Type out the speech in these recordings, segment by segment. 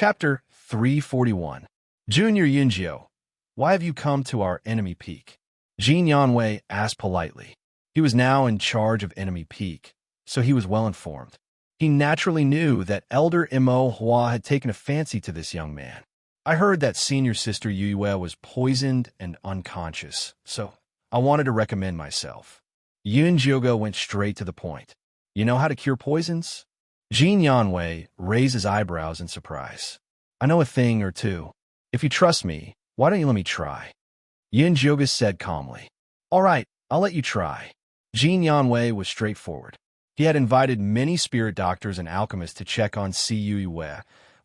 Chapter 341. Junior Yunjiu, why have you come to our enemy peak? Jin Yanwei asked politely. He was now in charge of enemy peak, so he was well informed. He naturally knew that Elder Imo Hua had taken a fancy to this young man. I heard that senior sister Yue was poisoned and unconscious, so I wanted to recommend myself. Yun Jioga went straight to the point. You know how to cure poisons? Jin Yanwei raised his eyebrows in surprise. I know a thing or two. If you trust me, why don't you let me try? Yun Jioga said calmly. All right, I'll let you try. Jin Yanwei was straightforward. He had invited many spirit doctors and alchemists to check on Si Yue,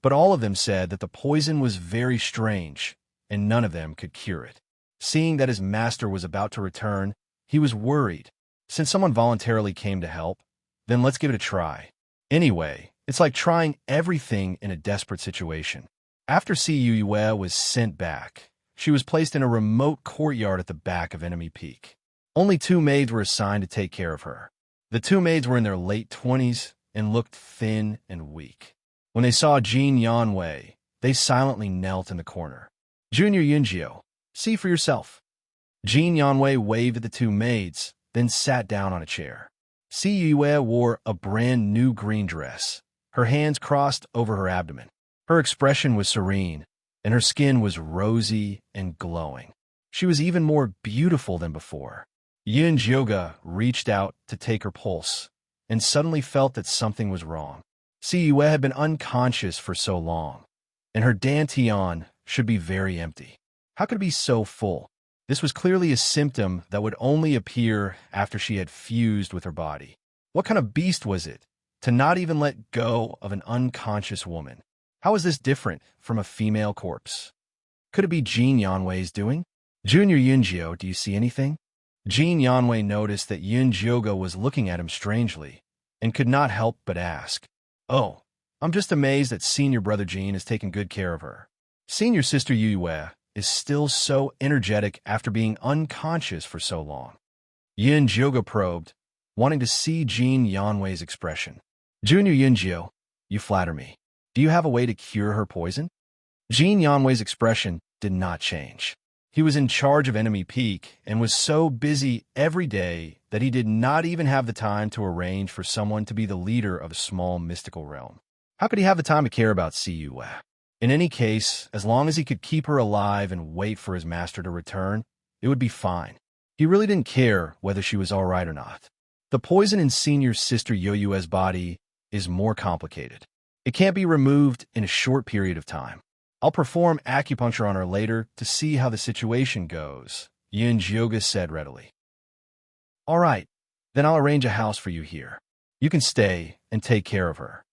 but all of them said that the poison was very strange, and none of them could cure it. Seeing that his master was about to return, he was worried. Since someone voluntarily came to help, then let's give it a try. Anyway, it's like trying everything in a desperate situation. After Si Yue was sent back, she was placed in a remote courtyard at the back of enemy peak. Only 2 maids were assigned to take care of her. The 2 maids were in their late 20s and looked thin and weak. When they saw Jin Yanwei, they silently knelt in the corner. Junior Yunjiu, see for yourself. Jin Yanwei waved at the 2 maids, then sat down on a chair. Si Yue wore a brand new green dress, her hands crossed over her abdomen. Her expression was serene, and her skin was rosy and glowing. She was even more beautiful than before. Yun Jioga reached out to take her pulse, and suddenly felt that something was wrong. Si Yue had been unconscious for so long, and her dantian should be very empty. How could it be so full? This was clearly a symptom that would only appear after she had fused with her body. What kind of beast was it to not even let go of an unconscious woman? How is this different from a female corpse? Could it be Jin Yanwei's doing? Junior Yunjiu, do you see anything? Jin Yanwei noticed that Yun Jioga was looking at him strangely and could not help but ask. Oh, I'm just amazed that senior brother Jin has taken good care of her. Senior sister Yue is still so energetic after being unconscious for so long. Yun Jioga probed, wanting to see Jin Yanwei's expression. Junior Yunjiu, you flatter me. Do you have a way to cure her poison? Jin Yanwei's expression did not change. He was in charge of enemy peak and was so busy every day that he did not even have the time to arrange for someone to be the leader of a small mystical realm. How could he have the time to care about Si Yue? In any case, as long as he could keep her alive and wait for his master to return, it would be fine. He really didn't care whether she was all right or not. The poison in senior sister Yue's body is more complicated. It can't be removed in a short period of time. I'll perform acupuncture on her later to see how the situation goes, Yun Jioga said readily. All right, then I'll arrange a house for you here. You can stay and take care of her.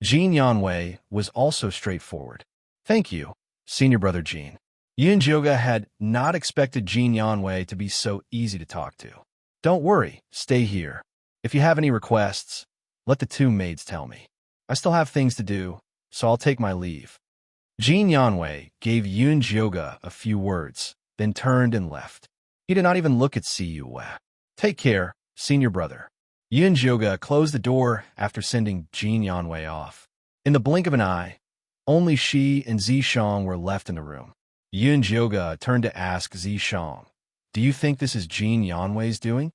Jin Yanwei was also straightforward. Thank you, senior brother Jin. Yun Jioga had not expected Jin Yanwei to be so easy to talk to. Don't worry, stay here. If you have any requests, let the 2 maids tell me. I still have things to do, so I'll take my leave. Jin Yanwei gave Yun Jioga a few words, then turned and left. He did not even look at Si Yue. Take care, senior brother. Yun Jioga closed the door after sending Jin Yanwei off. In the blink of an eye, only she and Zishang were left in the room. Yun Jioga turned to ask Zishang, do you think this is Jin Yanwei's doing?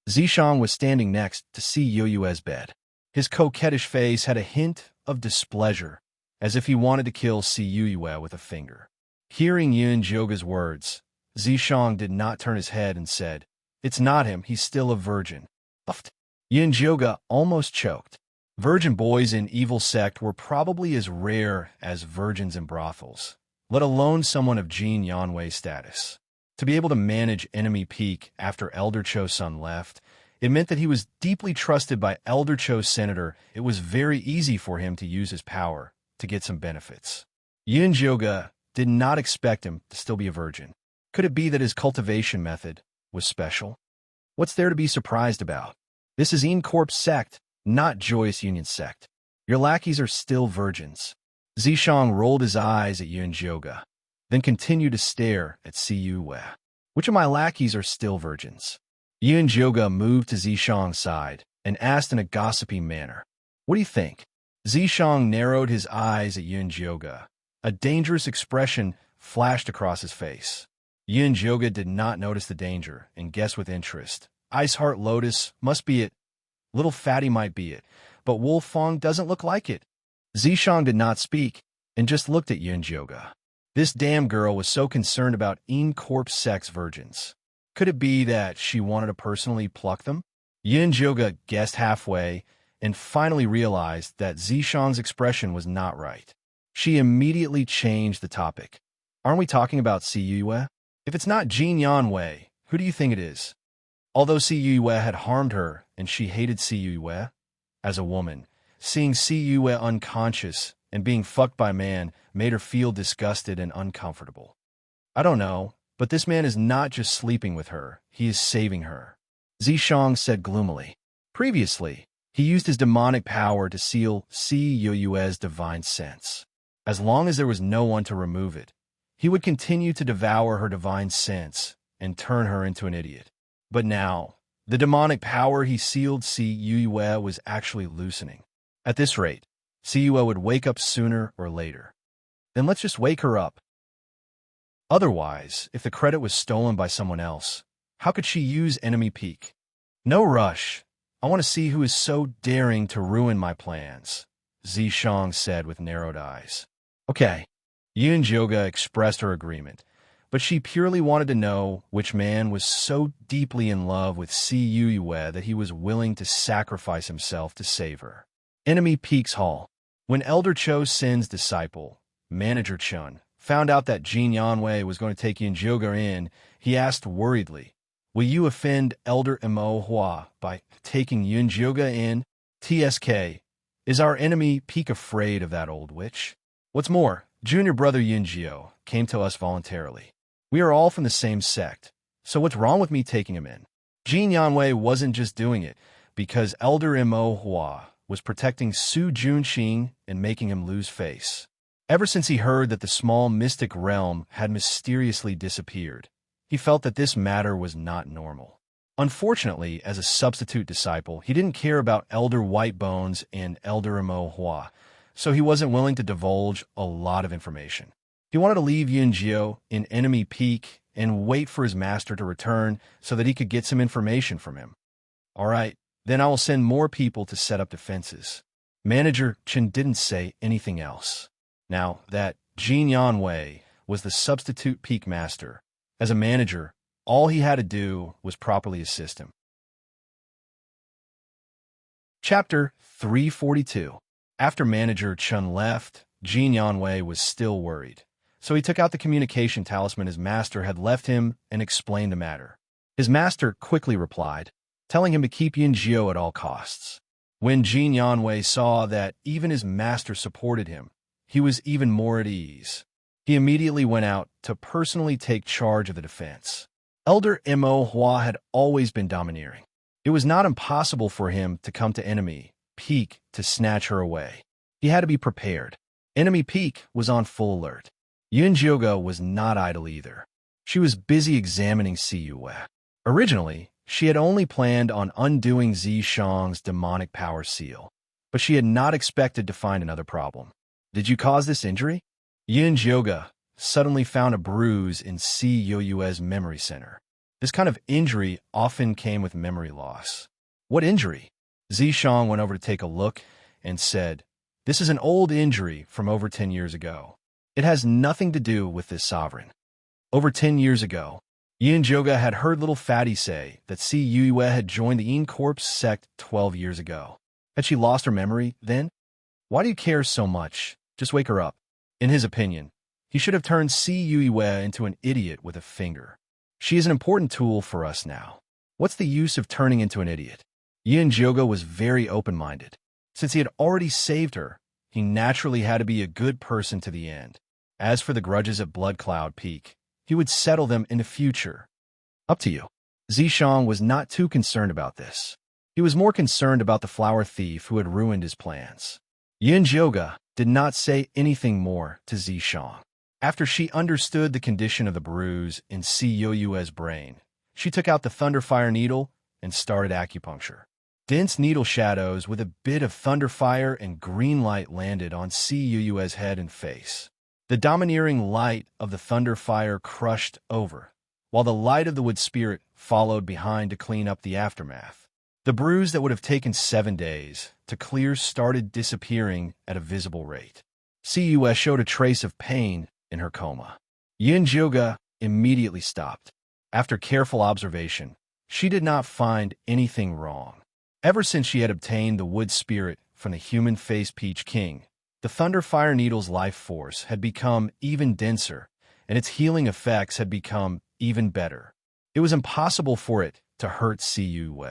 Zishang was standing next to Si Yue's bed. His coquettish face had a hint of displeasure, as if he wanted to kill Si Yue with a finger. Hearing Yun Jioga's words, Zishang did not turn his head and said, it's not him, he's still a virgin. Puffed. Yun Jioga almost choked. Virgin boys in evil sect were probably as rare as virgins in brothels, let alone someone of Jin Yanwei's status. To be able to manage enemy peak after Elder Cho's son left, it meant that he was deeply trusted by Elder Cho's senator. It was very easy for him to use his power to get some benefits. Yun Jioga did not expect him to still be a virgin. Could it be that his cultivation method was special? What's there to be surprised about? This is Corp's sect, not Joyous Union sect. Your lackeys are still virgins. Zishang rolled his eyes at Yun Jioga, then continued to stare at Si Yue. Which of my lackeys are still virgins? Yun Jioga moved to Zishang's side and asked in a gossipy manner, what do you think? Zishang narrowed his eyes at Yunjioga. A dangerous expression flashed across his face. Yunjioga did not notice the danger and guessed with interest. Ice Heart Lotus must be it. Little Fatty might be it, but Wolf Fong doesn't look like it. Zishang did not speak and just looked at Yunjioga. This damn girl was so concerned about in-corpse sex virgins. Could it be that she wanted to personally pluck them? Yunjioga guessed halfway and finally realized that Zishang's expression was not right. She immediately changed the topic. Aren't we talking about Si Yue? If it's not Jin Yanwei, who do you think it is? Although Si Yue had harmed her and she hated Si Yue as a woman, seeing Si Yue unconscious and being fucked by a man made her feel disgusted and uncomfortable. I don't know, but this man is not just sleeping with her, he is saving her. Zishang said gloomily. Previously, he used his demonic power to seal Si Yue's divine sense. As long as there was no one to remove it, he would continue to devour her divine sense and turn her into an idiot. But now, the demonic power he sealed Si Yue was actually loosening. At this rate, Si Yue would wake up sooner or later. Then let's just wake her up. Otherwise, if the credit was stolen by someone else, how could she use enemy peak? No rush. I want to see who is so daring to ruin my plans, Zishang said with narrowed eyes. Okay. Yunjioga expressed her agreement, but she purely wanted to know which man was so deeply in love with Si Yue that he was willing to sacrifice himself to save her. Enemy Peaks Hall. When Elder Cho Sin's disciple, Manager Chun, found out that Jin Yanwei was going to take Yunjioga in, he asked worriedly, "Will you offend Elder Mo Hua by taking Yunjioga in? TSK, is our enemy Peak afraid of that old witch? What's more, junior brother Yunjio came to us voluntarily. We are all from the same sect, so what's wrong with me taking him in?" Jin Yanwei wasn't just doing it because Elder Mo Hua was protecting Su Junxing and making him lose face. Ever since he heard that the small mystic realm had mysteriously disappeared, he felt that this matter was not normal. Unfortunately, as a substitute disciple, he didn't care about Elder Whitebones and Elder Mo Hua, so he wasn't willing to divulge a lot of information. He wanted to leave Yunjio in enemy peak and wait for his master to return so that he could get some information from him. All right, then I will send more people to set up defenses. Manager Chen didn't say anything else. Now that Jin Yanwei was the substitute peak master, as a manager, all he had to do was properly assist him. Chapter 342. After Manager Chun left, Jin Yanwei was still worried, so he took out the communication talisman his master had left him and explained the matter. His master quickly replied, telling him to keep Yunjio at all costs. When Jin Yanwei saw that even his master supported him, he was even more at ease. He immediately went out to personally take charge of the defense. Elder Mo Hua had always been domineering. It was not impossible for him to come to enemy peak to snatch her away. He had to be prepared. Enemy peak was on full alert. Yunjioga was not idle either. She was busy examining Si Yue. Originally, she had only planned on undoing Zishang's demonic power seal, but she had not expected to find another problem. Did you cause this injury? Yunjioga suddenly found a bruise in Si Yue's memory center. This kind of injury often came with memory loss. What injury? Zishang went over to take a look and said, "This is an old injury from over 10 years ago. It has nothing to do with this sovereign." Over 10 years ago, Yunjioga had heard little Fatty say that Si Yue had joined the in-corpse sect 12 years ago. Had she lost her memory then? Why do you care so much? Just wake her up. In his opinion, he should have turned Si Yue into an idiot with a finger. She is an important tool for us now. What's the use of turning into an idiot? Yunjioga was very open-minded. Since he had already saved her, he naturally had to be a good person to the end. As for the grudges at Blood Cloud Peak, he would settle them in the future. Up to you. Zishang was not too concerned about this. He was more concerned about the flower thief who had ruined his plans. Yunjioga did not say anything more to Zishang. After she understood the condition of the bruise in Si Yue's brain, she took out the Thunderfire needle and started acupuncture. Dense needle shadows with a bit of thunder fire and green light landed on Cuu's head and face. The domineering light of the thunder fire crushed over, while the light of the wood spirit followed behind to clean up the aftermath. The bruise that would have taken 7 days to clear started disappearing at a visible rate. Cu showed a trace of pain in her coma. Yunjioga immediately stopped. After careful observation, she did not find anything wrong. Ever since she had obtained the wood spirit from the human face Peach King, the Thunder Fire Needle's life force had become even denser, and its healing effects had become even better. It was impossible for it to hurt Cu.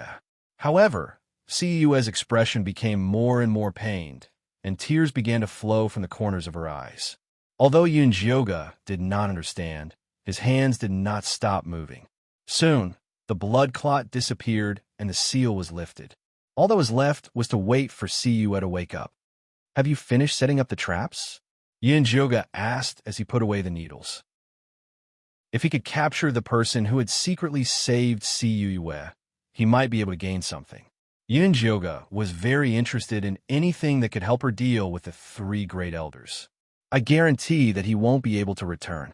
However, Cu's expression became more and more pained, and tears began to flow from the corners of her eyes. Although Yunjioga did not understand, his hands did not stop moving. Soon, the blood clot disappeared and the seal was lifted. All that was left was to wait for Cu to wake up. "Have you finished setting up the traps?" Yunjioga asked as he put away the needles. If he could capture the person who had secretly saved Cu, he might be able to gain something. Yunjioga was very interested in anything that could help her deal with the 3 great elders. "I guarantee that he won't be able to return."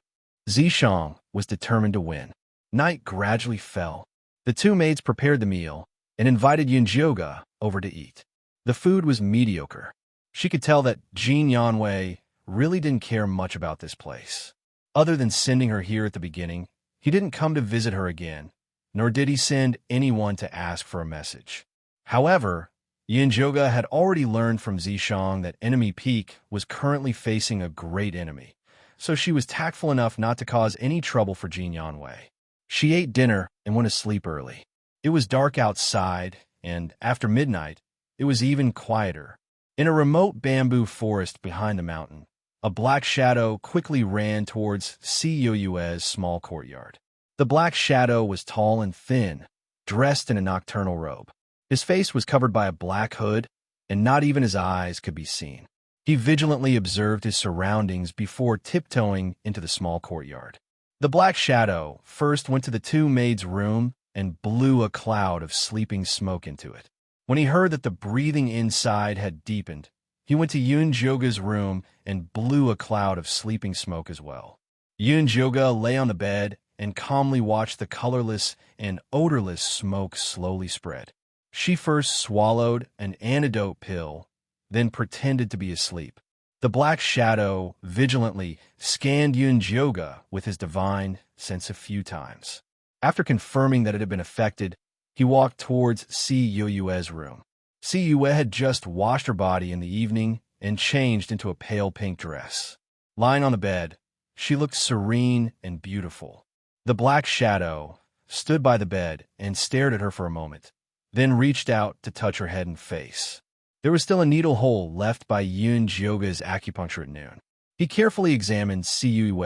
Zishang was determined to win. Night gradually fell. The 2 maids prepared the meal and invited Yunjioga over to eat. The food was mediocre. She could tell that Jin Yanwei really didn't care much about this place. Other than sending her here at the beginning, he didn't come to visit her again, nor did he send anyone to ask for a message. However, Yunjioga had already learned from Zishang that Enemy Peak was currently facing a great enemy, so she was tactful enough not to cause any trouble for Jin Yanwei. She ate dinner and went to sleep early. It was dark outside, and after midnight, it was even quieter. In a remote bamboo forest behind the mountain, a black shadow quickly ran towards Cuu's small courtyard. The black shadow was tall and thin, dressed in a nocturnal robe. His face was covered by a black hood, and not even his eyes could be seen. He vigilantly observed his surroundings before tiptoeing into the small courtyard. The black shadow first went to the 2 maids' room and blew a cloud of sleeping smoke into it. When he heard that the breathing inside had deepened, he went to Yunjioga's room and blew a cloud of sleeping smoke as well. Yunjioga lay on the bed and calmly watched the colorless and odorless smoke slowly spread. She first swallowed an antidote pill, then pretended to be asleep. The black shadow vigilantly scanned Yunjioga with his divine sense a few times. After confirming that it had been affected, he walked towards Cuu's room. Cu had just washed her body in the evening and changed into a pale pink dress. Lying on the bed, she looked serene and beautiful. The black shadow stood by the bed and stared at her for a moment, then reached out to touch her head and face. There was still a needle hole left by Yunjioga's acupuncture at noon. He carefully examined Cu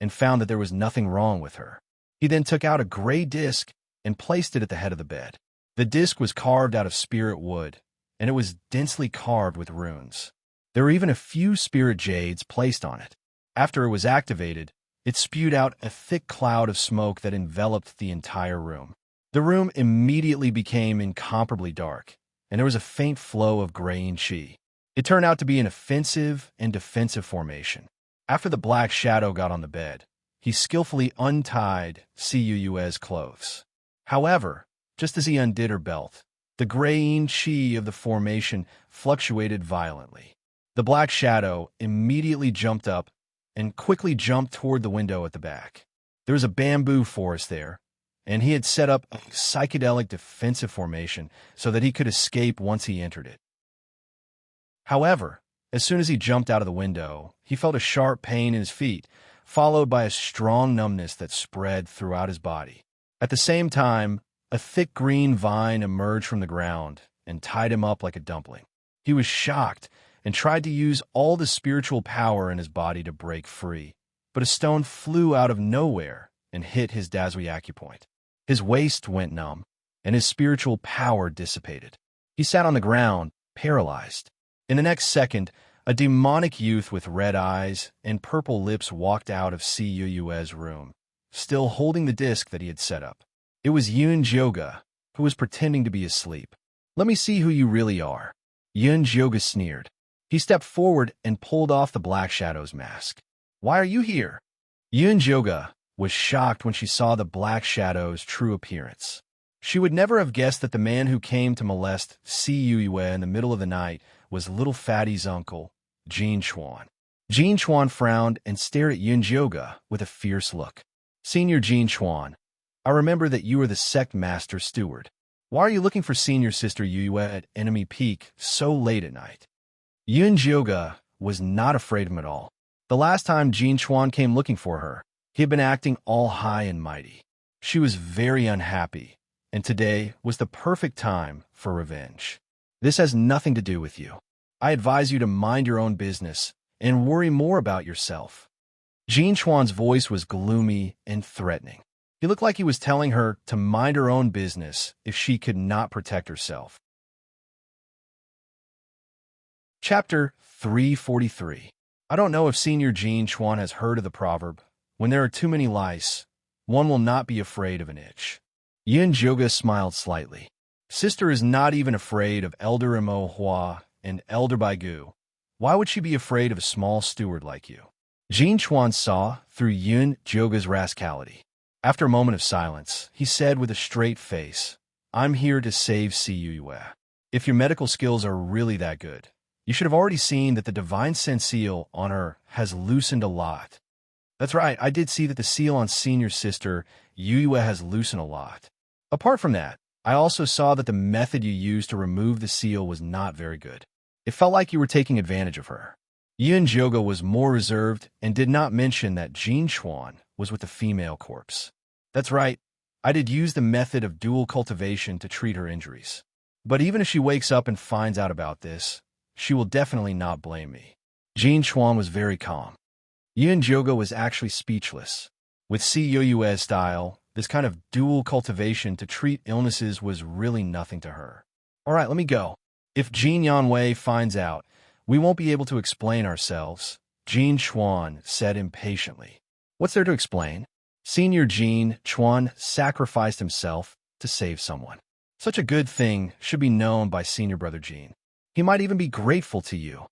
and found that there was nothing wrong with her. He then took out a gray disc and placed it at the head of the bed. The disc was carved out of spirit wood, and it was densely carved with runes. There were even a few spirit jades placed on it. After it was activated, it spewed out a thick cloud of smoke that enveloped the entire room. The room immediately became incomparably dark, and there was a faint flow of graying chi. It turned out to be an offensive and defensive formation. After the black shadow got on the bed, he skillfully untied Cuu's clothes. However, just as he undid her belt, the graying chi of the formation fluctuated violently. The black shadow immediately jumped up and quickly jumped toward the window at the back. There was a bamboo forest there, and he had set up a psychedelic defensive formation so that he could escape once he entered it. However, as soon as he jumped out of the window, he felt a sharp pain in his feet, followed by a strong numbness that spread throughout his body. At the same time, a thick green vine emerged from the ground and tied him up like a dumpling. He was shocked and tried to use all the spiritual power in his body to break free, but a stone flew out of nowhere and hit his Dazui acupoint. His waist went numb, and his spiritual power dissipated. He sat on the ground, paralyzed. In the next second, a demonic youth with red eyes and purple lips walked out of Cuu's room, still holding the disc that he had set up. It was Yunjioga, who was pretending to be asleep. Let me see who you really are. Yun Jyoga sneered. He stepped forward and pulled off the Black Shadow's mask. Why are you here? Yun Jyoga was shocked when she saw the Black Shadow's true appearance. She would never have guessed that the man who came to molest Si Yue in the middle of the night was little Fatty's uncle, Jin Chuan. Jin Chuan frowned and stared at Yun Jyoga with a fierce look. Senior Jin Chuan, I remember that you are the sect master steward. Why are you looking for senior sister Yue at Enemy Peak so late at night? Yun Jyoga was not afraid of him at all. The last time Jin Chuan came looking for her, he had been acting all high and mighty. She was very unhappy, and today was the perfect time for revenge. This has nothing to do with you. I advise you to mind your own business and worry more about yourself. Jin Chuan's voice was gloomy and threatening. He looked like he was telling her to mind her own business if she could not protect herself. Chapter 343. I don't know if Senior Jin Chuan has heard of the proverb, when there are too many lice, one will not be afraid of an itch. Yun Jyoga smiled slightly. Sister is not even afraid of Elder Mo Hua and Elder Baigu. Why would she be afraid of a small steward like you? Jin Chuan saw through Yun Jyoga's rascality. After a moment of silence, he said with a straight face, I'm here to save Si Yue. If your medical skills are really that good, you should have already seen that the divine scent seal on her has loosened a lot. That's right, I did see that the seal on senior sister Yue has loosened a lot. Apart from that, I also saw that the method you used to remove the seal was not very good. It felt like you were taking advantage of her. Yun Jyoga was more reserved and did not mention that Jin Chuan was with the female corpse. That's right, I did use the method of dual cultivation to treat her injuries. But even if she wakes up and finds out about this, she will definitely not blame me. Jin Chuan was very calm. Yun Jyoga was actually speechless. With Si Yue's style, this kind of dual cultivation to treat illnesses was really nothing to her. All right, let me go. If Jin Yanwei finds out, we won't be able to explain ourselves, Jin Chuan said impatiently. What's there to explain? Senior Jin Chuan sacrificed himself to save someone. Such a good thing should be known by senior brother Jin. He might even be grateful to you.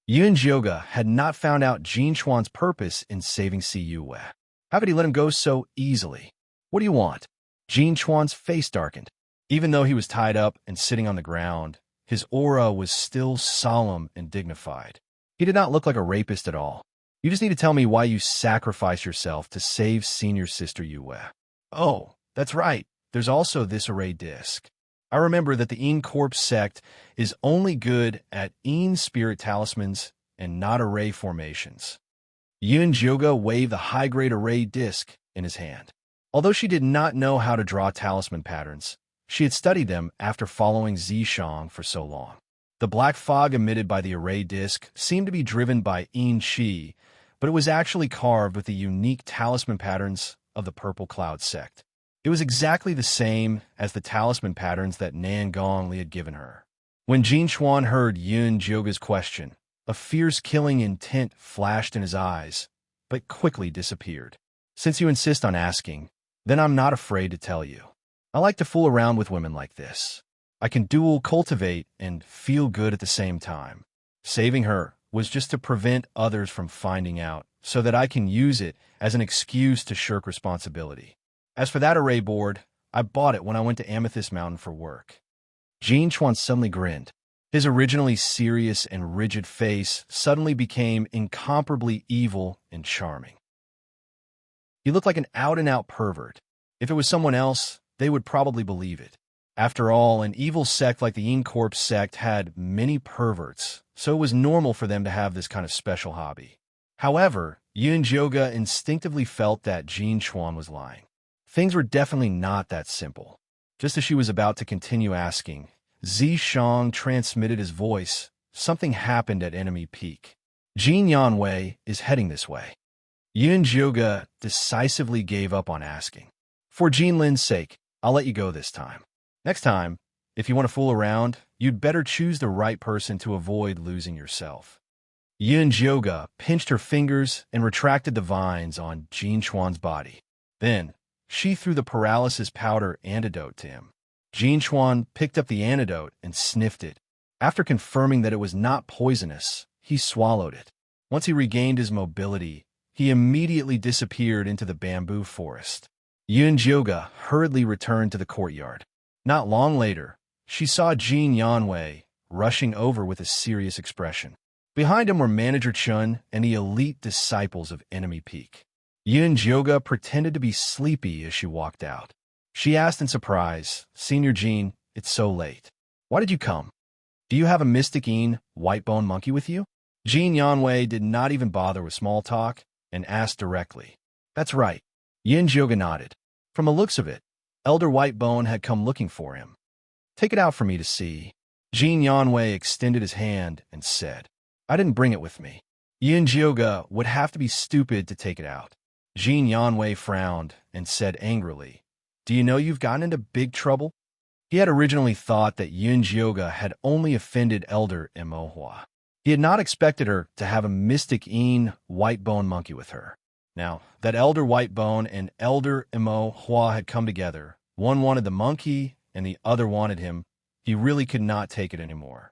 Yun Jyoga had not found out Jin Chuan's purpose in saving Si Yue. How could he let him go so easily? What do you want? Jin Chuan's face darkened. Even though he was tied up and sitting on the ground, his aura was still solemn and dignified. He did not look like a rapist at all. You just need to tell me why you sacrificed yourself to save senior sister Yue. Oh, that's right. There's also this array disc. I remember that the En Corpse sect is only good at En spirit talismans and not array formations. Yun Jyoga waved the high-grade array disc in his hand. Although she did not know how to draw talisman patterns, she had studied them after following Zishang for so long. The black fog emitted by the array disc seemed to be driven by En Qi, but it was actually carved with the unique talisman patterns of the Purple Cloud sect. It was exactly the same as the talisman patterns that Nan Gongli had given her. When Jin Chuan heard Yun Jyoga's question, a fierce killing intent flashed in his eyes, but quickly disappeared. Since you insist on asking, then I'm not afraid to tell you. I like to fool around with women like this. I can dual cultivate and feel good at the same time. Saving her was just to prevent others from finding out, so that I can use it as an excuse to shirk responsibility. As for that array board, I bought it when I went to Amethyst Mountain for work. Jin Chuan suddenly grinned. His originally serious and rigid face suddenly became incomparably evil and charming. He looked like an out-and-out pervert. If it was someone else, they would probably believe it. After all, an evil sect like the En Corpse sect had many perverts, so it was normal for them to have this kind of special hobby. However, Yun Jyoga instinctively felt that Jin Chuan was lying. Things were definitely not that simple. Just as she was about to continue asking, Zishang transmitted his voice. Something happened at Enemy Peak. Jin Yanwei is heading this way. Yun Jyoga decisively gave up on asking. For Jin Lin's sake, I'll let you go this time. Next time, if you want to fool around, you'd better choose the right person to avoid losing yourself. Yun Jyoga pinched her fingers and retracted the vines on Jin Chuan's body. Then, she threw the paralysis powder antidote to him. Jin Chuan picked up the antidote and sniffed it. After confirming that it was not poisonous, he swallowed it. Once he regained his mobility, he immediately disappeared into the bamboo forest. Yun Jioga hurriedly returned to the courtyard. Not long later, she saw Jin Yanwei rushing over with a serious expression. Behind him were Manager Chun and the elite disciples of Enemy Peak. Yun Jioga pretended to be sleepy as she walked out. She asked in surprise, "Senior Jin, it's so late. Why did you come? Do you have a Mystic Een white-bone monkey with you?" Jin Yanwei did not even bother with small talk and asked directly. "That's right." Yin Jioga nodded. From the looks of it, Elder Whitebone had come looking for him. "Take it out for me to see." Jin Yanwei extended his hand and said, "I didn't bring it with me." Yin Jioga would have to be stupid to take it out. Jin Yanwei frowned and said angrily, "Do you know you've gotten into big trouble?" He had originally thought that Yin Jioga had only offended Elder Imohua. He had not expected her to have a Mystic Een white-bone monkey with her. Now, that Elder Whitebone and Elder Imohua had come together, one wanted the monkey and the other wanted him, he really could not take it anymore.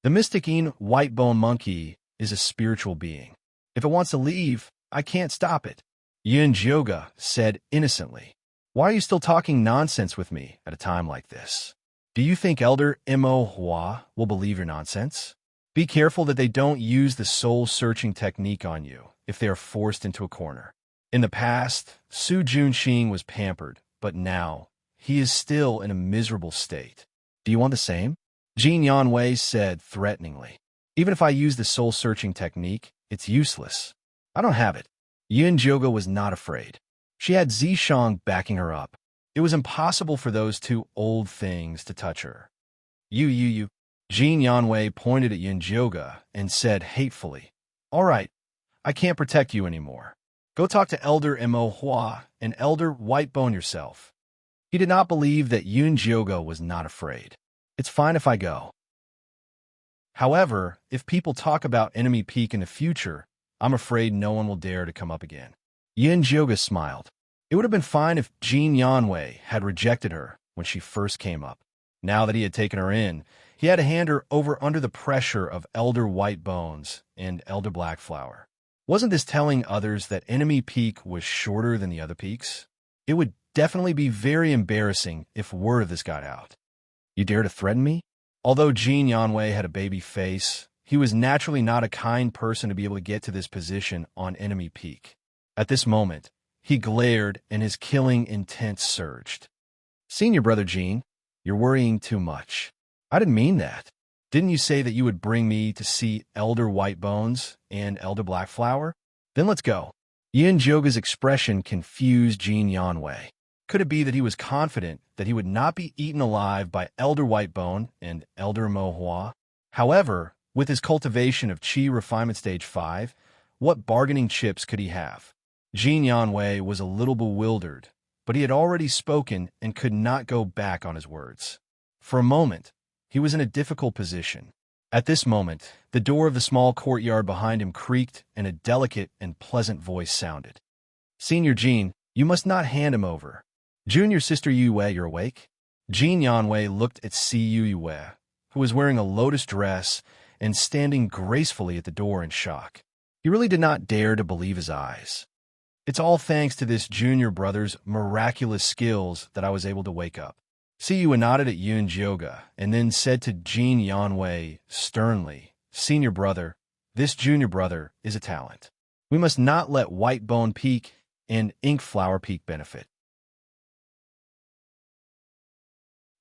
The Mystic Een white-bone monkey is a spiritual being. If it wants to leave, I can't stop it. Yin Jioga said innocently, "Why are you still talking nonsense with me at a time like this? Do you think Elder Imohua will believe your nonsense? Be careful that they don't use the soul-searching technique on you if they are forced into a corner. In the past, Su Junxing was pampered, but now he is still in a miserable state. Do you want the same?" Jin Yanwei said threateningly. "Even if I use the soul-searching technique, it's useless. I don't have it." Yin Jioga was not afraid. She had Zishang backing her up. It was impossible for those two old things to touch her. You. Jin Yanwei pointed at Yin Jioga and said hatefully, "All right, I can't protect you anymore. Go talk to Elder Imohua and Elder Whitebone yourself." He did not believe that Yun Jioga was not afraid. "It's fine if I go. However, if people talk about Enemy Peak in the future, I'm afraid no one will dare to come up again." Yin Jioga smiled. It would have been fine if Jin Yanwei had rejected her when she first came up. Now that he had taken her in, he had to hand her over under the pressure of Elder Whitebones and Elder Blackflower. Wasn't this telling others that Enemy Peak was shorter than the other peaks? It would definitely be very embarrassing if word of this got out. "You dare to threaten me?" Although Jin Yanwei had a baby face, he was naturally not a kind person to be able to get to this position on Enemy Peak. At this moment, he glared and his killing intent surged. "Senior Brother Jin, you're worrying too much. I didn't mean that. Didn't you say that you would bring me to see Elder Whitebones and Elder Blackflower? Then let's go." Yin Jioga's expression confused Jin Yanwei. Could it be that he was confident that he would not be eaten alive by Elder Whitebone and Elder Mohua? However, with his cultivation of Qi Refinement Stage 5, what bargaining chips could he have? Jin Yanwei was a little bewildered, but he had already spoken and could not go back on his words. For a moment, he was in a difficult position. At this moment, the door of the small courtyard behind him creaked and a delicate and pleasant voice sounded. "Senior Jin, you must not hand him over. Junior Sister Yue, you're awake?" Jin Yanwei looked at Si Yue, who was wearing a lotus dress and standing gracefully at the door in shock. He really did not dare to believe his eyes. "It's all thanks to this junior brother's miraculous skills that I was able to wake up." Si Yue nodded at Yun Jioga and then said to Jin Yanwei sternly, "Senior brother, this junior brother is a talent. We must not let Whitebone Peak and Inkflower Peak benefit."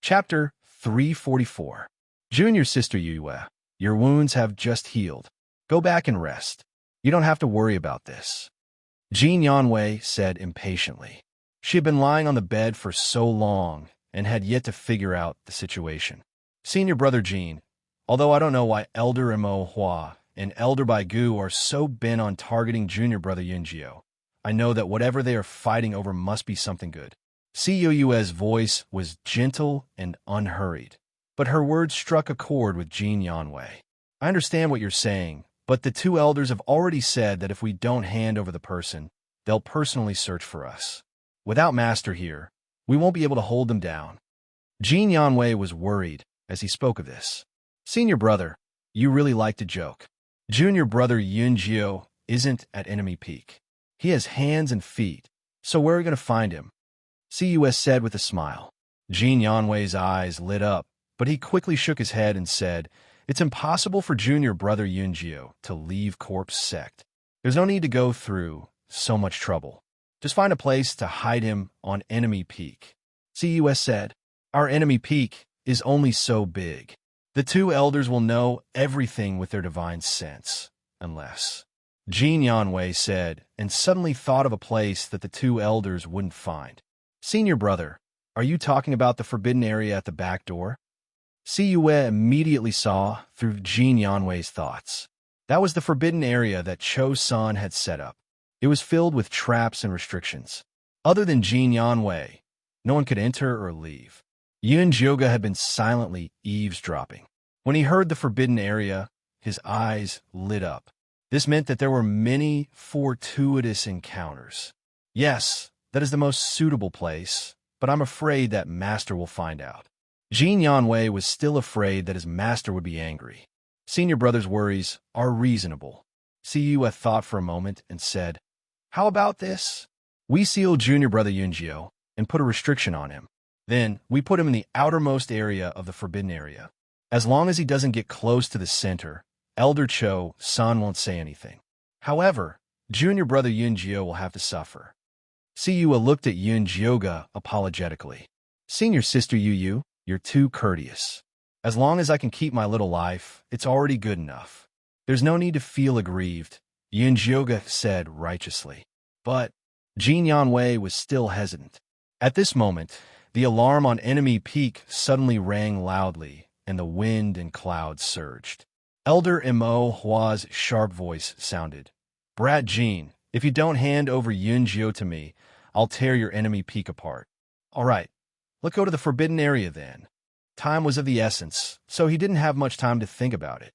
Chapter 344. Junior Sister Yue, your wounds have just healed. Go back and rest. You don't have to worry about this. Jin Yanwei said impatiently. She had been lying on the bed for so long and had yet to figure out the situation. "Senior Brother Jin, although I don't know why Elder Mo Hua and Elder Baigu are so bent on targeting Junior Brother Yunjio, I know that whatever they are fighting over must be something good." Ciyue's voice was gentle and unhurried, but her words struck a chord with Jin Yanwei. "I understand what you're saying, but the two elders have already said that if we don't hand over the person, they'll personally search for us. Without Master here, we won't be able to hold them down. Jin Yanwei was worried as he spoke of this. Senior brother, you really like to joke. Junior brother Yunjiu isn't at enemy peak. He has hands and feet, so where are we going to find him? CUS said with a smile. Jin Yanwei's eyes lit up, but he quickly shook his head and said, it's impossible for junior brother Yunjiu to leave Corpse Sect. There's no need to go through so much trouble. Just find a place to hide him on enemy peak. CUS said, our enemy peak is only so big. The two elders will know everything with their divine sense, unless... Jin Yanwei said, and suddenly thought of a place that the two elders wouldn't find. Senior brother, are you talking about the forbidden area at the back door? CUE immediately saw through Jin Yanwei's thoughts. That was the forbidden area that Cho-san had set up. It was filled with traps and restrictions. Other than Jin Yanwei, no one could enter or leave. Yun Jioga had been silently eavesdropping. When he heard the forbidden area, his eyes lit up. This meant that there were many fortuitous encounters. Yes, that is the most suitable place, but I'm afraid that Master will find out. Jin Yanwei was still afraid that his master would be angry. Senior brother's worries are reasonable. Siyu thought for a moment and said, how about this? We seal junior brother Yunjiu and put a restriction on him. Then we put him in the outermost area of the forbidden area. As long as he doesn't get close to the center, Elder Cho-san won't say anything. However, junior brother Yunjiu will have to suffer. Siyu looked at Yun Jioga apologetically. Senior sister Yu, you're too courteous. As long as I can keep my little life, it's already good enough. There's no need to feel aggrieved, Yun Jioga said righteously. But Jin Yanwei was still hesitant. At this moment, the alarm on enemy peak suddenly rang loudly, and the wind and clouds surged. Elder Mo Hua's sharp voice sounded. Brat Jin, if you don't hand over Yunjiu to me, I'll tear your enemy peak apart. All right, let's go to the forbidden area then. Time was of the essence, so he didn't have much time to think about it.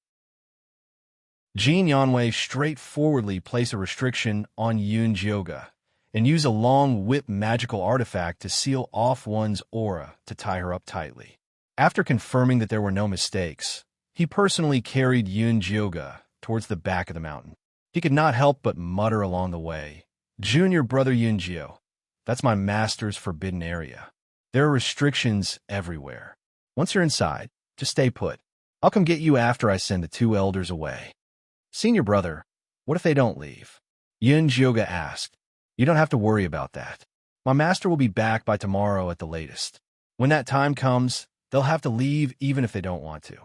Jin Yanwei straightforwardly placed a restriction on Yun Jioga and used a long whip magical artifact to seal off one's aura to tie her up tightly. After confirming that there were no mistakes, he personally carried Yun Jioga towards the back of the mountain. He could not help but mutter along the way, Junior brother Yunjiu, that's my master's forbidden area. There are restrictions everywhere. Once you're inside, just stay put. I'll come get you after I send the two elders away. Senior brother, what if they don't leave? Yun Jioga asked. You don't have to worry about that. My master will be back by tomorrow at the latest. When that time comes, they'll have to leave even if they don't want to.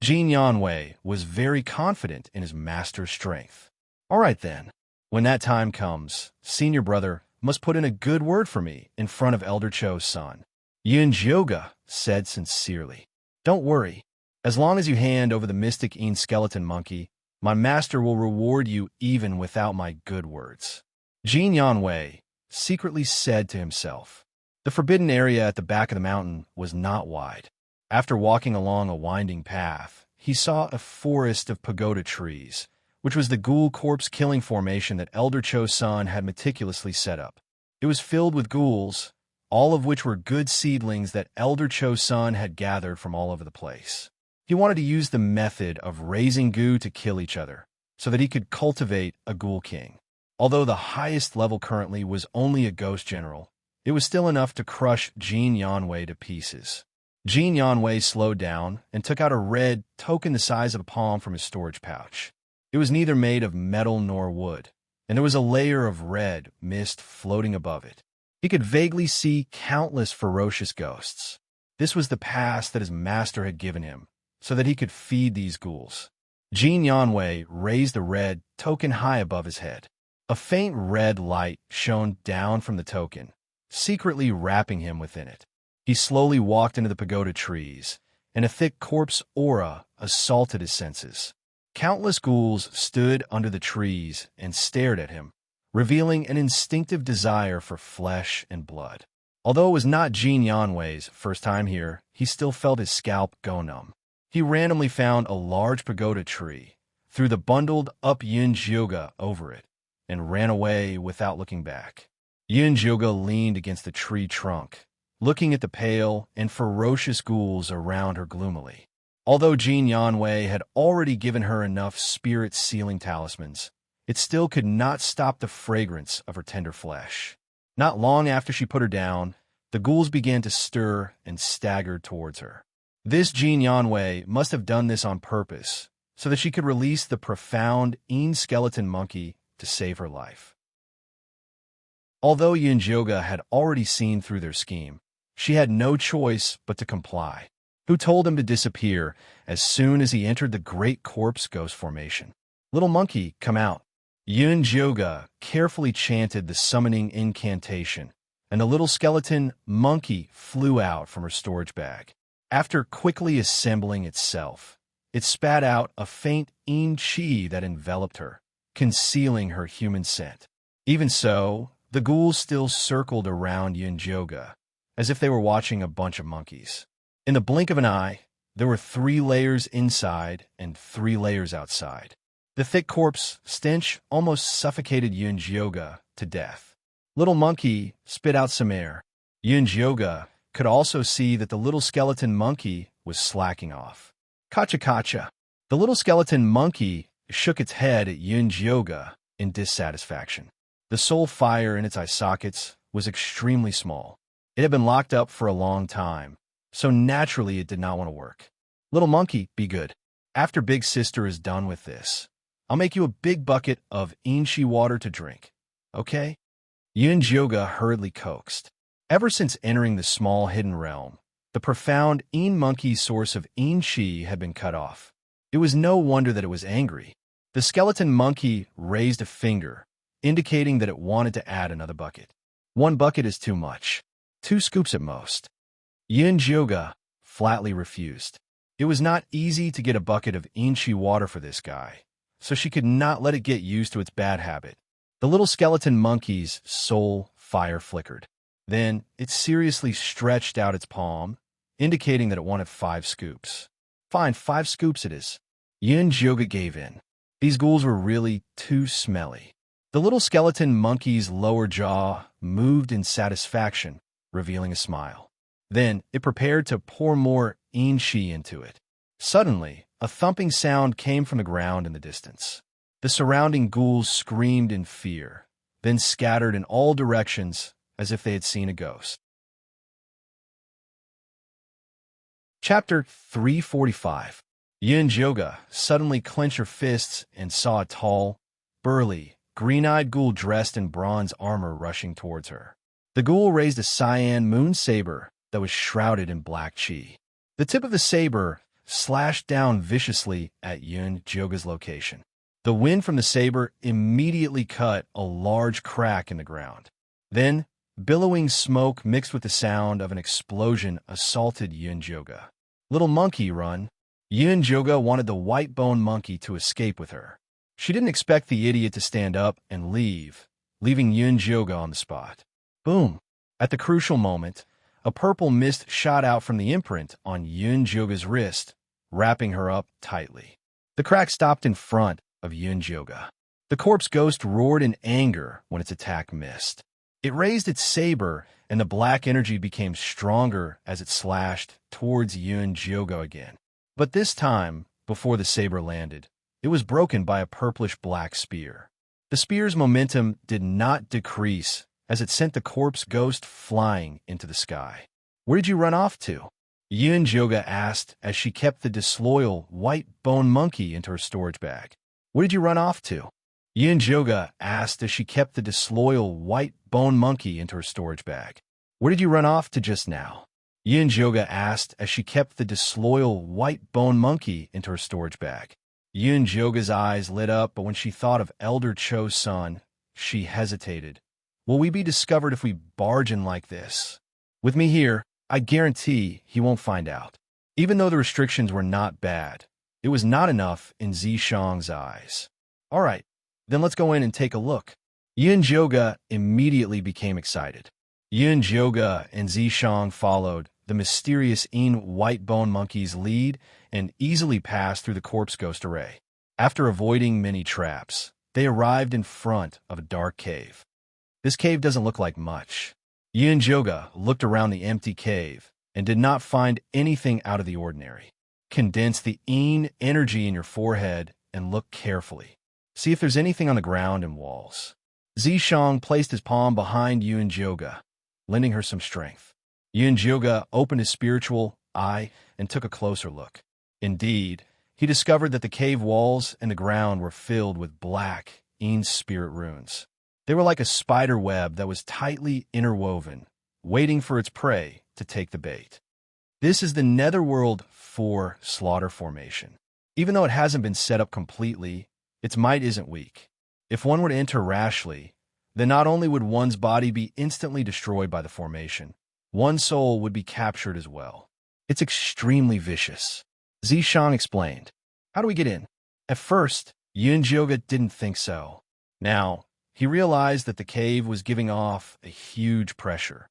Jin Yanwei was very confident in his master's strength. All right then. When that time comes, senior brother must put in a good word for me in front of Elder Cho's son. Yun Jioga said sincerely. Don't worry. As long as you hand over the mystic skeleton monkey, my master will reward you even without my good words. Jin Yanwei secretly said to himself. The forbidden area at the back of the mountain was not wide. After walking along a winding path, he saw a forest of pagoda trees, which was the ghoul corpse killing formation that Elder Cho-san had meticulously set up. It was filled with ghouls, all of which were good seedlings that Elder Cho-san had gathered from all over the place. He wanted to use the method of raising goo to kill each other, so that he could cultivate a ghoul king. Although the highest level currently was only a ghost general, it was still enough to crush Jin Yanwei to pieces. Jin Yanwei slowed down and took out a red token the size of a palm from his storage pouch. It was neither made of metal nor wood, and there was a layer of red mist floating above it. He could vaguely see countless ferocious ghosts. This was the pass that his master had given him, so that he could feed these ghouls. Jin Yanwei raised the red token high above his head. A faint red light shone down from the token, secretly wrapping him within it. He slowly walked into the pagoda trees, and a thick corpse aura assaulted his senses. Countless ghouls stood under the trees and stared at him, revealing an instinctive desire for flesh and blood. Although it was not Jin Yanwei's first time here, he still felt his scalp go numb. He randomly found a large pagoda tree, threw the bundled up Yun Jioga over it, and ran away without looking back. Yun Jioga leaned against the tree trunk, looking at the pale and ferocious ghouls around her gloomily. Although Jin Yanwei had already given her enough spirit-sealing talismans, it still could not stop the fragrance of her tender flesh. Not long after she put her down, the ghouls began to stir and staggered towards her. This Jin Yanwei must have done this on purpose, so that she could release the profound skeleton monkey to save her life. Although Yunjoga had already seen through their scheme, she had no choice but to comply. Who told him to disappear as soon as he entered the great corpse ghost formation? Little monkey, come out. Yunjoga carefully chanted the summoning incantation, and the little skeleton monkey flew out from her storage bag. After quickly assembling itself, it spat out a faint chi that enveloped her, concealing her human scent. Even so, the ghouls still circled around Yunjoga, as if they were watching a bunch of monkeys. In the blink of an eye, there were 3 layers inside and 3 layers outside. The thick corpse stench almost suffocated Yunjoga to death. Little monkey spit out some air. Yunjoga could also see that the little skeleton monkey was slacking off. Kacha kacha. The little skeleton monkey shook its head at Yunjoga in dissatisfaction. The soul fire in its eye sockets was extremely small. It had been locked up for a long time, so naturally it did not want to work. Little monkey, be good. After Big Sister is done with this, I'll make you a big bucket of enchi water to drink, okay? Yunjoga hurriedly coaxed. Ever since entering the small hidden realm, the profound monkey's source of enchi had been cut off. It was no wonder that it was angry. The skeleton monkey raised a finger, indicating that it wanted to add another bucket. 1 bucket is too much. 2 scoops at most. Yunjoga flatly refused. It was not easy to get a bucket of enchi water for this guy, so she could not let it get used to its bad habit. The little skeleton monkey's soul fire flickered. Then it seriously stretched out its palm, indicating that it wanted 5 scoops. Fine, 5 scoops it is. Yunjoga gave in. These ghouls were really too smelly. The little skeleton monkey's lower jaw moved in satisfaction, revealing a smile. Then it prepared to pour more enchi into it. Suddenly, a thumping sound came from the ground in the distance. The surrounding ghouls screamed in fear, then scattered in all directions as if they had seen a ghost. Chapter 345. Yunjoga suddenly clenched her fists and saw a tall, burly, green-eyed ghoul dressed in bronze armor rushing towards her. The ghoul raised a cyan moon saber that was shrouded in black chi. The tip of the saber slashed down viciously at Yunjoga's location. The wind from the saber immediately cut a large crack in the ground. Then, billowing smoke mixed with the sound of an explosion assaulted Yunjoga. Little monkey, run. Yunjoga wanted the white bone monkey to escape with her. She didn't expect the idiot to stand up and leave, leaving Yunjoga on the spot. Boom! At the crucial moment, a purple mist shot out from the imprint on Yunjoga's wrist, wrapping her up tightly. The crack stopped in front of Yunjoga. The corpse ghost roared in anger when its attack missed. It raised its saber, and the black energy became stronger as it slashed towards Yunjoga again. But this time, before the saber landed, it was broken by a purplish-black spear. The spear's momentum did not decrease as it sent the corpse ghost flying into the sky. Where did you run off to? Yunjoga asked as she kept the disloyal white bone monkey into her storage bag. Where did you run off to? Yunjoga asked as she kept the disloyal white bone monkey into her storage bag. Where did you run off to just now? Yunjoga asked as she kept the disloyal white bone monkey into her storage bag. Yunjoga's eyes lit up, but when she thought of Elder Cho's son, she hesitated. Will we be discovered if we barge in like this? With me here, I guarantee he won't find out. Even though the restrictions were not bad, it was not enough in Zishang's eyes. All right, then let's go in and take a look. Yunjoga immediately became excited. Yunjoga and Zishang followed the mysterious white bone monkey's lead and easily passed through the corpse ghost array. After avoiding many traps, they arrived in front of a dark cave. This cave doesn't look like much. Yunjoga looked around the empty cave and did not find anything out of the ordinary. Condense the energy in your forehead and look carefully. See if there's anything on the ground and walls. Zishang placed his palm behind Yunjoga, lending her some strength. Yunjoga opened his spiritual eye and took a closer look. Indeed, he discovered that the cave walls and the ground were filled with black spirit runes. They were like a spider web that was tightly interwoven, waiting for its prey to take the bait. This is the Netherworld 4 slaughter formation. Even though it hasn't been set up completely, its might isn't weak. If one were to enter rashly, then not only would one's body be instantly destroyed by the formation, one's soul would be captured as well. It's extremely vicious. Zishang explained. How do we get in? At first, Yunjoga didn't think so. Now, he realized that the cave was giving off a huge pressure.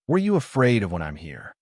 Were you afraid of when I'm here?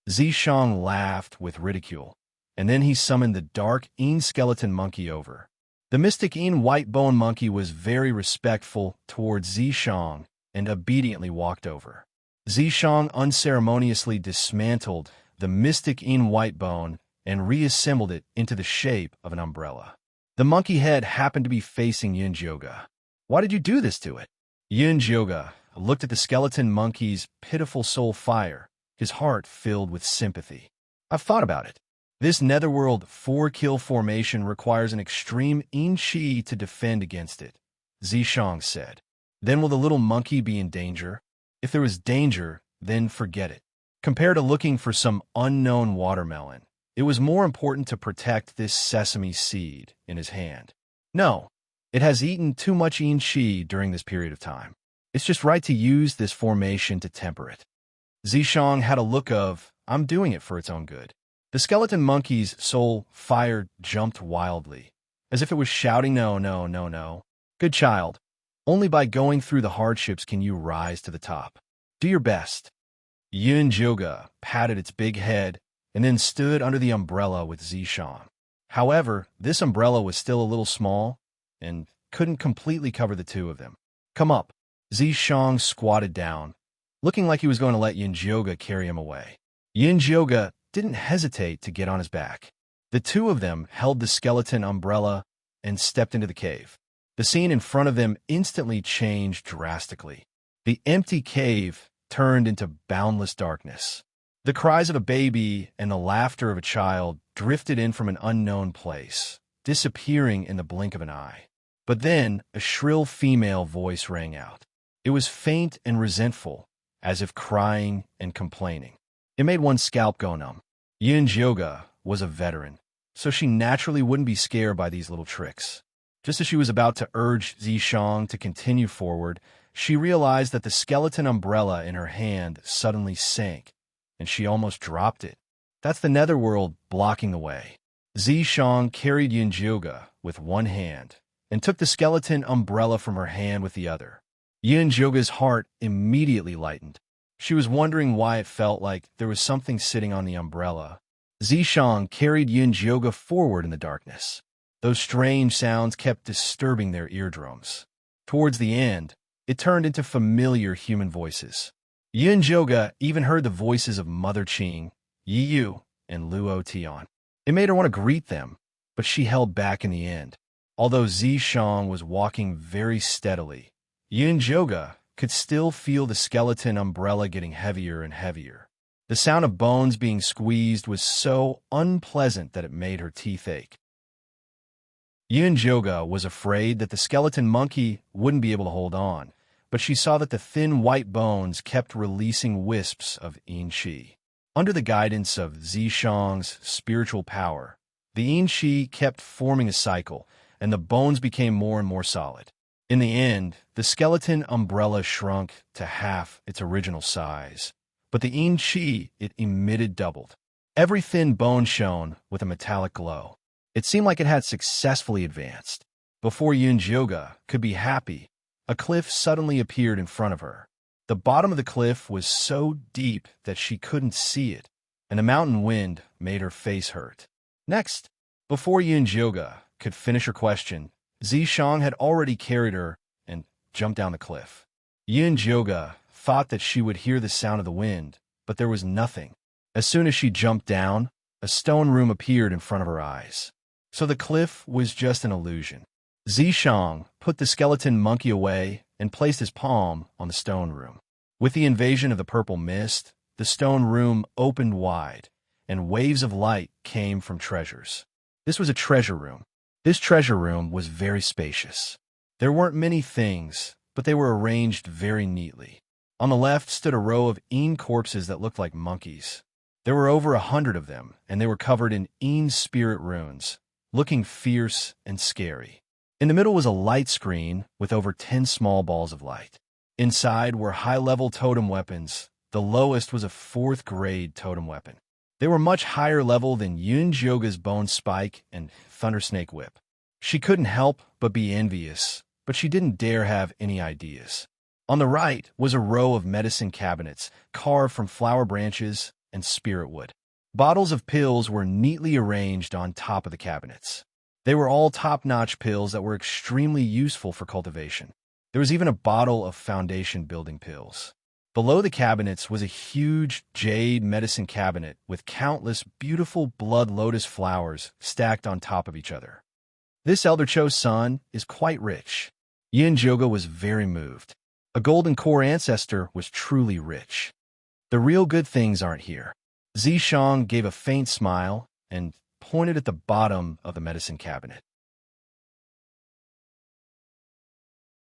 Zishang laughed with ridicule, and then he summoned the dark skeleton monkey over. The mystic white bone monkey was very respectful towards Zishang and obediently walked over. Zishang unceremoniously dismantled the mystic white bone and reassembled it into the shape of an umbrella. The monkey head happened to be facing Yunjoga. Why did you do this to it? Yunjoga looked at the skeleton monkey's pitiful soul fire, his heart filled with sympathy. I've thought about it. This Netherworld 4-kill formation requires an extreme chi to defend against it, Zishang said. Then will the little monkey be in danger? If there is danger, then forget it. Compared to looking for some unknown watermelon, it was more important to protect this sesame seed in his hand. No, it has eaten too much chi during this period of time. It's just right to use this formation to temper it. Zishang had a look of, I'm doing it for its own good. The skeleton monkey's soul fire jumped wildly, as if it was shouting, no, no, no, no. Good child. Only by going through the hardships can you rise to the top. Do your best. Yunjoga patted its big head and then stood under the umbrella with Zishang. However, this umbrella was still a little small and couldn't completely cover the two of them. Come up. Zishang squatted down, looking like he was going to let Yunjoga carry him away. Yunjoga didn't hesitate to get on his back. The two of them held the skeleton umbrella and stepped into the cave. The scene in front of them instantly changed drastically. The empty cave turned into boundless darkness. The cries of a baby and the laughter of a child drifted in from an unknown place, disappearing in the blink of an eye. But then a shrill female voice rang out. It was faint and resentful, as if crying and complaining. It made one's scalp go numb. Yunjoga was a veteran, so she naturally wouldn't be scared by these little tricks. Just as she was about to urge Zishang to continue forward, she realized that the skeleton umbrella in her hand suddenly sank, and she almost dropped it. That's the Netherworld blocking the way. Zishang carried Yunjoga with one hand and took the skeleton umbrella from her hand with the other. Yunjoga's heart immediately lightened. She was wondering why it felt like there was something sitting on the umbrella. Zishang carried Yunjoga forward in the darkness. Those strange sounds kept disturbing their eardrums. Towards the end, it turned into familiar human voices. Yunjoga even heard the voices of Mother Qing, Yiyu, and Luo Tian. It made her want to greet them, but she held back in the end. Although Zishang was walking very steadily, Yunjoga could still feel the skeleton umbrella getting heavier and heavier. The sound of bones being squeezed was so unpleasant that it made her teeth ache. Yunjoga was afraid that the skeleton monkey wouldn't be able to hold on, but she saw that the thin white bones kept releasing wisps of Qi. Under the guidance of Zishang's spiritual power, the Qi kept forming a cycle, and the bones became more and more solid. In the end, the skeleton umbrella shrunk to half its original size, but the Qi it emitted doubled. Every thin bone shone with a metallic glow. It seemed like it had successfully advanced. Before Yunjoga could be happy, a cliff suddenly appeared in front of her. The bottom of the cliff was so deep that she couldn't see it, and the mountain wind made her face hurt. Next, before Yunjoga could finish her question, Zishang had already carried her and jumped down the cliff. Yin Joga thought that she would hear the sound of the wind, but there was nothing. As soon as she jumped down, a stone room appeared in front of her eyes. So the cliff was just an illusion. Zishang put the skeleton monkey away and placed his palm on the stone room. With the invasion of the purple mist, the stone room opened wide, and waves of light came from treasures. This was a treasure room. This treasure room was very spacious. There weren't many things, but they were arranged very neatly. On the left stood a row of Een corpses that looked like monkeys. There were over 100 of them, and they were covered in Een spirit runes, looking fierce and scary. In the middle was a light screen with over 10 small balls of light. Inside were high-level totem weapons. The lowest was a 4th-grade totem weapon. They were much higher level than Yun Joga's Bone Spike and Thundersnake Whip. She couldn't help but be envious, but she didn't dare have any ideas. On the right was a row of medicine cabinets carved from flower branches and spirit wood. Bottles of pills were neatly arranged on top of the cabinets. They were all top-notch pills that were extremely useful for cultivation. There was even a bottle of foundation-building pills. Below the cabinets was a huge jade medicine cabinet with countless beautiful blood lotus flowers stacked on top of each other. This Elder Cho's son is quite rich. Yin Joga was very moved. A golden core ancestor was truly rich. The real good things aren't here. Zishang gave a faint smile and pointed at the bottom of the medicine cabinet.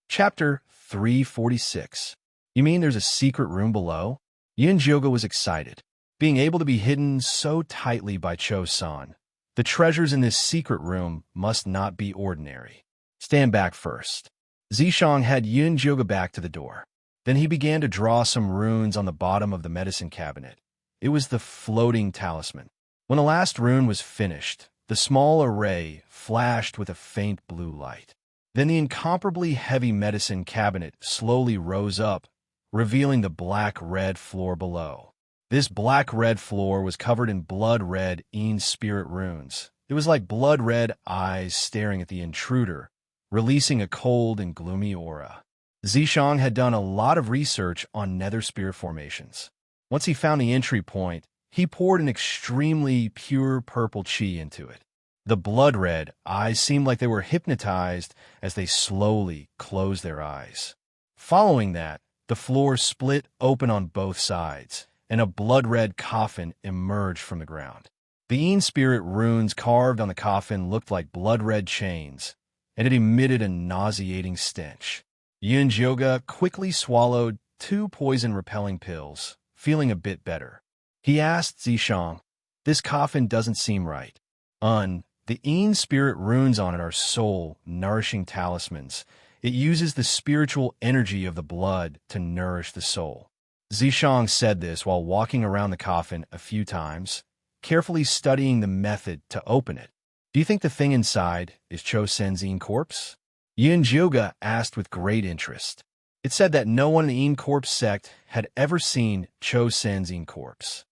Chapter 346. You mean there's a secret room below? Yin Joga was excited. Being able to be hidden so tightly by Cho-san, the treasures in this secret room must not be ordinary. Stand back first. Zishang had Yin Joga back to the door. Then he began to draw some runes on the bottom of the medicine cabinet. It was the floating talisman. When the last rune was finished, the small array flashed with a faint blue light. Then the incomparably heavy medicine cabinet slowly rose up, revealing the black-red floor below. This black-red floor was covered in blood-red Een spirit runes. It was like blood-red eyes staring at the intruder, releasing a cold and gloomy aura. Zishang had done a lot of research on nether spirit formations. Once he found the entry point, he poured an extremely pure purple chi into it. The blood-red eyes seemed like they were hypnotized as they slowly closed their eyes. Following that, the floor split open on both sides, and a blood-red coffin emerged from the ground. The Een spirit runes carved on the coffin looked like blood-red chains, and it emitted a nauseating stench. Yin Joga quickly swallowed 2 poison-repelling pills, feeling a bit better. He asked Zishang, "This coffin doesn't seem right." The Een spirit runes on it are soul-nourishing talismans. It uses the spiritual energy of the blood to nourish the soul. Zishang said this while walking around the coffin a few times, carefully studying the method to open it. "Do you think the thing inside is Cho-sen's Een corpse?" Yin Joga asked with great interest. It said that no one in the Een corpse sect had ever seen Cho-sen's Een corpse.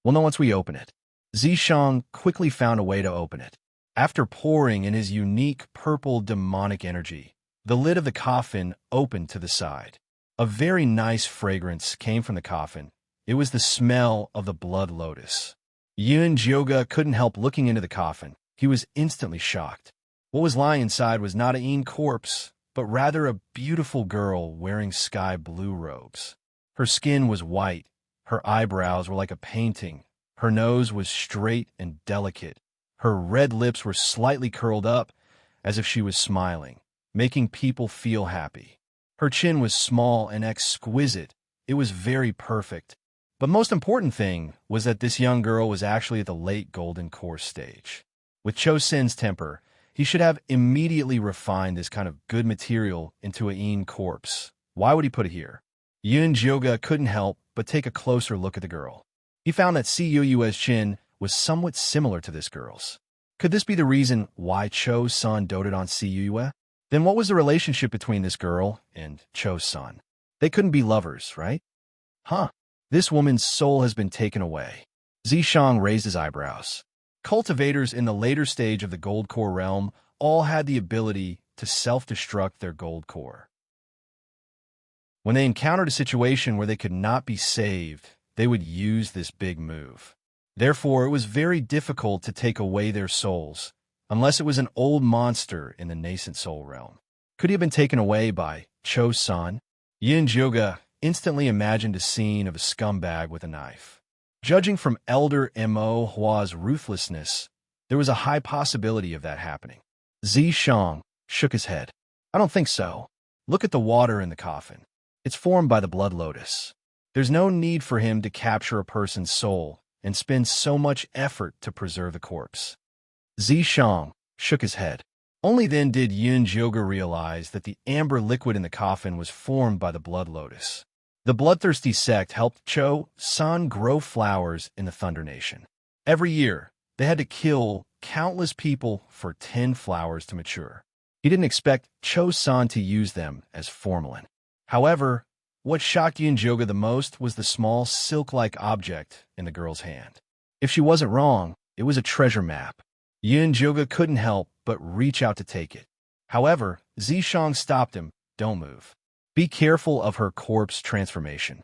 "We'll know once we open it." Zishang quickly found a way to open it. After pouring in his unique purple demonic energy, the lid of the coffin opened to the side. A very nice fragrance came from the coffin. It was the smell of the blood lotus. Yin Joga couldn't help looking into the coffin. He was instantly shocked. What was lying inside was not a Een corpse, but rather a beautiful girl wearing sky blue robes. Her skin was white. Her eyebrows were like a painting. Her nose was straight and delicate. Her red lips were slightly curled up, as if she was smiling, making people feel happy. Her chin was small and exquisite. It was very perfect. But most important thing was that this young girl was actually at the late golden core stage. With Cho-sen's temper, he should have immediately refined this kind of good material into a Een corpse. Why would he put it here? Yin Joga couldn't help but take a closer look at the girl. He found that Cuyu's chin was somewhat similar to this girl's. Could this be the reason why Cho-san doted on Cuyu? Then what was the relationship between this girl and Cho-san? They couldn't be lovers, right? This woman's soul has been taken away. Zishang raised his eyebrows. Cultivators in the later stage of the gold core realm all had the ability to self-destruct their gold core. When they encountered a situation where they could not be saved, they would use this big move. Therefore, it was very difficult to take away their souls, unless it was an old monster in the nascent soul realm. Could he have been taken away by Cho-san? Yin-Jyoga instantly imagined a scene of a scumbag with a knife. Judging from Elder Mo Hua's ruthlessness, there was a high possibility of that happening. Zishang shook his head. I don't think so. Look at the water in the coffin. It's formed by the blood lotus. There's no need for him to capture a person's soul and spend so much effort to preserve the corpse. Zishang shook his head. Only then did Yin-Jyoga realize that the amber liquid in the coffin was formed by the blood lotus. The bloodthirsty sect helped Cho-san grow flowers in the Thunder Nation. Every year, they had to kill countless people for 10 flowers to mature. He didn't expect Cho-san to use them as formalin. However, what shocked Yin-Jyoga the most was the small silk-like object in the girl's hand. If she wasn't wrong, it was a treasure map. Yin-Jyoga couldn't help but reach out to take it. However, Zishang stopped him. Don't move. Be careful of her corpse transformation.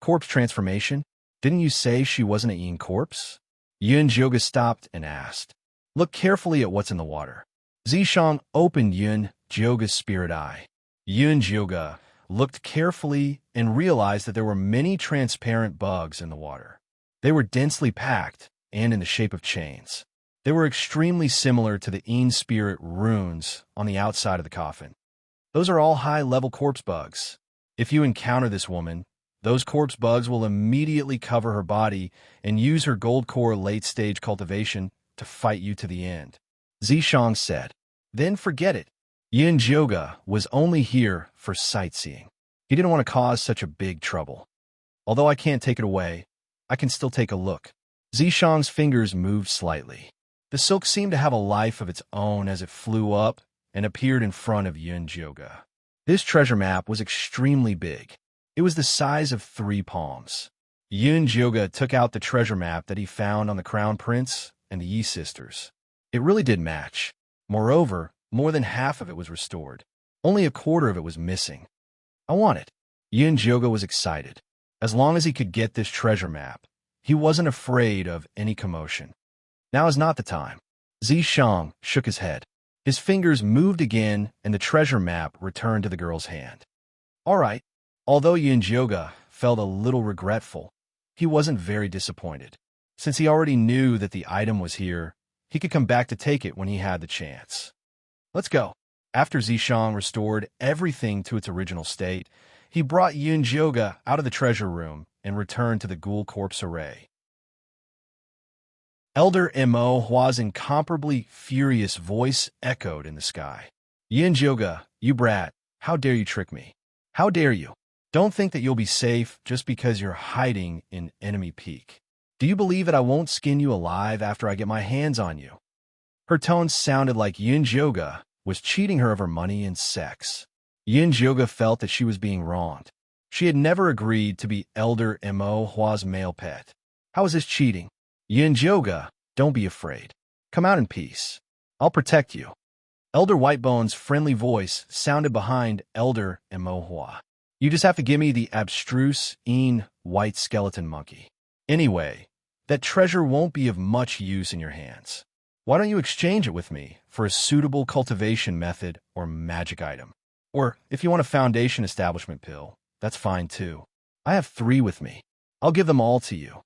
Corpse transformation? Didn't you say she wasn't a Yin corpse? Yin-Jyoga stopped and asked. Look carefully at what's in the water. Zishang opened Yin-Jyoga's spirit eye. Yin-Jyoga looked carefully and realized that there were many transparent bugs in the water. They were densely packed and in the shape of chains. They were extremely similar to the Yin spirit runes on the outside of the coffin. Those are all high-level corpse bugs. If you encounter this woman, those corpse bugs will immediately cover her body and use her gold core late-stage cultivation to fight you to the end. Zishang said. Then forget it. Yin-Jyoga was only here for sightseeing. He didn't want to cause such a big trouble. Although I can't take it away, I can still take a look. Zishang's fingers moved slightly. The silk seemed to have a life of its own as it flew up and appeared in front of Yin-Jyoga. This treasure map was extremely big. It was the size of 3 palms. Yin-Jyoga took out the treasure map that he found on the Crown Prince and the Yi sisters. It really did match. Moreover, more than half of it was restored. Only a quarter of it was missing. I want it. Yin-Jyoga was excited. As long as he could get this treasure map, he wasn't afraid of any commotion. Now is not the time. Zishang shook his head. His fingers moved again, and the treasure map returned to the girl's hand. All right. Although Yin-Jyoga felt a little regretful, he wasn't very disappointed. Since he already knew that the item was here, he could come back to take it when he had the chance. Let's go. After Zishang restored everything to its original state, he brought Yin-Jyoga out of the treasure room and returned to the ghoul corpse array. Elder Mo Hua's incomparably furious voice echoed in the sky. Yin-Jyoga, you brat, how dare you trick me? How dare you? Don't think that you'll be safe just because you're hiding in Enemy Peak. Do you believe that I won't skin you alive after I get my hands on you? Her tone sounded like Yin-Jyoga was cheating her of her money and sex. Yin-Jyoga felt that she was being wronged. She had never agreed to be Elder Mo Hua's male pet. How is this cheating? Yin-Jyoga, don't be afraid. Come out in peace. I'll protect you. Elder Whitebone's friendly voice sounded behind Elder Mo Hua. You just have to give me the abstruse white skeleton monkey. Anyway, that treasure won't be of much use in your hands. Why don't you exchange it with me for a suitable cultivation method or magic item? Or, if you want a foundation establishment pill, that's fine too. I have 3 with me. I'll give them all to you.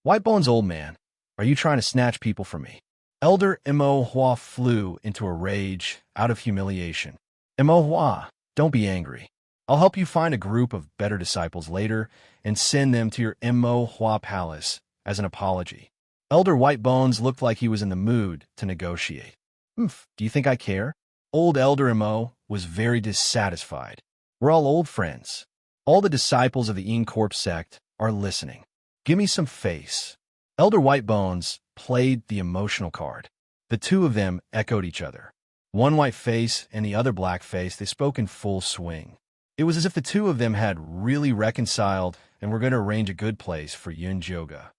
Whitebone's old man, are you trying to snatch people from me? Elder Mo Hua flew into a rage out of humiliation. Mo Hua, don't be angry. I'll help you find a group of better disciples later and send them to your Mo Hua palace as an apology. Elder Whitebones looked like he was in the mood to negotiate. Do you think I care? Old Elder Mo was very dissatisfied. We're all old friends. All the disciples of the Yin Corp sect are listening. Give me some face. Elder Whitebones played the emotional card. The two of them echoed each other. One white face and the other black face, they spoke in full swing. It was as if the two of them had really reconciled and were going to arrange a good place for Yin-Jyoga.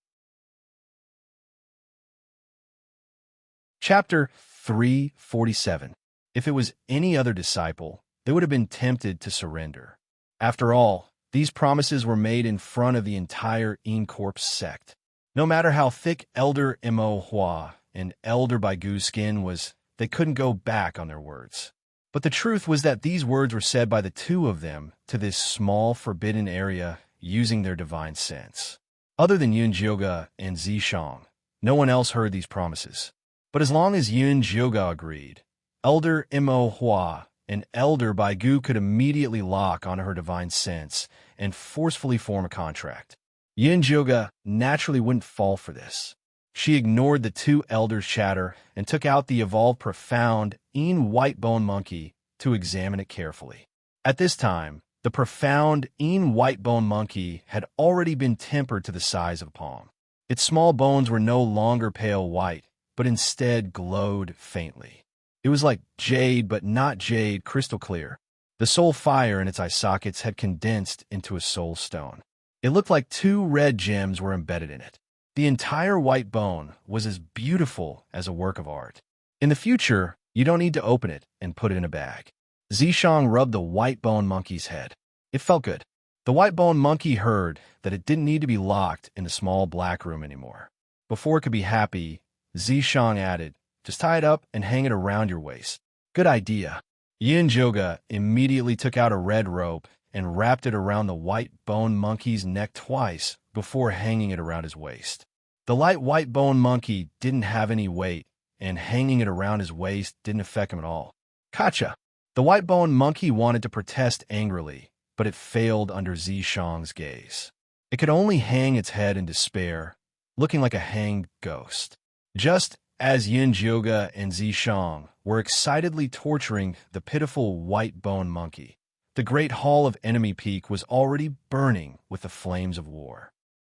Chapter 347. If it was any other disciple, they would have been tempted to surrender. After all, these promises were made in front of the entire Corpse sect. No matter how thick Elder Mo Hua and Elder Baigu's skin was, they couldn't go back on their words. But the truth was that these words were said by the two of them to this small, forbidden area using their divine sense. Other than Yun Jioga and Zishang, no one else heard these promises. But as long as Yun Jioga agreed, Elder Mo Hua and Elder Baigu could immediately lock onto her divine sense and forcefully form a contract. Yun Jioga naturally wouldn't fall for this. She ignored the two elders' chatter and took out the evolved profound white bone monkey to examine it carefully. At this time, the profound white bone monkey had already been tempered to the size of a palm. Its small bones were no longer pale white, but instead glowed faintly. It was like jade, but not jade, crystal clear. The soul fire in its eye sockets had condensed into a soul stone. It looked like two red gems were embedded in it. The entire white bone was as beautiful as a work of art. In the future, you don't need to open it and put it in a bag. Zishang rubbed the white bone monkey's head. It felt good. The white bone monkey heard that it didn't need to be locked in a small black room anymore. Before it could be happy, Zishang added, "Just tie it up and hang it around your waist." Good idea. Yin Joga immediately took out a red rope and wrapped it around the white bone monkey's neck twice before hanging it around his waist. The light white bone monkey didn't have any weight, and hanging it around his waist didn't affect him at all. Gotcha! The white bone monkey wanted to protest angrily, but it failed under Zishang's gaze. It could only hang its head in despair, looking like a hanged ghost. Just as Yin Jioga and Zishang were excitedly torturing the pitiful white bone monkey, the great hall of Enemy Peak was already burning with the flames of war.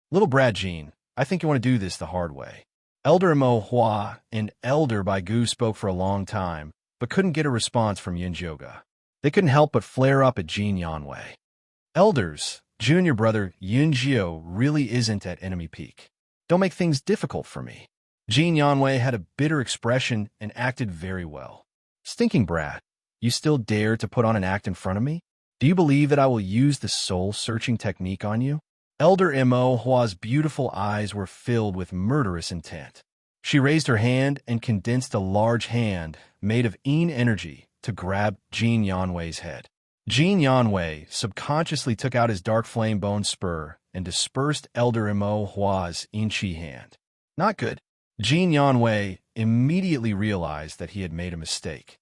Little Brad Jean, I think you want to do this the hard way. Elder Mo Hua and Elder Baigu spoke for a long time, but couldn't get a response from Yin Jioga. They couldn't help but flare up at Jin Yanwei. Elders, junior brother Yun Jio really isn't at Enemy Peak. Don't make things difficult for me. Jin Yanwei had a bitter expression and acted very well. Stinking brat, you still dare to put on an act in front of me? Do you believe that I will use the soul-searching technique on you? Elder Mo Hua's beautiful eyes were filled with murderous intent. She raised her hand and condensed a large hand made of energy to grab Jin Yanwei's head. Jin Yanwei subconsciously took out his dark flame bone spur and dispersed Elder Mo Hua's chi hand. Not good. Jin Yanwei immediately realized that he had made a mistake.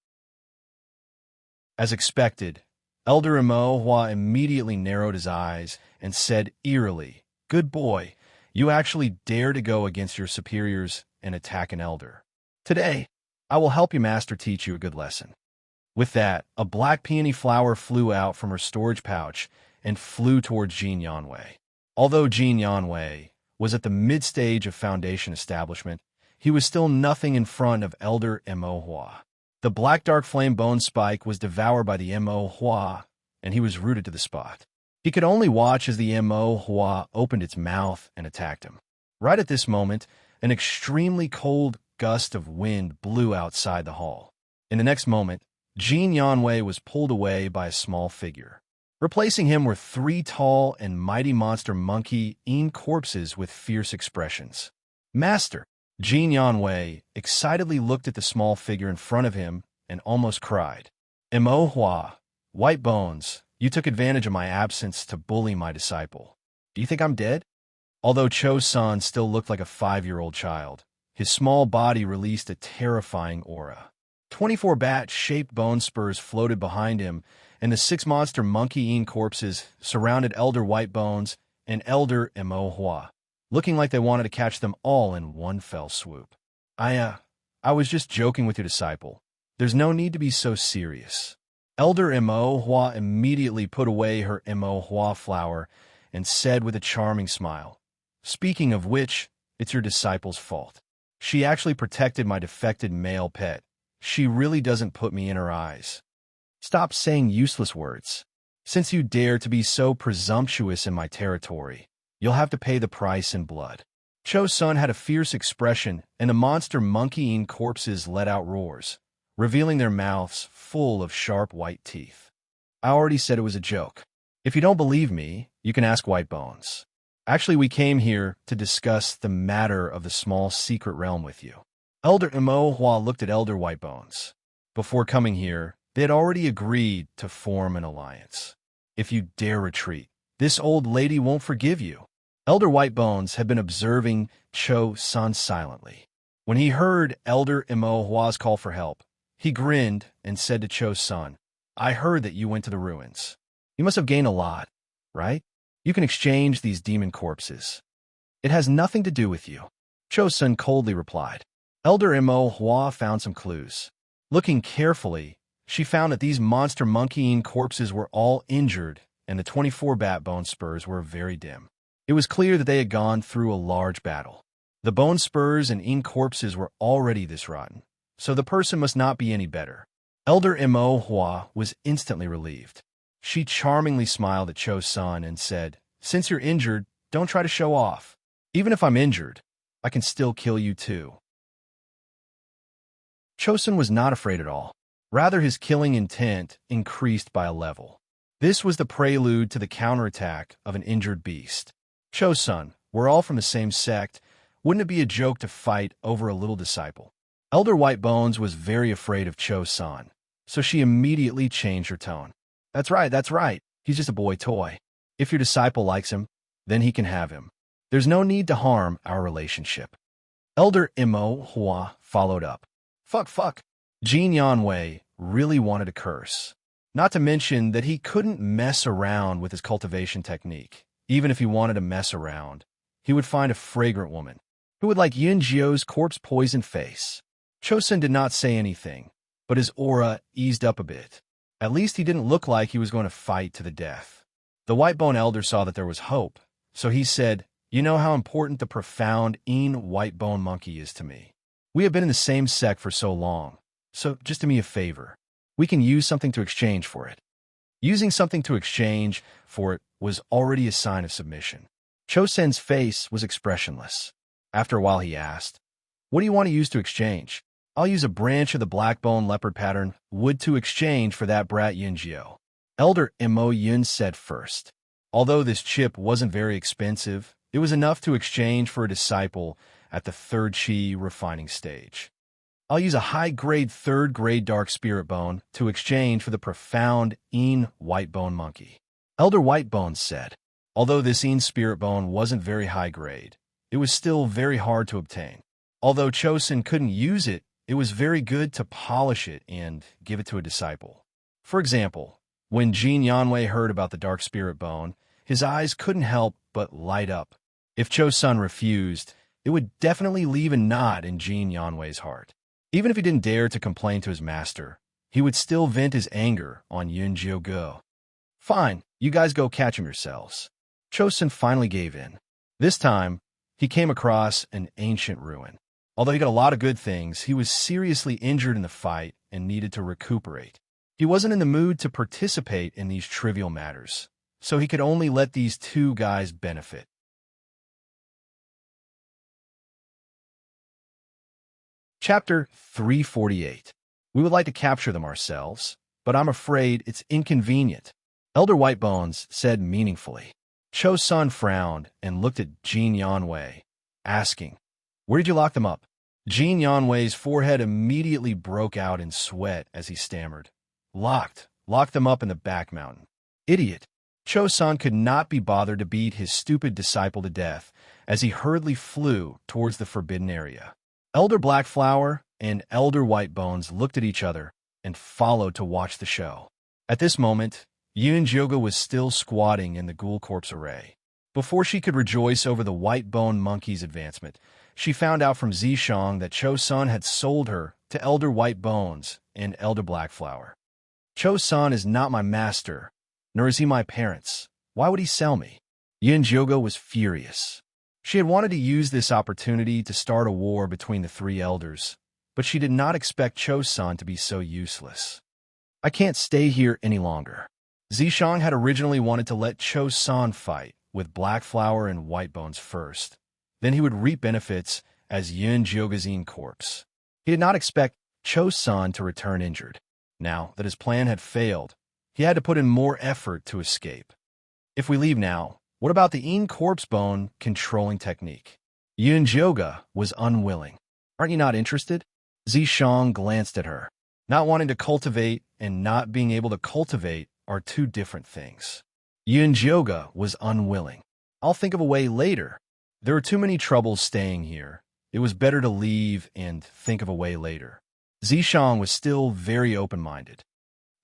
As expected, Elder Mo Hua immediately narrowed his eyes and said eerily, "Good boy, you actually dare to go against your superiors and attack an elder. Today, I will help your master teach you a good lesson." With that, a black peony flower flew out from her storage pouch and flew towards Jin Yanwei. Although Jin Yanwei was at the mid-stage of Foundation establishment, he was still nothing in front of Elder Mo Hua. The black dark flame bone spike was devoured by the Mo Hua, and he was rooted to the spot. He could only watch as the Mo Hua opened its mouth and attacked him. Right at this moment, an extremely cold gust of wind blew outside the hall. In the next moment, Jin Yanwei was pulled away by a small figure. Replacing him were three tall and mighty monster monkey corpses with fierce expressions. "Master!" Jin Yanwei excitedly looked at the small figure in front of him and almost cried. "Mo Hua, White Bones, you took advantage of my absence to bully my disciple. Do you think I'm dead?" Although Cho-san still looked like a 5-year-old child, his small body released a terrifying aura. 24 bat-shaped bone spurs floated behind him, and the 6 monster monkey corpses surrounded Elder White Bones and Elder Mo Hua, looking like they wanted to catch them all in one fell swoop. I was just joking with your disciple. There's no need to be so serious." Elder Mo Hua immediately put away her Mo Hua flower and said with a charming smile, "Speaking of which, it's your disciple's fault. She actually protected my defected male pet. She really doesn't put me in her eyes." "Stop saying useless words. Since you dare to be so presumptuous in my territory, you'll have to pay the price in blood." Cho-sun had a fierce expression, and the monster monkey corpses let out roars, revealing their mouths full of sharp white teeth. "I already said it was a joke. If you don't believe me, you can ask White Bones. Actually, we came here to discuss the matter of the small secret realm with you. Elder Imo looked at Elder White Bones. Before coming here, they had already agreed to form an alliance. If you dare retreat, this old lady won't forgive you. Elder White Bones had been observing Cho-san silently. When he heard Elder Imo's call for help, he grinned and said to Cho-san, I heard that you went to the ruins. You must have gained a lot, right? You can exchange these demon corpses. It has nothing to do with you. Cho-san coldly replied. Elder Imo found some clues. Looking carefully, she found that these monster monkey corpses were all injured and the 24 bat bone spurs were very dim. It was clear that they had gone through a large battle. The bone spurs and corpses were already this rotten, so the person must not be any better. Elder Imo was instantly relieved. She charmingly smiled at Cho-san and said, Since you're injured, don't try to show off. Even if I'm injured, I can still kill you too. Cho-san was not afraid at all. Rather, his killing intent increased by a level. This was the prelude to the counterattack of an injured beast. Cho-san, we're all from the same sect. Wouldn't it be a joke to fight over a little disciple? Elder White Bones was very afraid of Cho-san, so she immediately changed her tone. That's right. He's just a boy toy. If your disciple likes him, then he can have him. There's no need to harm our relationship. Elder Imo followed up. Fuck. Jin Yanwei really wanted to curse. Not to mention that he couldn't mess around with his cultivation technique. Even if he wanted to mess around, he would find a fragrant woman who would like Yin Jio's corpse-poisoned face. Cho-san did not say anything, but his aura eased up a bit. At least he didn't look like he was going to fight to the death. The White-Bone Elder saw that there was hope, so he said, You know how important the profound White-Bone Monkey is to me. We have been in the same sect for so long, so just do me a favor. We can use something to exchange for it. Using something to exchange for it was already a sign of submission. Cho-san's face was expressionless. After a while he asked, What do you want to use to exchange? I'll use a branch of the black-bone leopard pattern wood to exchange for that brat Yunjio. Elder Imo Yun said first. Although this chip wasn't very expensive, it was enough to exchange for a disciple at the 3rd Chi refining stage. I'll use a high-grade 3rd-grade dark spirit bone to exchange for the profound White Bone Monkey. Elder White Bones said. Although this spirit bone wasn't very high-grade, it was still very hard to obtain. Although Cho-san couldn't use it, it was very good to polish it and give it to a disciple. For example, when Jin Yanwei heard about the dark spirit bone, his eyes couldn't help but light up. If Cho-san refused, it would definitely leave a knot in Jin Yanwei's heart. Even if he didn't dare to complain to his master, he would still vent his anger on Yunjio Go. Fine, you guys go catch him yourselves. Cho-san finally gave in. This time, he came across an ancient ruin. Although he got a lot of good things, he was seriously injured in the fight and needed to recuperate. He wasn't in the mood to participate in these trivial matters, so he could only let these two guys benefit. Chapter 348. We would like to capture them ourselves, but I'm afraid it's inconvenient. Elder White Bones said meaningfully. Cho-san frowned and looked at Jin Yanwei, asking, Where did you lock them up? Jin Yanwei's forehead immediately broke out in sweat as he stammered. Locked them up in the back mountain. Idiot. Cho-san could not be bothered to beat his stupid disciple to death as he hurriedly flew towards the forbidden area. Elder Blackflower and Elder White Bones looked at each other and followed to watch the show. At this moment, Yunjioga was still squatting in the ghoul corpse array. Before she could rejoice over the White Bone Monkey's advancement, she found out from Zishang that Cho-san had sold her to Elder White Bones and Elder Blackflower. Cho-san is not my master, nor is he my parents. Why would he sell me? Yunjioga was furious. She had wanted to use this opportunity to start a war between the three elders, but she did not expect Cho-san to be so useless. I can't stay here any longer. Zishang had originally wanted to let Cho-san fight with Blackflower and White Bones first. Then he would reap benefits as Yunjioga's corpse. He did not expect Cho-san to return injured. Now that his plan had failed, he had to put in more effort to escape. If we leave now, what about the Een corpse bone controlling technique? Yun Jioga was unwilling. Aren't you not interested? Zishang glanced at her. Not wanting to cultivate and not being able to cultivate are two different things. Yun Jioga was unwilling. I'll think of a way later. There are too many troubles staying here. It was better to leave and think of a way later. Zishang was still very open-minded.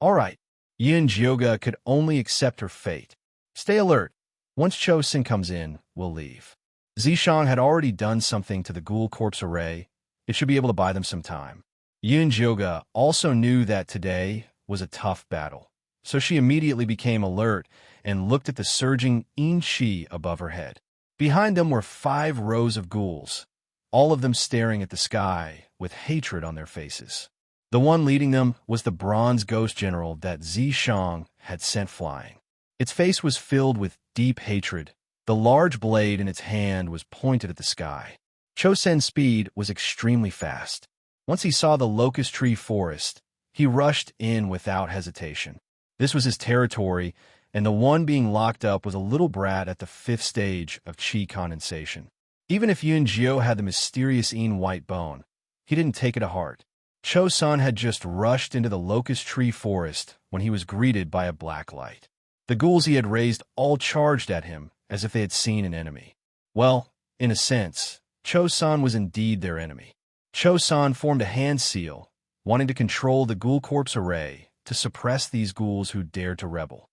All right, Yun Jioga could only accept her fate. Stay alert. Once Chosin comes in, we'll leave. Zishang had already done something to the ghoul corpse array. It should be able to buy them some time. Yun Jioga also knew that today was a tough battle, so she immediately became alert and looked at the surging Een Chi above her head. Behind them were 5 rows of ghouls, all of them staring at the sky with hatred on their faces. The one leading them was the bronze ghost general that Zishang had sent flying. Its face was filled with deep hatred. The large blade in its hand was pointed at the sky. Chosen's speed was extremely fast. Once he saw the locust tree forest, he rushed in without hesitation. This was his territory, and the one being locked up was a little brat at the 5th stage of chi condensation. Even if Yun Jio had the mysterious Een white bone, he didn't take it to heart. Chosun had just rushed into the locust tree forest when he was greeted by a black light. The ghouls he had raised all charged at him as if they had seen an enemy. Well, in a sense, Chosun was indeed their enemy. Chosun formed a hand seal, wanting to control the ghoul corpse array to suppress these ghouls who dared to rebel.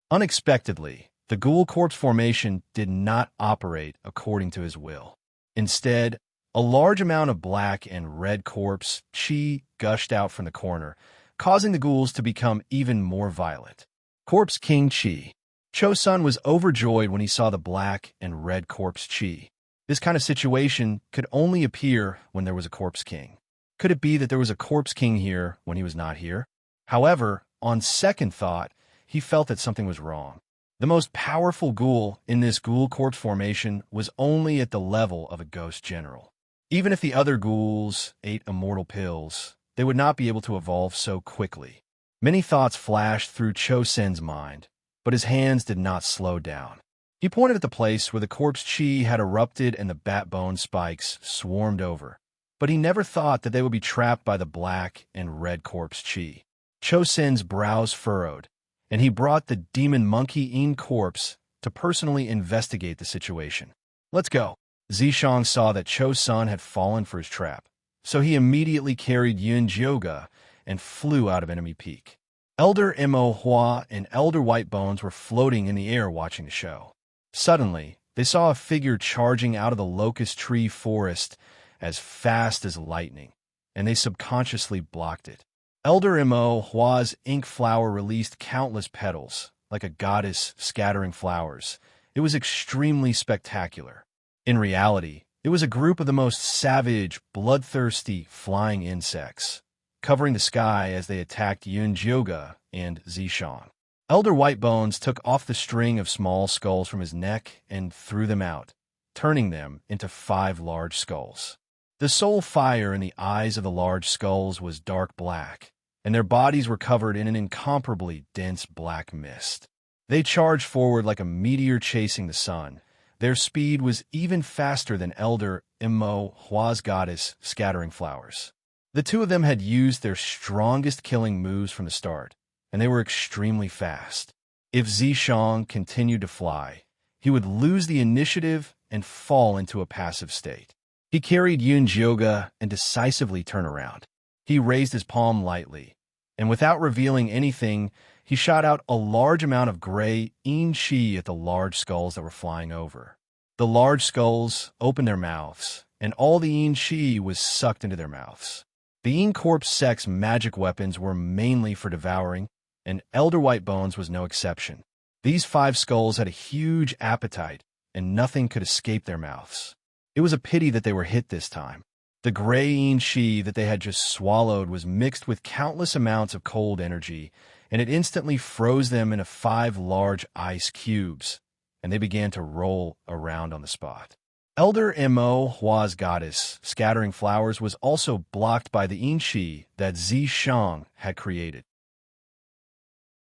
Unexpectedly, the ghoul corpse formation did not operate according to his will. Instead, a large amount of black and red corpse chi gushed out from the corner, causing the ghouls to become even more violent. Corpse King Chi. Chosun was overjoyed when he saw the black and red corpse chi. This kind of situation could only appear when there was a corpse king. Could it be that there was a corpse king here when he was not here? However, on second thought, he felt that something was wrong. The most powerful ghoul in this ghoul corpse formation was only at the level of a ghost general. Even if the other ghouls ate immortal pills, they would not be able to evolve so quickly. Many thoughts flashed through Chosen's mind, but his hands did not slow down. He pointed at the place where the corpse chi had erupted and the bat bone spikes swarmed over, but he never thought that they would be trapped by the black and red corpse chi. Chosen's brows furrowed, and he brought the demon monkey Een corpse to personally investigate the situation. Let's go. Zishang saw that Chosun had fallen for his trap, so he immediately carried Yun Jioga and flew out of enemy peak. Elder Mo Hua and Elder White Bones were floating in the air watching the show. Suddenly, they saw a figure charging out of the locust tree forest as fast as lightning, and they subconsciously blocked it. Elder Mo Hua's ink flower released countless petals, like a goddess scattering flowers. It was extremely spectacular. In reality, it was a group of the most savage, bloodthirsty flying insects, covering the sky as they attacked Yun Jioga and Zishang. Elder White Bones took off the string of small skulls from his neck and threw them out, turning them into 5 large skulls. The soul fire in the eyes of the large skulls was dark black, and their bodies were covered in an incomparably dense black mist. They charged forward like a meteor chasing the sun. Their speed was even faster than Elder Mo Hua's goddess scattering flowers. The two of them had used their strongest killing moves from the start, and they were extremely fast. If Zishang continued to fly, he would lose the initiative and fall into a passive state. He carried Yun Jioga and decisively turned around. He raised his palm lightly, and without revealing anything, he shot out a large amount of gray Een Chi at the large skulls that were flying over. The large skulls opened their mouths, and all the Een Chi was sucked into their mouths. The Een Corpse sect's magic weapons were mainly for devouring, and Elder White Bones was no exception. These 5 skulls had a huge appetite, and nothing could escape their mouths. It was a pity that they were hit this time. The gray Een Chi that they had just swallowed was mixed with countless amounts of cold energy, and it instantly froze them into 5 large ice cubes, and they began to roll around on the spot. Elder Mo Hua's goddess, scattering flowers, was also blocked by the Een Chi that Zishang had created.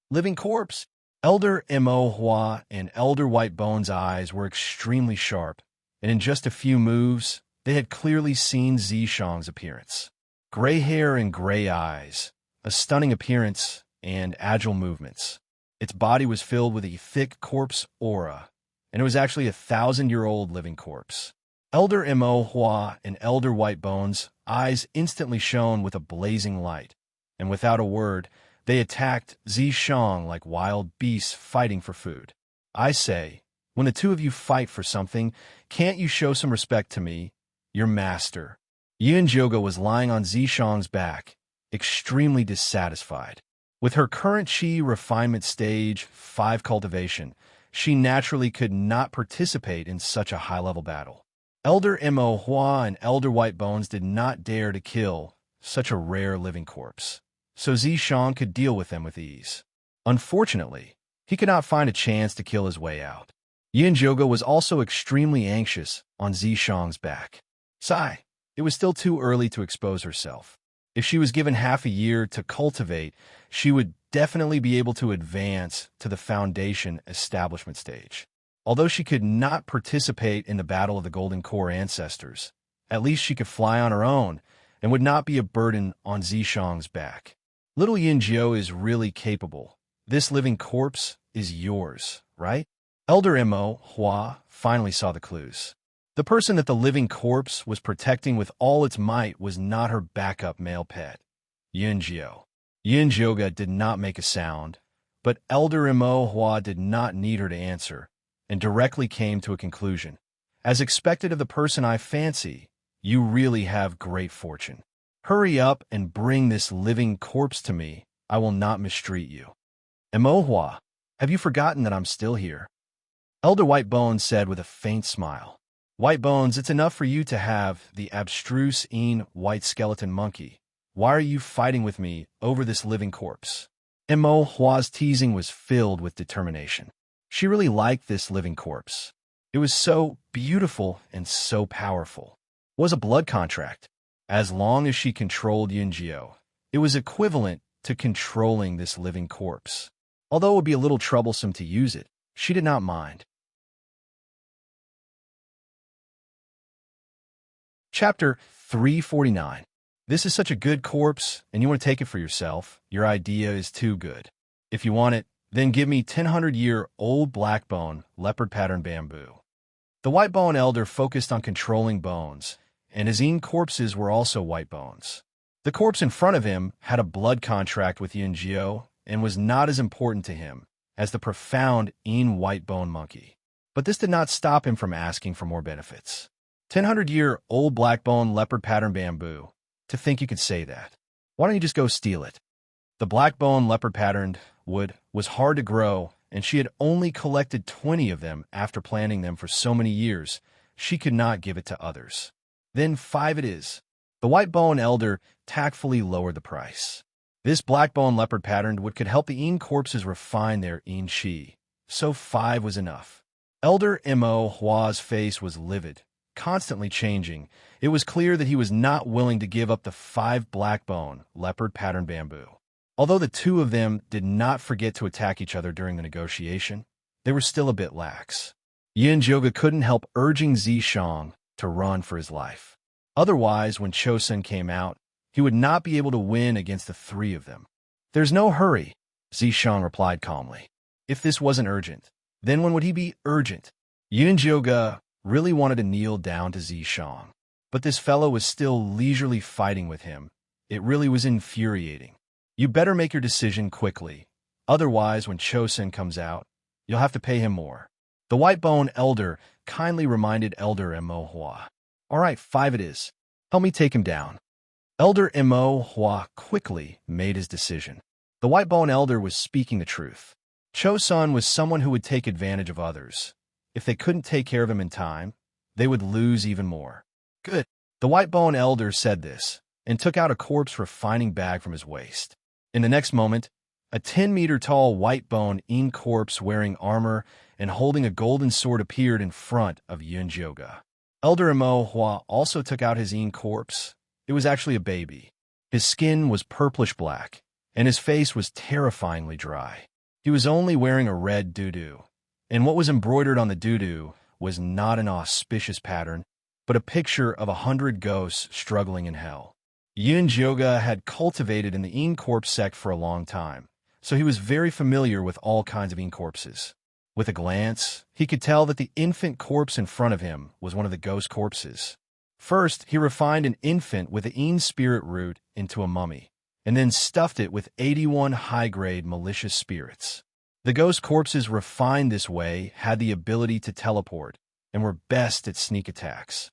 Living corpse, Elder Mo Hua and Elder White Bone's eyes were extremely sharp, and in just a few moves, they had clearly seen Zishang's appearance. Gray hair and gray eyes, a stunning appearance, and agile movements. Its body was filled with a thick corpse aura, and it was actually 1,000-year-old living corpse. Elder Mo Hua and Elder White Bone's eyes instantly shone with a blazing light, and without a word, they attacked Zishang like wild beasts fighting for food. I say, when the two of you fight for something, can't you show some respect to me, your master? Yunjoga was lying on Zishang's back, extremely dissatisfied. With her current Qi refinement stage 5 cultivation, she naturally could not participate in such a high-level battle. Elder Mo Hua and Elder White Bones did not dare to kill such a rare living corpse, so Zishang could deal with them with ease. Unfortunately, he could not find a chance to kill his way out. Yunjoga was also extremely anxious on Zishang's back. Sigh, it was still too early to expose herself. If she was given half a year to cultivate, she would definitely be able to advance to the foundation establishment stage. Although she could not participate in the Battle of the Golden Core Ancestors, at least she could fly on her own and would not be a burden on Zishang's back. Little Yinjiao is really capable. This living corpse is yours, right? Elder Mo Hua finally saw the clues. The person that the living corpse was protecting with all its might was not her backup male pet, Yunjiao. Yunjoga did not make a sound, but Elder Mo Hua did not need her to answer, and directly came to a conclusion. As expected of the person I fancy, you really have great fortune. Hurry up and bring this living corpse to me. I will not mistreat you. Mo Hua, have you forgotten that I'm still here? Elder White Bones said with a faint smile. White Bones, it's enough for you to have the abstruse white skeleton monkey. Why are you fighting with me over this living corpse? Mo Hua's teasing was filled with determination. She really liked this living corpse. It was so beautiful and so powerful. It was a blood contract. As long as she controlled Yunjiao, it was equivalent to controlling this living corpse. Although it would be a little troublesome to use it, she did not mind. Chapter 349. This is such a good corpse, and you want to take it for yourself. Your idea is too good. If you want it, then give me 1,000-year-old black bone, leopard pattern bamboo. The white bone elder focused on controlling bones, and his corpses were also white bones. The corpse in front of him had a blood contract with Yunjiao and was not as important to him as the profound white bone monkey. But this did not stop him from asking for more benefits. 1,000-year-old black bone leopard pattern bamboo. To think you could say that. Why don't you just go steal it? The black bone leopard patterned wood was hard to grow, and she had only collected 20 of them after planting them for so many years. She could not give it to others. Then 5 it is. The white bone elder tactfully lowered the price. This black bone leopard patterned wood could help the corpses refine their Qi, so 5 was enough. Elder Mo Hua's face was livid, constantly changing. It was clear that he was not willing to give up the 5 black bone leopard pattern bamboo. Although the two of them did not forget to attack each other during the negotiation, they were still a bit lax. Yunjoga couldn't help urging Zishang to run for his life. Otherwise, when Chosun came out, he would not be able to win against the 3 of them. There's no hurry, Zishang replied calmly. If this wasn't urgent, then when would he be urgent? Yunjoga really wanted to kneel down to Zishang, but this fellow was still leisurely fighting with him. It really was infuriating. You better make your decision quickly. Otherwise, when Chosun comes out, you'll have to pay him more. The white bone elder kindly reminded Elder Mo Hua. All right, 5 it is. Help me take him down. Elder Mo Hua quickly made his decision. The white bone elder was speaking the truth. Chosun was someone who would take advantage of others. If they couldn't take care of him in time, they would lose even more. Good. The white bone elder said this, and took out a corpse refining bag from his waist. In the next moment, a 10-meter-tall white bone corpse wearing armor and holding a golden sword appeared in front of Yunjoga. Elder Mo Hua also took out his corpse. It was actually a baby. His skin was purplish black, and his face was terrifyingly dry. He was only wearing a red doo-doo, and what was embroidered on the doo-doo was not an auspicious pattern, but a picture of 100 ghosts struggling in hell. Yoga had cultivated in the Een Corpse sect for a long time, so he was very familiar with all kinds of Een corpses. With a glance, he could tell that the infant corpse in front of him was one of the ghost corpses. First, he refined an infant with the Een spirit root into a mummy, and then stuffed it with 81 high-grade malicious spirits. The ghost corpses refined this way had the ability to teleport, and were best at sneak attacks.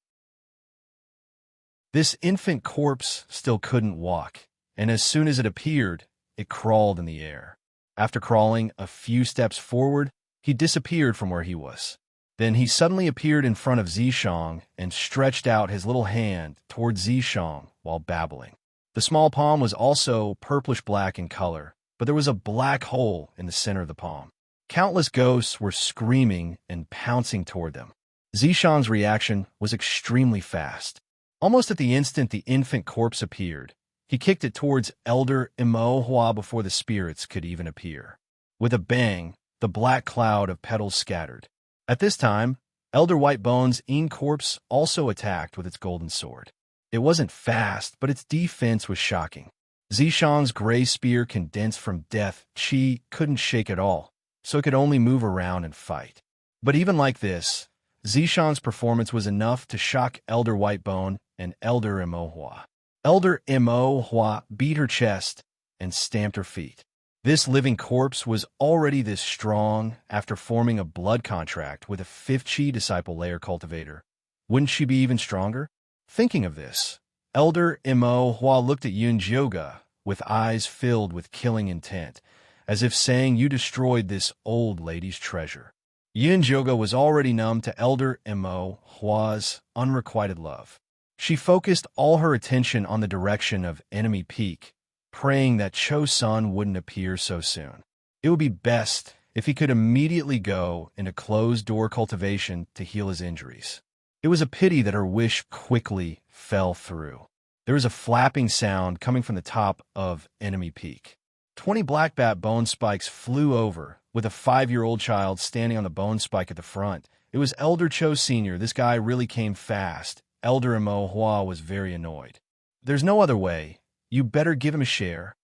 This infant corpse still couldn't walk, and as soon as it appeared, it crawled in the air. After crawling a few steps forward, he disappeared from where he was. Then he suddenly appeared in front of Zishang and stretched out his little hand toward Zishang while babbling. The small palm was also purplish-black in color, but there was a black hole in the center of the palm. Countless ghosts were screaming and pouncing toward them. Zishang's reaction was extremely fast. Almost at the instant the infant corpse appeared, he kicked it towards Elder Imo Hua before the spirits could even appear. With a bang, the black cloud of petals scattered. At this time, Elder Whitebone's Een corpse also attacked with its golden sword. It wasn't fast, but its defense was shocking. Zishang's gray spear condensed from death chi couldn't shake at all, so it could only move around and fight. But even like this, Zishang's performance was enough to shock Elder Whitebone and Elder Imo Hua. Elder Imo Hua beat her chest and stamped her feet. This living corpse was already this strong after forming a blood contract with a 5th Chi disciple layer cultivator. Wouldn't she be even stronger? Thinking of this, Elder Imo Hua looked at Yoga with eyes filled with killing intent, as if saying, "You destroyed this old lady's treasure." Yoga was already numb to Elder Imo Hua's unrequited love. She focused all her attention on the direction of Enemy Peak, praying that Cho-sun wouldn't appear so soon. It would be best if he could immediately go into closed-door cultivation to heal his injuries. It was a pity that her wish quickly fell through. There was a flapping sound coming from the top of Enemy Peak. 20 blackbat bone spikes flew over, with a 5-year-old child standing on the bone spike at the front. It was Elder Cho Sr. This guy really came fast. Elder Imo Hua was very annoyed. "There's no other way. You better give him a share,"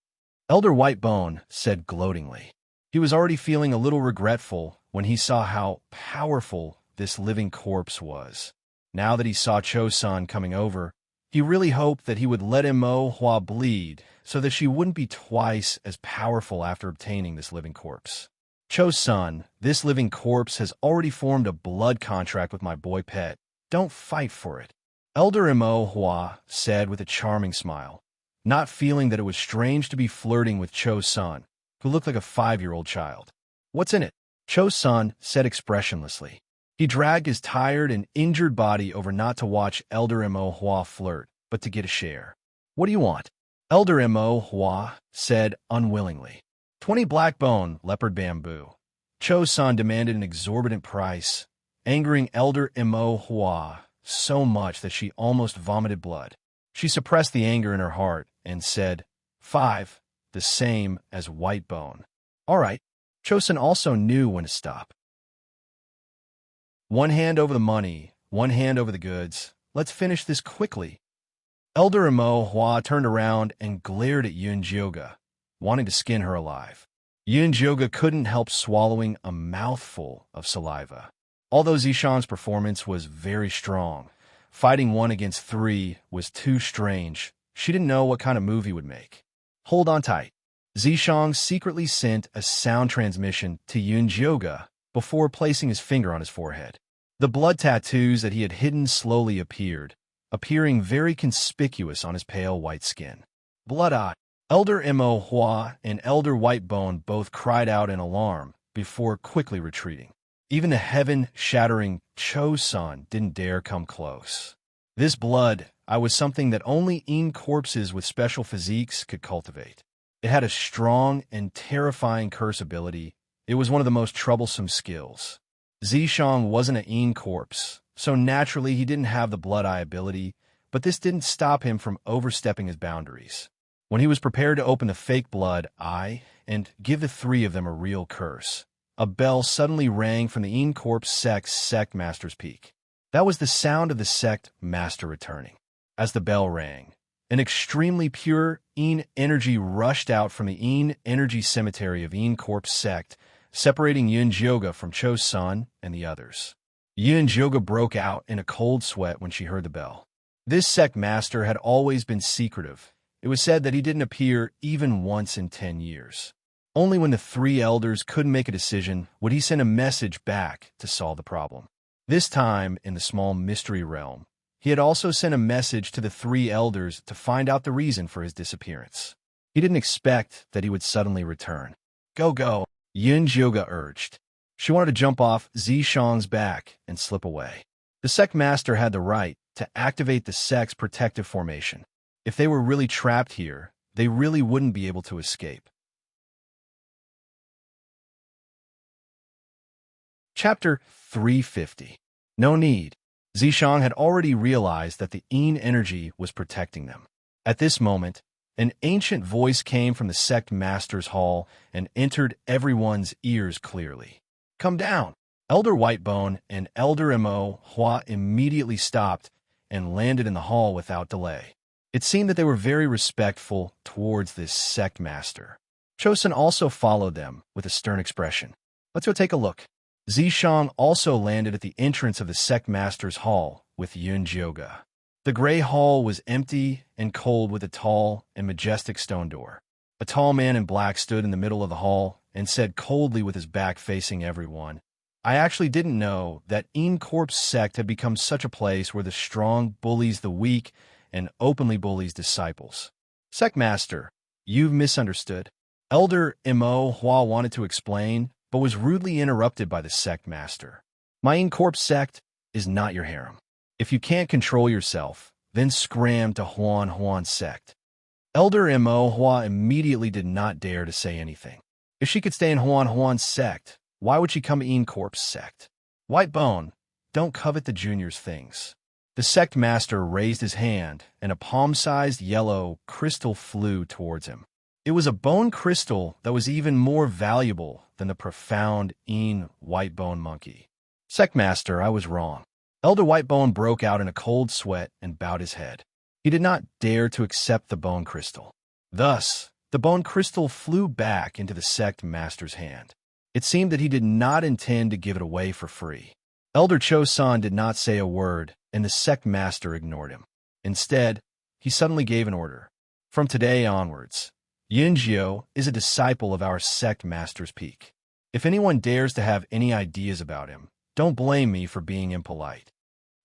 Elder Whitebone said gloatingly. He was already feeling a little regretful when he saw how powerful this living corpse was. Now that he saw Cho-sun coming over, he really hoped that he would let Imo Hua bleed so that she wouldn't be twice as powerful after obtaining this living corpse. "Cho-sun, this living corpse has already formed a blood contract with my boy pet. Don't fight for it," Elder Imo Hua said with a charming smile, not feeling that it was strange to be flirting with Cho-sun, who looked like a 5-year-old child. "What's in it?" Cho-sun said expressionlessly. He dragged his tired and injured body over not to watch Elder Imo Hua flirt, but to get a share. "What do you want?" Elder Imo Hua said unwillingly. 20 black bone, leopard bamboo. Cho-sun demanded an exorbitant price, angering Elder Imo Hua so much that she almost vomited blood. She suppressed the anger in her heart and said, 5, the same as white bone. All right. Cho-sun also knew when to stop. One hand over the money, one hand over the goods. Let's finish this quickly. Elder Imo Hua turned around and glared at Yoga, wanting to skin her alive. Yoga couldn't help swallowing a mouthful of saliva. Although Zishang's performance was very strong, fighting 1 against 3 was too strange. She didn't know what kind of move he would make. Hold on tight. Zishang secretly sent a sound transmission to Yoga before placing his finger on his forehead. The blood tattoos that he had hidden slowly appeared, appearing very conspicuous on his pale white skin. Blood-eye. Elder Imo Hua and Elder Whitebone both cried out in alarm before quickly retreating. Even the heaven-shattering Cho-sun didn't dare come close. This blood-eye was something that only Een corpses with special physiques could cultivate. It had a strong and terrifying curse ability. It was one of the most troublesome skills. Zishang wasn't an Een corpse, so naturally he didn't have the blood-eye ability, but this didn't stop him from overstepping his boundaries. When he was prepared to open the fake blood eye, and give the three of them a real curse. A bell suddenly rang from the Corp's sect master's peak. That was the sound of the sect master returning. As the bell rang, an extremely pure energy rushed out from the energy cemetery of Corp's sect, separating Yun-Jyoga from Cho-sun and the others. Yun-Jyoga broke out in a cold sweat when she heard the bell. This sect master had always been secretive. It was said that he didn't appear even once in 10 years. Only when the three elders couldn't make a decision would he send a message back to solve the problem. This time, in the small mystery realm, he had also sent a message to the three elders to find out the reason for his disappearance. He didn't expect that he would suddenly return. Go, Yun-Jyoga urged. She wanted to jump off Zishang's back and slip away. The sect master had the right to activate the sect's protective formation. If they were really trapped here, they really wouldn't be able to escape. Chapter 350. No need. Zishang had already realized that the energy was protecting them. At this moment, an ancient voice came from the sect master's hall and entered everyone's ears clearly. Come down! Elder Whitebone and Elder Mo Hua immediately stopped and landed in the hall without delay. It seemed that they were very respectful towards this sect master. Chosun also followed them with a stern expression. Let's go take a look. Zishang also landed at the entrance of the sect master's hall with Yun-Jyoga. The gray hall was empty and cold with a tall and majestic stone door. A tall man in black stood in the middle of the hall and said coldly with his back facing everyone, I actually didn't know that Corp's sect had become such a place where the strong bullies the weak and openly bullies disciples. Sect master, you've misunderstood. Elder Mo Hua wanted to explain, but was rudely interrupted by the sect master. My Corp's sect is not your harem. If you can't control yourself, then scram to Huan's sect. Elder Mo Hua immediately did not dare to say anything. If she could stay in Huan's sect, why would she come to Corp's sect? Whitebone, don't covet the junior's things. The sect master raised his hand, and a palm-sized yellow crystal flew towards him. It was a bone crystal that was even more valuable than the profound Whitebone monkey. Sect master, I was wrong. Elder Whitebone broke out in a cold sweat and bowed his head. He did not dare to accept the bone crystal. Thus, the bone crystal flew back into the sect master's hand. It seemed that he did not intend to give it away for free. Elder Cho-san did not say a word, and the sect master ignored him. Instead, he suddenly gave an order. From today onwards, Yunjio is a disciple of our sect master's peak. If anyone dares to have any ideas about him, don't blame me for being impolite.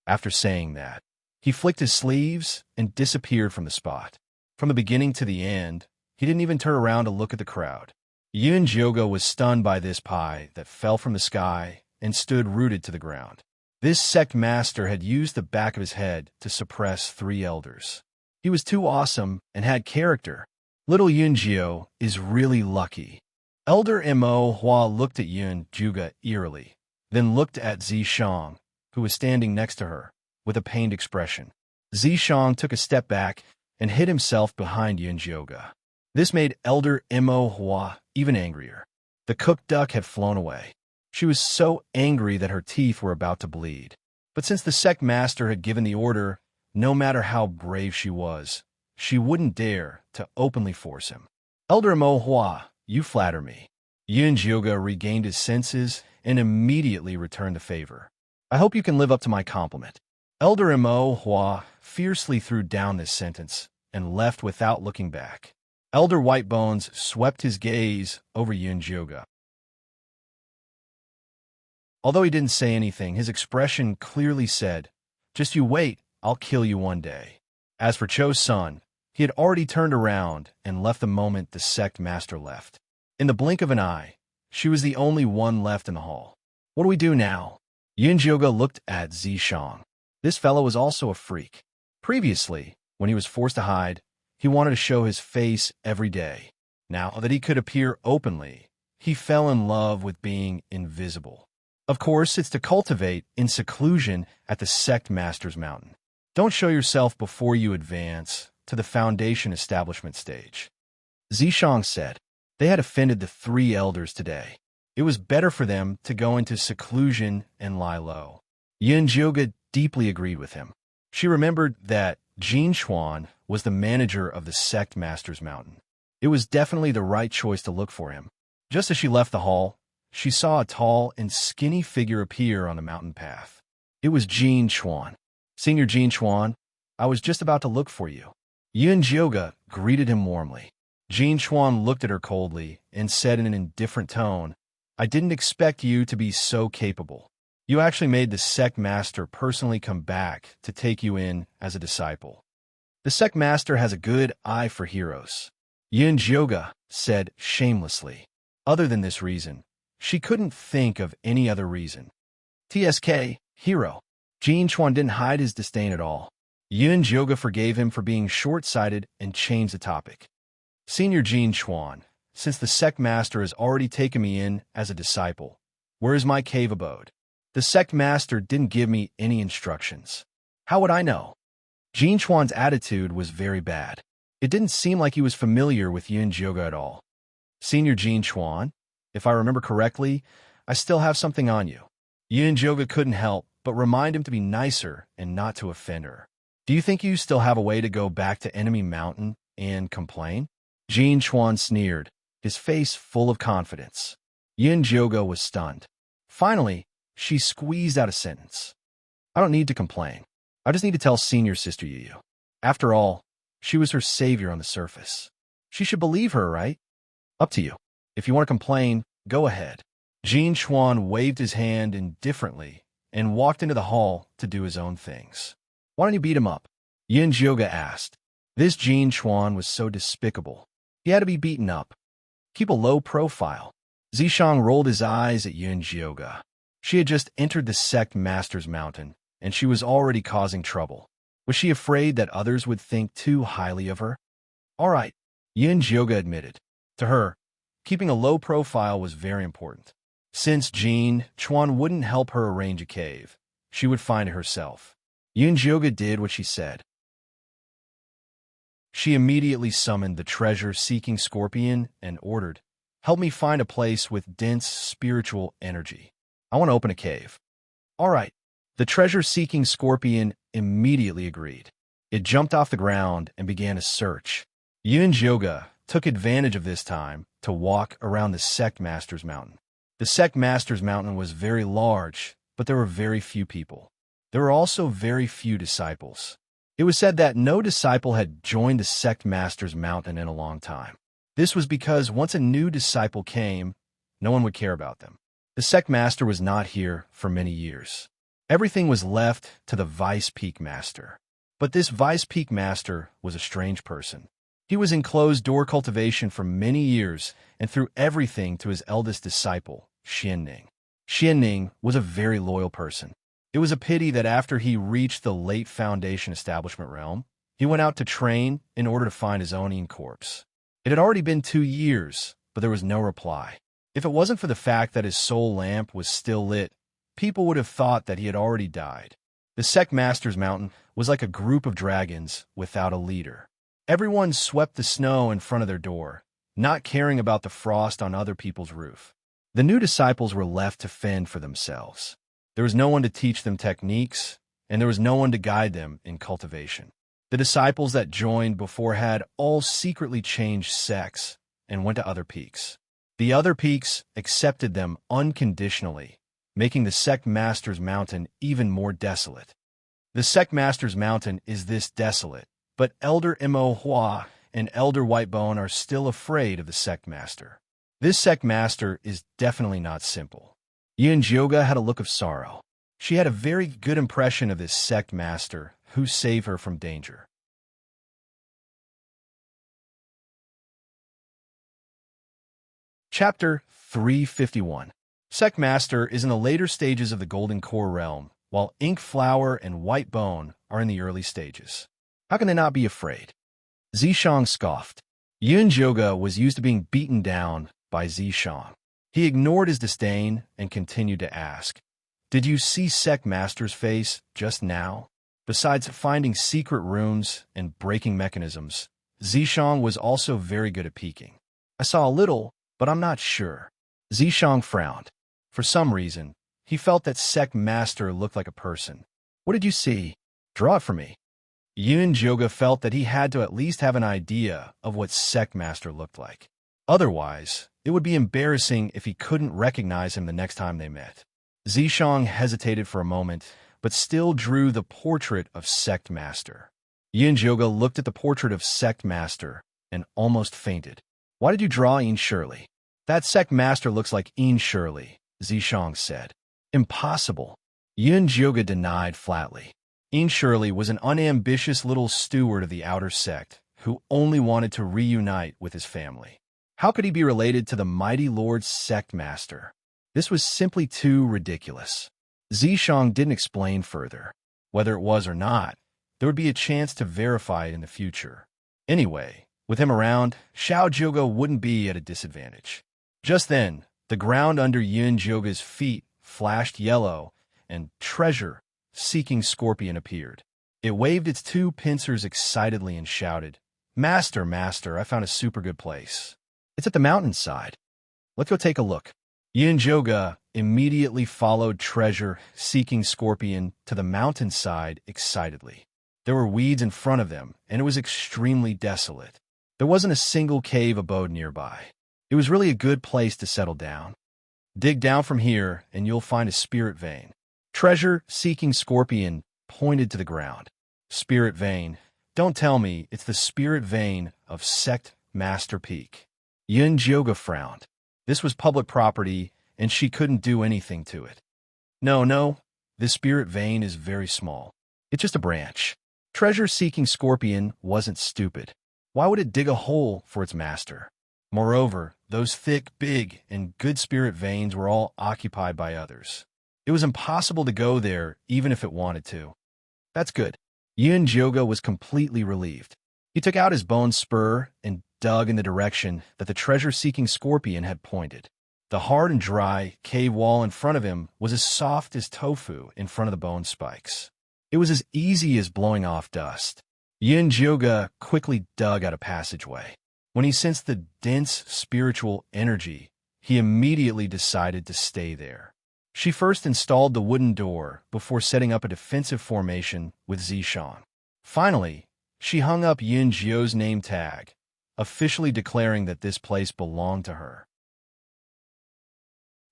After saying that, he flicked his sleeves and disappeared from the spot. From the beginning to the end, he didn't even turn around to look at the crowd. Yun-Jyoga was stunned by this pie that fell from the sky and stood rooted to the ground. This sect master had used the back of his head to suppress three elders. He was too awesome and had character. Little Yunjio is really lucky. Elder Mo Hua looked at Yun-Jyoga eerily, then looked at Zishang, who was standing next to her, with a pained expression. Zishang took a step back and hid himself behind Yun-Jyoga. This made Elder Mo Hua even angrier. The cooked duck had flown away. She was so angry that her teeth were about to bleed. But since the sect master had given the order, no matter how brave she was, she wouldn't dare to openly force him. Elder Mo Hua, you flatter me. Yun-Jyoga regained his senses and immediately returned the favor. I hope you can live up to my compliment. Elder Mo Hua fiercely threw down this sentence and left without looking back. Elder Whitebones swept his gaze over Yun-Jyoga. Although he didn't say anything, his expression clearly said, just you wait, I'll kill you one day. As for Cho-sun, he had already turned around and left the moment the sect master left. In the blink of an eye, she was the only one left in the hall. What do we do now? Yun-Jyoga looked at Zishang. This fellow was also a freak. Previously, when he was forced to hide, he wanted to show his face every day. Now that he could appear openly, he fell in love with being invisible. Of course, it's to cultivate in seclusion at the sect master's mountain. Don't show yourself before you advance to the foundation establishment stage. Zishang said. They had offended the three elders today. It was better for them to go into seclusion and lie low. Yunjioga deeply agreed with him. She remembered that Jin Chuan was the manager of the Sect Master's Mountain. It was definitely the right choice to look for him. Just as she left the hall, she saw a tall and skinny figure appear on the mountain path. It was Jin Chuan. "Senior Jin Chuan, I was just about to look for you." Yunjioga greeted him warmly. Jin Chuan looked at her coldly and said in an indifferent tone, "I didn't expect you to be so capable. You actually made the Sect Master personally come back to take you in as a disciple. The Sect Master has a good eye for heroes," Yunjioga said shamelessly. Other than this reason, she couldn't think of any other reason. TSK, hero. Jin Chuan didn't hide his disdain at all. Yunjioga forgave him for being short-sighted and changed the topic. "Senior Jin Chuan, since the Sect Master has already taken me in as a disciple, where is my cave abode? The Sect Master didn't give me any instructions. How would I know?" Jin Chuan's attitude was very bad. It didn't seem like he was familiar with Yunjioga at all. "Senior Jin Chuan, if I remember correctly, I still have something on you." Yunjioga couldn't help but remind him to be nicer and not to offend her. "Do you think you still have a way to go back to Enemy Mountain and complain?" Jin Chuan sneered, his face full of confidence. Yunjioga was stunned. Finally, she squeezed out a sentence. "I don't need to complain. I just need to tell Senior Sister Yu. After all, she was her savior on the surface. She should believe her, right? Up to you. If you want to complain, go ahead." Jin Chuan waved his hand indifferently and walked into the hall to do his own things. "Why don't you beat him up?" Yunjioga asked. This Jin Chuan was so despicable. He had to be beaten up. Keep a low profile. Zishang rolled his eyes at Yunjioga. She had just entered the Sect Master's Mountain, and she was already causing trouble. Was she afraid that others would think too highly of her? All right, Yunjioga admitted. To her, keeping a low profile was very important. Since Jin Chuan wouldn't help her arrange a cave, she would find it herself. Yunjioga did what she said. She immediately summoned the treasure-seeking scorpion and ordered, "Help me find a place with dense spiritual energy. I want to open a cave." All right. The treasure-seeking scorpion immediately agreed. It jumped off the ground and began a search. Yunjioga took advantage of this time to walk around the Sect Master's Mountain. The Sect Master's Mountain was very large, but there were very few people. There were also very few disciples. It was said that no disciple had joined the Sect Master's Mountain in a long time. This was because once a new disciple came, no one would care about them. The Sect Master was not here for many years. Everything was left to the Vice Peak Master. But this Vice Peak Master was a strange person. He was in closed-door cultivation for many years and threw everything to his eldest disciple, Xianning. Xianning was a very loyal person. It was a pity that after he reached the late Foundation establishment realm, he went out to train in order to find his Onian corpse. It had already been 2 years, but there was no reply. If it wasn't for the fact that his soul lamp was still lit, people would have thought that he had already died. The Sect Master's Mountain was like a group of dragons without a leader. Everyone swept the snow in front of their door, not caring about the frost on other people's roof. The new disciples were left to fend for themselves. There was no one to teach them techniques, and there was no one to guide them in cultivation. The disciples that joined before had all secretly changed sects and went to other peaks. The other peaks accepted them unconditionally, making the Sect Master's Mountain even more desolate. The Sect Master's Mountain is this desolate, but Elder Mo Hua and Elder Whitebone are still afraid of the Sect Master. This Sect Master is definitely not simple. Yunjioga had a look of sorrow. She had a very good impression of this Sect Master who saved her from danger. Chapter 351. Sect Master is in the later stages of the Golden Core realm, while Ink Flower and White Bone are in the early stages. How can they not be afraid? Zishang scoffed. Yunjioga was used to being beaten down by Zishang. He ignored his disdain and continued to ask, "Did you see Sect Master's face just now?" Besides finding secret rooms and breaking mechanisms, Zishang was also very good at peeking. I saw a little, but I'm not sure. Zishang frowned. For some reason, he felt that sect master looked like a person. What did you see? Draw it for me. Yun Joga felt that he had to at least have an idea of what sect master looked like. Otherwise, it would be embarrassing if he couldn't recognize him the next time they met. Zishang hesitated for a moment, but still drew the portrait of sect master. Yun Joga looked at the portrait of sect master and almost fainted. Why did you draw Ian Shirley? That sect master looks like Ian Shirley, Zishang said. Impossible. Yun Joga denied flatly. Ian Shirley was an unambitious little steward of the outer sect who only wanted to reunite with his family. How could he be related to the mighty Lord Sect Master? This was simply too ridiculous. Zishang didn't explain further. Whether it was or not, there would be a chance to verify it in the future. Anyway, with him around, Xiao Joga wouldn't be at a disadvantage. Just then, the ground under Yun Joga's feet flashed yellow, and treasure-seeking scorpion appeared. It waved its two pincers excitedly and shouted, "Master, master, I found a super good place. It's at the mountainside. Let's go take a look." Yun Joga immediately followed treasure-seeking scorpion to the mountainside excitedly. There were weeds in front of them, and it was extremely desolate. There wasn't a single cave abode nearby. It was really a good place to settle down. Dig down from here, and you'll find a spirit vein. Treasure-seeking scorpion pointed to the ground. Spirit vein. Don't tell me it's the spirit vein of Sect Master Peak. Yun Joga frowned. This was public property, and she couldn't do anything to it. No, this spirit vein is very small. It's just a branch. Treasure-seeking scorpion wasn't stupid. Why would it dig a hole for its master? Moreover, those thick, big, and good spirit veins were all occupied by others. It was impossible to go there even if it wanted to. That's good. Yun Joga was completely relieved. He took out his bone spur and dug in the direction that the treasure-seeking scorpion had pointed. The hard and dry cave wall in front of him was as soft as tofu in front of the bone spikes. It was as easy as blowing off dust. Yun Joga quickly dug out a passageway. When he sensed the dense spiritual energy, he immediately decided to stay there. She first installed the wooden door before setting up a defensive formation with Zishang. Finally, she hung up Yun Jio's name tag, officially declaring that this place belonged to her.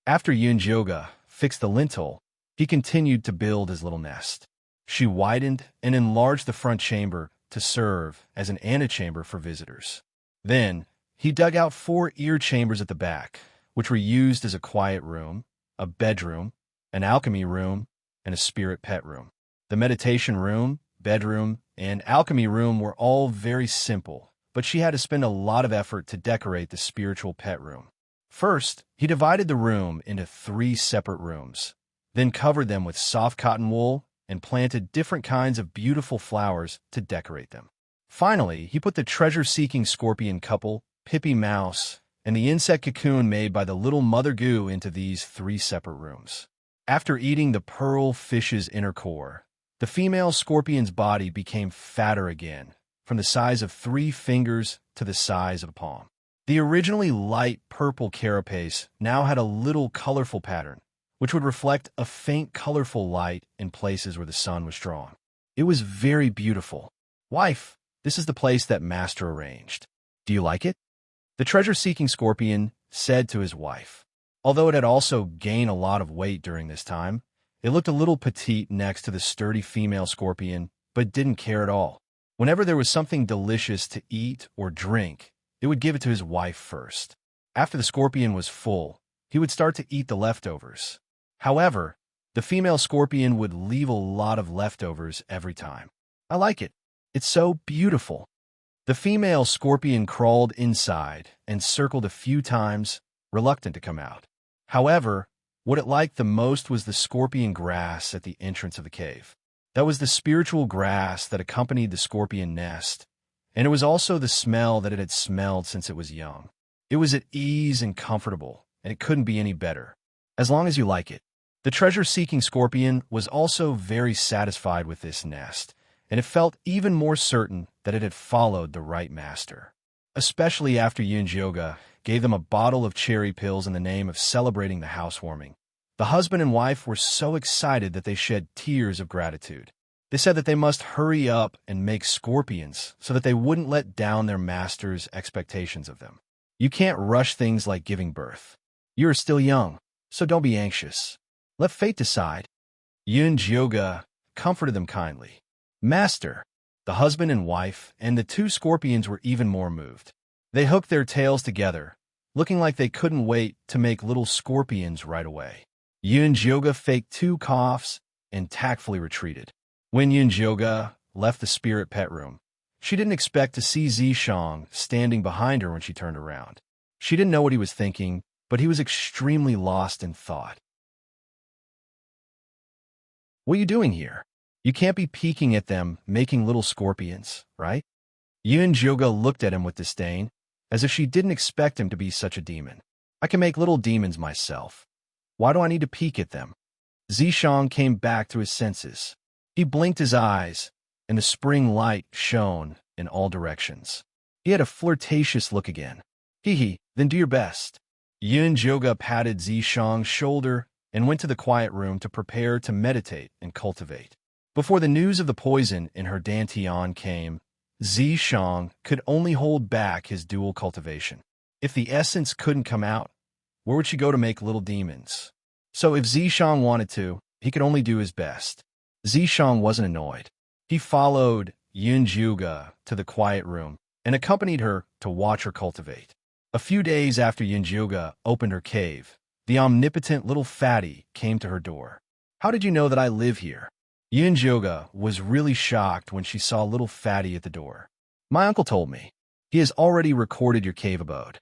After Yun Joga fixed the lintel, he continued to build his little nest. She widened and enlarged the front chamber to serve as an antechamber for visitors. Then, he dug out 4 ear chambers at the back, which were used as a quiet room, a bedroom, an alchemy room, and a spirit pet room. The meditation room, bedroom, and alchemy room were all very simple, but she had to spend a lot of effort to decorate the spiritual pet room. First, he divided the room into 3 separate rooms, then covered them with soft cotton wool and planted different kinds of beautiful flowers to decorate them. Finally, he put the treasure-seeking scorpion couple, Pippi Mouse, and the insect cocoon made by the little mother goo into these 3 separate rooms. After eating the pearl fish's inner core, the female scorpion's body became fatter again, from the size of 3 fingers to the size of a palm. The originally light purple carapace now had a little colorful pattern, which would reflect a faint colorful light in places where the sun was strong. It was very beautiful. "Wife, this is the place that Master arranged. Do you like it?" The treasure-seeking scorpion said to his wife. Although it had also gained a lot of weight during this time, it looked a little petite next to the sturdy female scorpion, but didn't care at all. Whenever there was something delicious to eat or drink, it would give it to his wife first. After the scorpion was full, he would start to eat the leftovers. However, the female scorpion would leave a lot of leftovers every time. "I like it. It's so beautiful." The female scorpion crawled inside and circled a few times, reluctant to come out. However, what it liked the most was the scorpion grass at the entrance of the cave. That was the spiritual grass that accompanied the scorpion nest, and it was also the smell that it had smelled since it was young. It was at ease and comfortable, and it couldn't be any better, as long as you like it. The treasure-seeking scorpion was also very satisfied with this nest, and it felt even more certain that it had followed the right master. especially after Yoga gave them a bottle of cherry pills in the name of celebrating the housewarming. The husband and wife were so excited that they shed tears of gratitude. They said that they must hurry up and make scorpions so that they wouldn't let down their master's expectations of them. You can't rush things like giving birth. You are still young, so don't be anxious. Let fate decide. Yoga comforted them kindly. Master, the husband and wife, and the two scorpions were even more moved. They hooked their tails together, looking like they couldn't wait to make little scorpions right away. Yoga faked 2 coughs and tactfully retreated. When Yoga left the spirit pet room, she didn't expect to see Zishang standing behind her when she turned around. She didn't know what he was thinking, but he was extremely lost in thought. What are you doing here? You can't be peeking at them, making little scorpions, right? Yoga looked at him with disdain, as if she didn't expect him to be such a demon. I can make little demons myself. Why do I need to peek at them? Zishang came back to his senses. He blinked his eyes, and the spring light shone in all directions. He had a flirtatious look again. Hee, then do your best. Yoga patted Zishang's shoulder and went to the quiet room to prepare to meditate and cultivate. Before the news of the poison in her dantian came, Zishang could only hold back his dual cultivation. If the essence couldn't come out, where would she go to make little demons? So if Zishang wanted to, he could only do his best. Zishang wasn't annoyed. He followed Yoga to the quiet room and accompanied her to watch her cultivate. A few days after Yoga opened her cave, the omnipotent little fatty came to her door. How did you know that I live here? Yoga was really shocked when she saw little fatty at the door. My uncle told me. He has already recorded your cave abode.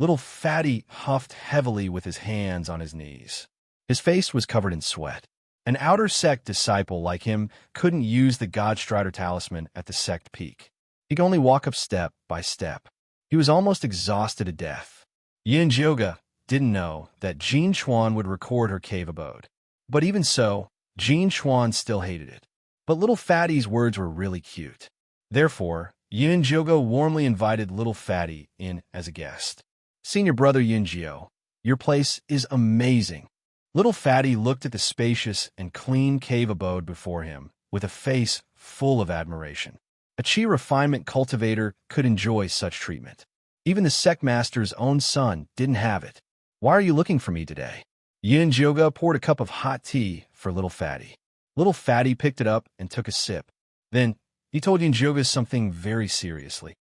Little fatty huffed heavily with his hands on his knees. His face was covered in sweat. An outer sect disciple like him couldn't use the Godstrider talisman at the sect peak. He could only walk up step by step. He was almost exhausted to death. Yoga didn't know that Jean Chuan would record her cave abode. But even so, Jean Chuan still hated it. But little Fatty's words were really cute. Therefore, Yoga warmly invited little Fatty in as a guest. Senior brother Yunjio, your place is amazing. Little Fatty looked at the spacious and clean cave abode before him with a face full of admiration. A chi refinement cultivator could enjoy such treatment. Even the sect master's own son didn't have it. Why are you looking for me today? Yoga poured a cup of hot tea for little Fatty. Little Fatty picked it up and took a sip. Then he told Yoga something very seriously.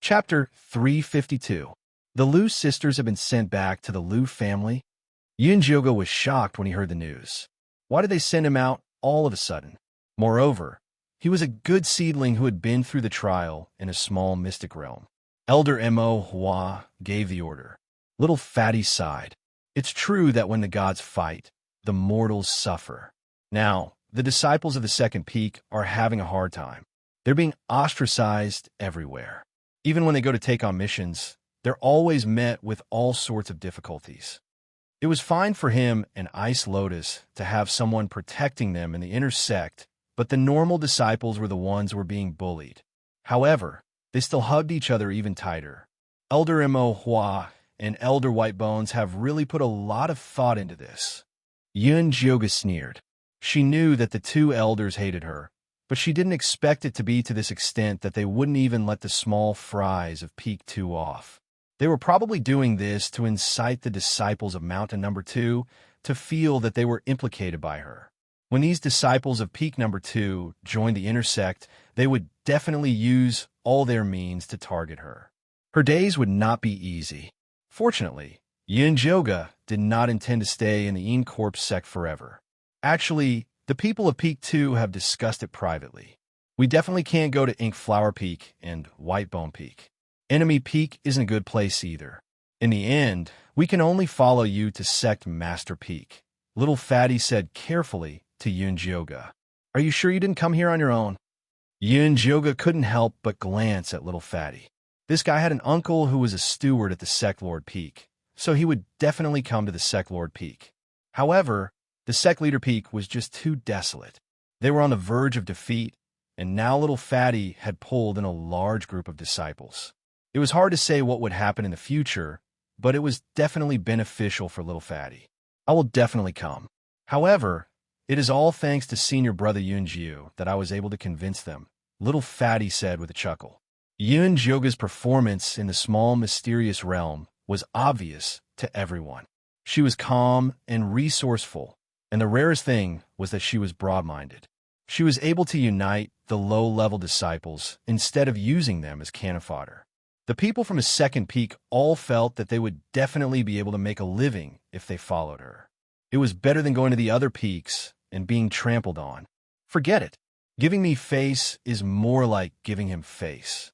Chapter 352. The Liu sisters have been sent back to the Liu family. Yoga was shocked when he heard the news. Why did they send him out all of a sudden? Moreover, he was a good seedling who had been through the trial in a small mystic realm. Elder Mo Hua gave the order. Little Fatty sighed. It's true that when the gods fight, the mortals suffer. Now, the disciples of the second peak are having a hard time. They're being ostracized everywhere. Even when they go to take on missions, they're always met with all sorts of difficulties. It was fine for him and Ice Lotus to have someone protecting them in the inner sect, but the normal disciples were the ones who were being bullied. However, they still hugged each other even tighter. Elder Mo Hua and Elder White Bones have really put a lot of thought into this. Yoga sneered. She knew that the two elders hated her, but she didn't expect it to be to this extent that they wouldn't even let the small fries of Peak 2 off. They were probably doing this to incite the disciples of Mountain Number 2 to feel that they were implicated by her. When these disciples of Peak Number 2 joined the intersect, they would definitely use all their means to target her. Her days would not be easy. Fortunately, Yoga did not intend to stay in the Incorp sect forever. Actually, the people of Peak 2 have discussed it privately. We definitely can't go to Ink Flower Peak and Whitebone Peak. Enemy Peak isn't a good place either. In the end, we can only follow you to Sect Master Peak. Little Fatty said carefully to Yoga. Are you sure you didn't come here on your own? Yoga couldn't help but glance at Little Fatty. This guy had an uncle who was a steward at the Sect Lord Peak, so he would definitely come to the Sect Lord Peak. However, the Sect Leader Peak was just too desolate. They were on the verge of defeat, and now little Fatty had pulled in a large group of disciples. It was hard to say what would happen in the future, but it was definitely beneficial for little Fatty. I will definitely come. However, it is all thanks to senior brother Yunjiu that I was able to convince them, little Fatty said with a chuckle. Yunjioga's performance in the small mysterious realm was obvious to everyone. She was calm and resourceful, and the rarest thing was that she was broad-minded. She was able to unite the low-level disciples instead of using them as cannon fodder. The people from his second peak all felt that they would definitely be able to make a living if they followed her. It was better than going to the other peaks and being trampled on. Forget it. Giving me face is more like giving him face.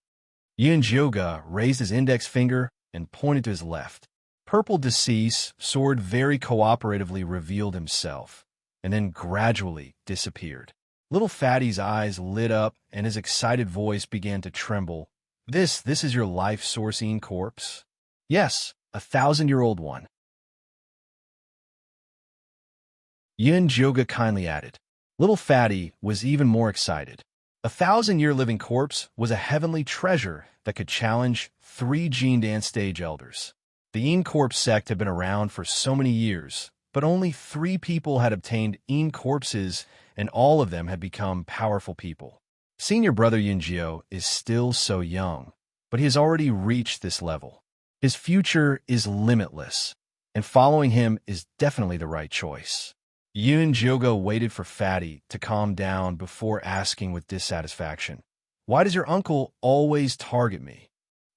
Yunjioga raised his index finger and pointed to his left. Purple Decease, sword very cooperatively revealed himself, and then gradually disappeared. Little Fatty's eyes lit up, and his excited voice began to tremble. This is your life sourcing corpse? Yes, 1,000-year-old one. Yunjioga kindly added. Little Fatty was even more excited. 1,000-year living corpse was a heavenly treasure that could challenge 3 Gene Dance stage elders. The Een Corpse sect had been around for so many years, but only 3 people had obtained Een Corpses, and all of them had become powerful people. Senior brother Yunjio is still so young, but he has already reached this level. His future is limitless, and following him is definitely the right choice. Yunjioga waited for Fatty to calm down before asking with dissatisfaction, "Why does your uncle always target me?"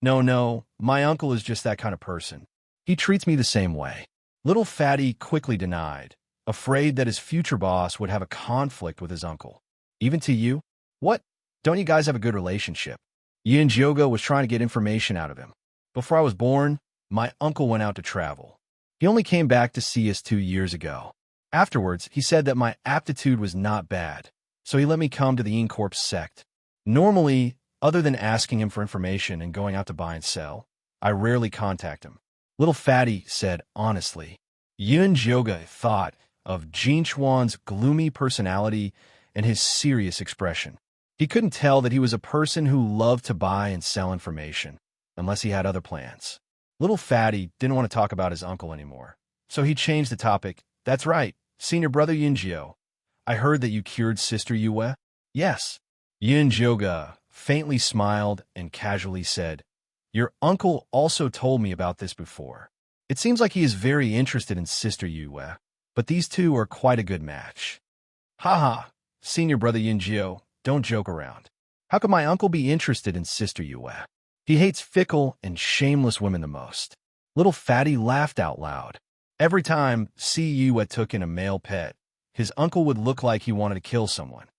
No, my uncle is just that kind of person. He treats me the same way. Little Fatty quickly denied, afraid that his future boss would have a conflict with his uncle. Even to you? What? Don't you guys have a good relationship? Yunjioga was trying to get information out of him. Before I was born, my uncle went out to travel. He only came back to see us 2 years ago. Afterwards, he said that my aptitude was not bad, so he let me come to the Een Corpse sect. Normally, other than asking him for information and going out to buy and sell, I rarely contact him. Little Fatty said honestly. Yunjioga thought of Jin Chuan's gloomy personality and his serious expression. He couldn't tell that he was a person who loved to buy and sell information, unless he had other plans. Little Fatty didn't want to talk about his uncle anymore, so he changed the topic. That's right, senior brother Yunjio. I heard that you cured Sister Yue? Yes. Yunjioga faintly smiled and casually said, "Your uncle also told me about this before. It seems like he is very interested in Sister Yue, but these two are quite a good match." Haha, senior brother Yunjio, don't joke around. How could my uncle be interested in Sister Yue? He hates fickle and shameless women the most. Little Fatty laughed out loud. Every time Yue took in a male pet, his uncle would look like he wanted to kill someone.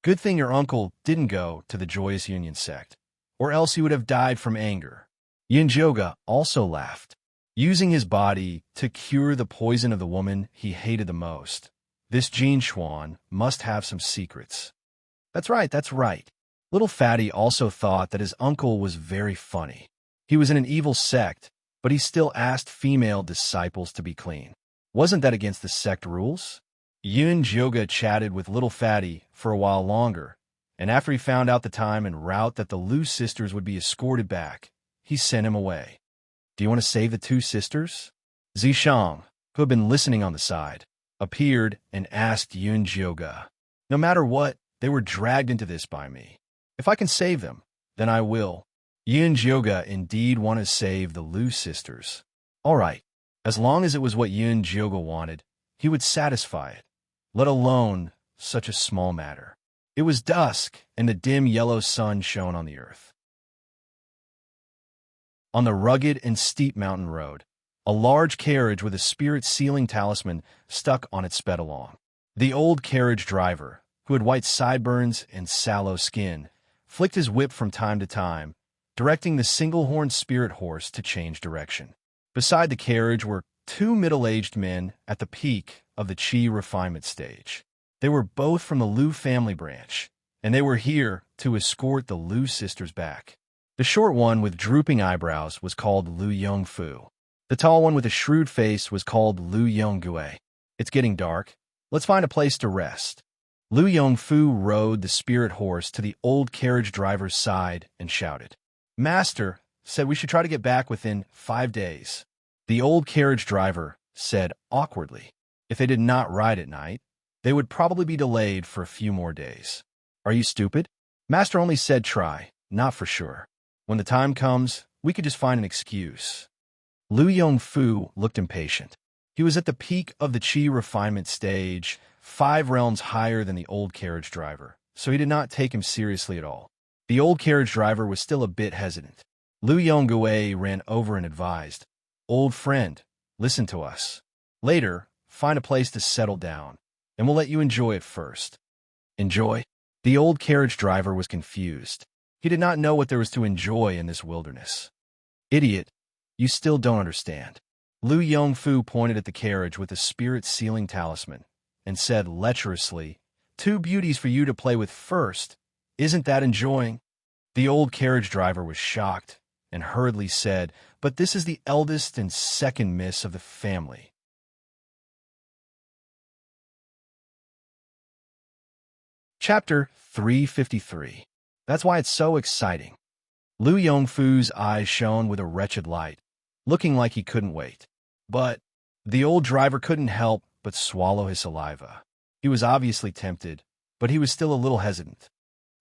Good thing your uncle didn't go to the Joyous Union sect, or else he would have died from anger. Yunjioga also laughed, using his body to cure the poison of the woman he hated the most. This Jin Chuan must have some secrets. That's right. Little Fatty also thought that his uncle was very funny. He was in an evil sect, but he still asked female disciples to be clean. Wasn't that against the sect rules? Yunjioga chatted with Little Fatty for a while longer, and after he found out the time and route that the Lu sisters would be escorted back, he sent him away. Do you want to save the 2 sisters? Zishang, who had been listening on the side, appeared and asked Yunjioga. No matter what, they were dragged into this by me. If I can save them, then I will. Yunjioga indeed wanted to save the Lu sisters. All right, as long as it was what Yunjioga wanted, he would satisfy it, let alone such a small matter. It was dusk, and the dim yellow sun shone on the earth. On the rugged and steep mountain road, a large carriage with a spirit sealing talisman stuck on it sped along. The old carriage driver, who had white sideburns and sallow skin, flicked his whip from time to time, directing the single-horned spirit horse to change direction. Beside the carriage were 2 middle-aged men at the peak of the Qi refinement stage. They were both from the Lu family branch, and they were here to escort the Lu sisters back. The short one with drooping eyebrows was called Lu Yongfu. The tall one with a shrewd face was called Lu Yonggue. It's getting dark. Let's find a place to rest. Lu Yongfu rode the spirit horse to the old carriage driver's side and shouted. Master said we should try to get back within 5 days. The old carriage driver said awkwardly. If they did not ride at night, they would probably be delayed for a few more days. Are you stupid? Master only said try, not for sure. When the time comes, we could just find an excuse. Lu Yongfu looked impatient. He was at the peak of the Qi refinement stage, 5 realms higher than the old carriage driver, so he did not take him seriously at all. The old carriage driver was still a bit hesitant. Lu Yongui ran over and advised, Old friend, listen to us. Later, find a place to settle down, and we'll let you enjoy it first. Enjoy? The old carriage driver was confused. He did not know what there was to enjoy in this wilderness. Idiot, you still don't understand. Lu Yongfu pointed at the carriage with a spirit sealing talisman and said lecherously, 2 beauties for you to play with first. Isn't that enjoying? The old carriage driver was shocked and hurriedly said, but this is the eldest and second miss of the family. Chapter 353. That's why it's so exciting. Lu Yongfu's eyes shone with a wretched light, looking like he couldn't wait. But the old driver couldn't help but swallow his saliva. He was obviously tempted, but he was still a little hesitant.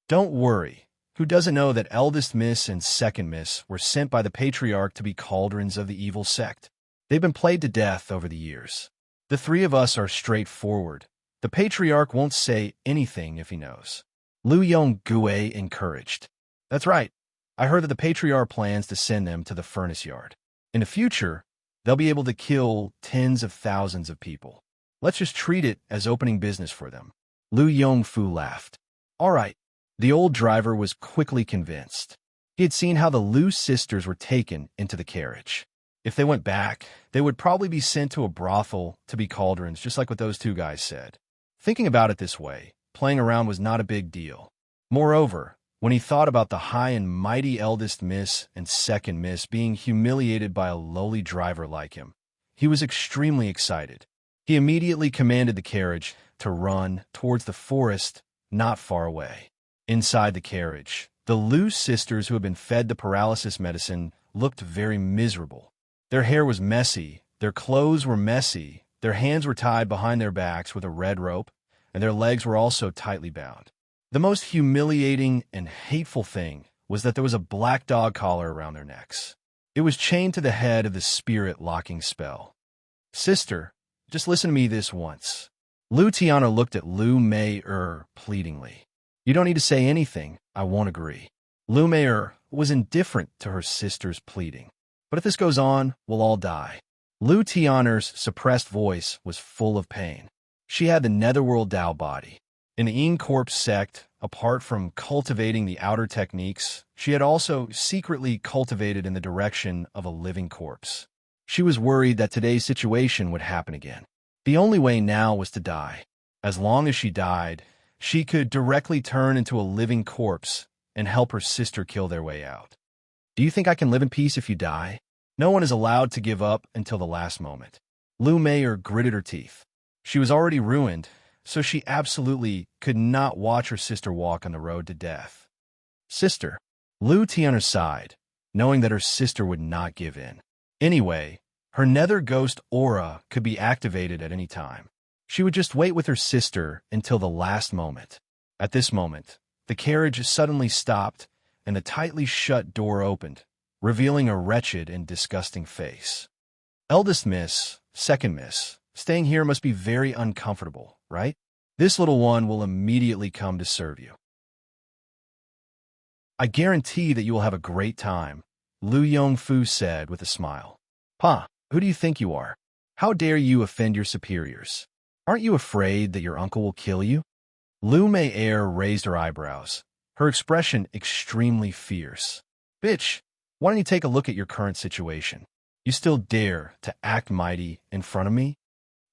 Don't worry. Who doesn't know that eldest miss and second miss were sent by the patriarch to be cauldrons of the evil sect? They've been played to death over the years. The 3 of us are straightforward. The patriarch won't say anything if he knows. Lu Yongui encouraged. That's right. I heard that the patriarch plans to send them to the furnace yard. In the future, they'll be able to kill tens of thousands of people. Let's just treat it as opening business for them. Lu Yongfu laughed. All right. The old driver was quickly convinced. He had seen how the Lu sisters were taken into the carriage. If they went back, they would probably be sent to a brothel to be cauldrons, just like what those 2 guys said. Thinking about it this way, playing around was not a big deal. Moreover, when he thought about the high and mighty eldest miss and second miss being humiliated by a lowly driver like him, he was extremely excited. He immediately commanded the carriage to run towards the forest not far away. Inside the carriage, the Lu sisters who had been fed the paralysis medicine looked very miserable. Their hair was messy, their clothes were messy, their hands were tied behind their backs with a red rope, and their legs were also tightly bound. The most humiliating and hateful thing was that there was a black dog collar around their necks. It was chained to the head of the spirit-locking spell. Sister, just listen to me this once. Lu Tiana looked at Lu Mei-er pleadingly. You don't need to say anything, I won't agree. Lu Mei-er was indifferent to her sister's pleading. But if this goes on, we'll all die. Lu Tianer's suppressed voice was full of pain. She had the netherworld Tao body. In the Yin Corpse sect, apart from cultivating the outer techniques, she had also secretly cultivated in the direction of a living corpse. She was worried that today's situation would happen again. The only way now was to die. As long as she died, she could directly turn into a living corpse and help her sister kill their way out. Do you think I can live in peace if you die? No one is allowed to give up until the last moment. Lu Mei-er gritted her teeth. She was already ruined, so she absolutely could not watch her sister walk on the road to death. Sister. Lu Tiana sighed, knowing that her sister would not give in. Anyway, her nether ghost aura could be activated at any time. She would just wait with her sister until the last moment. At this moment, the carriage suddenly stopped and the tightly shut door opened, revealing a wretched and disgusting face. Eldest miss, second miss, staying here must be very uncomfortable, right? This little one will immediately come to serve you. I guarantee that you will have a great time, Lu Yongfu said with a smile. Pa, who do you think you are? How dare you offend your superiors? Aren't you afraid that your uncle will kill you? Lu Mei-er raised her eyebrows, her expression extremely fierce. Bitch, why don't you take a look at your current situation? You still dare to act mighty in front of me?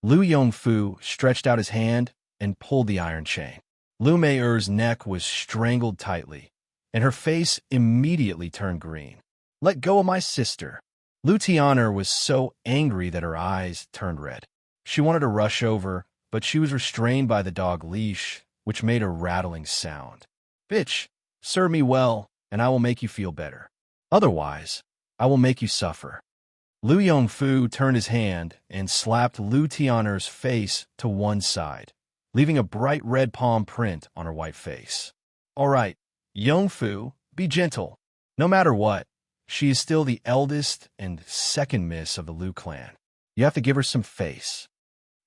Lu Yongfu stretched out his hand and pulled the iron chain. Lu Mei-er's neck was strangled tightly, and her face immediately turned green. Let go of my sister. Lu Tiana was so angry that her eyes turned red. She wanted to rush over, but she was restrained by the dog leash which made a rattling sound. Bitch, serve me well, and I will make you feel better. Otherwise, I will make you suffer. Lu Yongfu turned his hand and slapped Lu Tianer's face to one side, leaving a bright red palm print on her white face. All right, Yongfu, be gentle. No matter what, she is still the eldest and second miss of the Lu clan. You have to give her some face.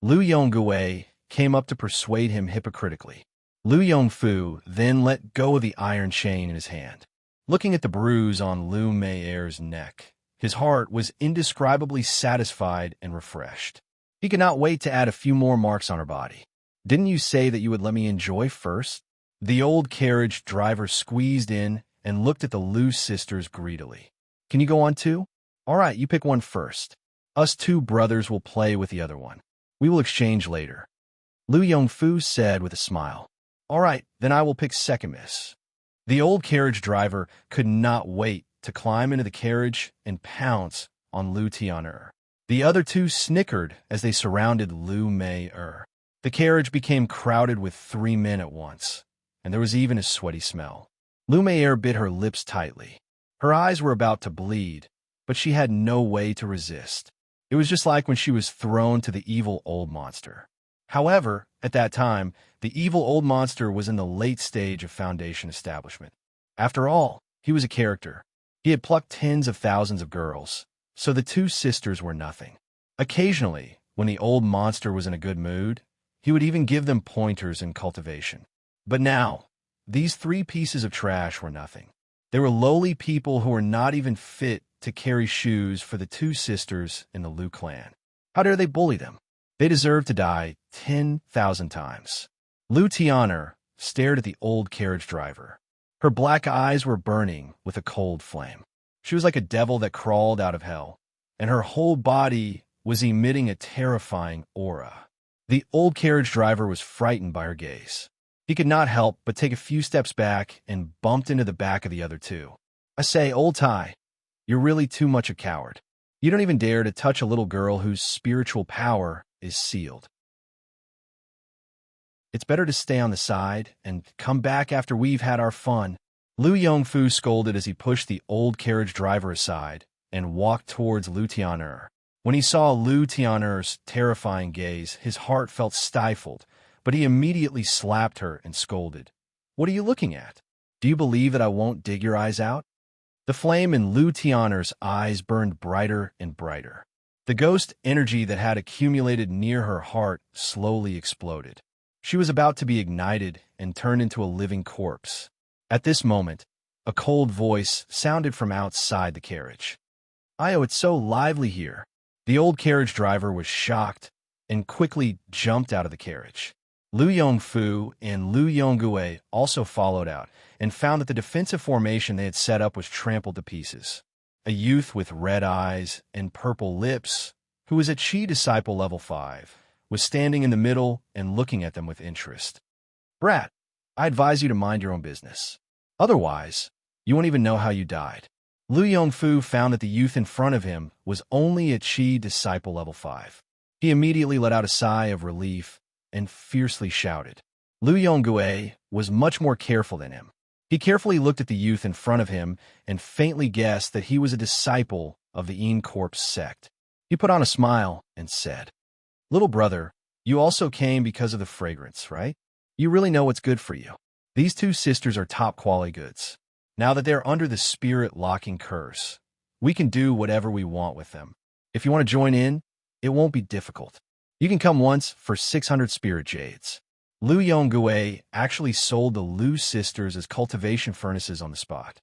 Lu Yonggui came up to persuade him hypocritically. Lu Yongfu then let go of the iron chain in his hand. Looking at the bruise on Lu Meier's neck, his heart was indescribably satisfied and refreshed. He could not wait to add a few more marks on her body. Didn't you say that you would let me enjoy first? The old carriage driver squeezed in and looked at the Lu sisters greedily. Can you go on too? All right, you pick one first. Us two brothers will play with the other one. We will exchange later. Lu Yongfu said with a smile. All right, then I will pick second miss. The old carriage driver could not wait to climb into the carriage and pounce on Lu Tianer. The other two snickered as they surrounded Lu Meier. The carriage became crowded with 3 men at once, and there was even a sweaty smell. Lu Meier bit her lips tightly. Her eyes were about to bleed, but she had no way to resist. It was just like when she was thrown to the evil old monster. However, at that time, the evil old monster was in the late stage of Foundation establishment. After all, he was a character. He had plucked tens of thousands of girls, so the two sisters were nothing. Occasionally, when the old monster was in a good mood, he would even give them pointers in cultivation. But now, these 3 pieces of trash were nothing. They were lowly people who were not even fit to carry shoes for the 2 sisters in the Lu clan. How dare they bully them? They deserved to die 10,000 times. Lu Tianer stared at the old carriage driver. Her black eyes were burning with a cold flame. She was like a devil that crawled out of hell, and her whole body was emitting a terrifying aura. The old carriage driver was frightened by her gaze. He could not help but take a few steps back and bumped into the back of the other 2. I say, old Tai, you're really too much a coward. You don't even dare to touch a little girl whose spiritual power is sealed. It's better to stay on the side and come back after we've had our fun. Lu Yongfu scolded as he pushed the old carriage driver aside and walked towards Lu Tianer. When he saw Lu Tianer's terrifying gaze, his heart felt stifled, but he immediately slapped her and scolded. What are you looking at? Do you believe that I won't dig your eyes out? The flame in Lu Tianer's eyes burned brighter and brighter. The ghost energy that had accumulated near her heart slowly exploded. She was about to be ignited and turned into a living corpse. At this moment, a cold voice sounded from outside the carriage. Io, it's so lively here. The old carriage driver was shocked and quickly jumped out of the carriage. Lu Yongfu and Lu Yonggui also followed out and found that the defensive formation they had set up was trampled to pieces. A youth with red eyes and purple lips, who was at Chi Disciple level 5, was standing in the middle and looking at them with interest. Brat, I advise you to mind your own business. Otherwise, you won't even know how you died. Lu Yongfu found that the youth in front of him was only at Chi Disciple level 5. He immediately let out a sigh of relief and fiercely shouted. Lu Yonggui was much more careful than him. He carefully looked at the youth in front of him and faintly guessed that he was a disciple of the En Corpse sect. He put on a smile and said, Little brother, you also came because of the fragrance, right? You really know what's good for you. These 2 sisters are top quality goods. Now that they're under the spirit-locking curse, we can do whatever we want with them. If you want to join in, it won't be difficult. You can come once for 600 spirit jades. Lu Yonggui actually sold the Lu sisters as cultivation furnaces on the spot.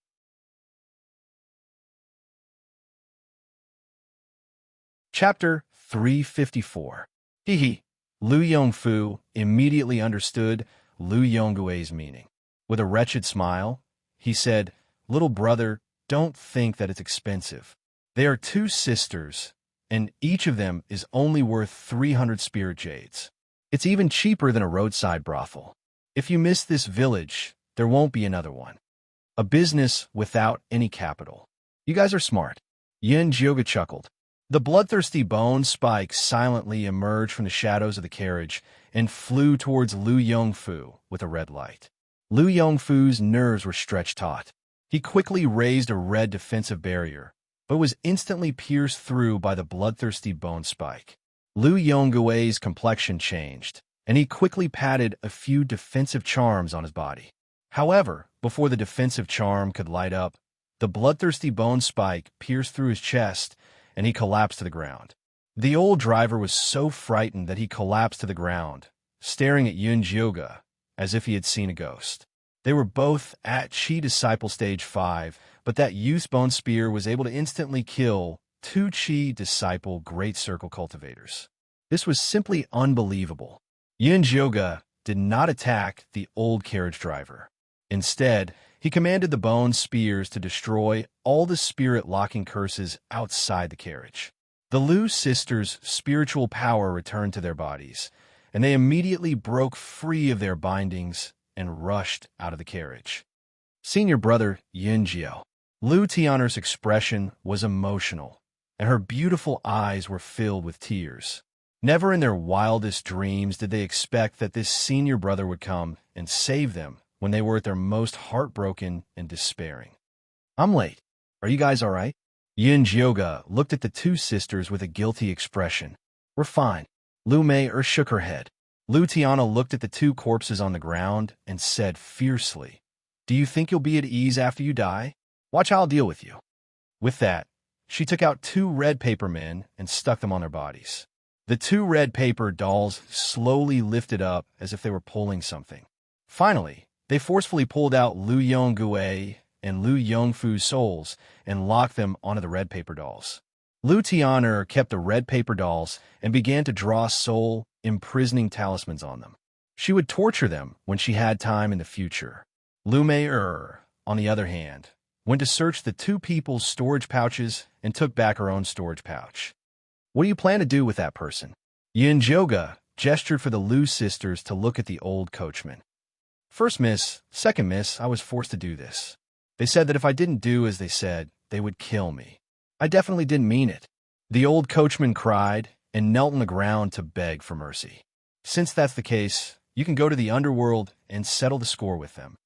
Chapter 354. Hee. Lu Yongfu immediately understood Lu Yonggui's meaning. With a wretched smile, he said, Little brother, don't think that it's expensive. They are 2 sisters, and each of them is only worth 300 spirit jades. It's even cheaper than a roadside brothel. If you miss this village, there won't be another one. A business without any capital. You guys are smart. Yin Jyoga chuckled. The bloodthirsty bone spike silently emerged from the shadows of the carriage and flew towards Lu Yongfu with a red light. Lu Yongfu's nerves were stretched taut. He quickly raised a red defensive barrier, but was instantly pierced through by the bloodthirsty bone spike. Lu Yonggui's complexion changed, and he quickly patted a few defensive charms on his body. However, before the defensive charm could light up, the bloodthirsty bone spike pierced through his chest, and he collapsed to the ground. The old driver was so frightened that he collapsed to the ground, staring at Yun Jioga as if he had seen a ghost. They were both at Chi Disciple Stage 5, but that youth's bone spear was able to instantly kill 2 Chi Disciple Great Circle cultivators. This was simply unbelievable. Yun Jioga did not attack the old carriage driver. Instead, he commanded the bone spears to destroy all the spirit-locking curses outside the carriage. The Lu sisters' spiritual power returned to their bodies, and they immediately broke free of their bindings and rushed out of the carriage. Senior brother Yun Jiao. Lu Tian'er's expression was emotional, and her beautiful eyes were filled with tears. Never in their wildest dreams did they expect that this senior brother would come and save them when they were at their most heartbroken and despairing. "I'm late. Are you guys all right?" Yun Jioga looked at the two sisters with a guilty expression. "We're fine." Lu Mei shook her head. Lu Tiana looked at the two corpses on the ground and said fiercely, "Do you think you'll be at ease after you die? Watch how I'll deal with you." With that, she took out 2 red paper men and stuck them on their bodies. The 2 red paper dolls slowly lifted up as if they were pulling something. Finally, they forcefully pulled out Lu Yonggui and Lu Yongfu's souls and locked them onto the red paper dolls. Lu Tianer kept the red paper dolls and began to draw soul imprisoning talismans on them. She would torture them when she had time in the future. Lu Mei, on the other hand, went to search the 2 people's storage pouches and took back her own storage pouch. "What do you plan to do with that person?" Yun Jioga gestured for the Lu sisters to look at the old coachman. "First miss, second miss, I was forced to do this. They said that if I didn't do as they said, they would kill me. I definitely didn't mean it." The old coachman cried and knelt on the ground to beg for mercy. "Since that's the case, you can go to the underworld and settle the score with them."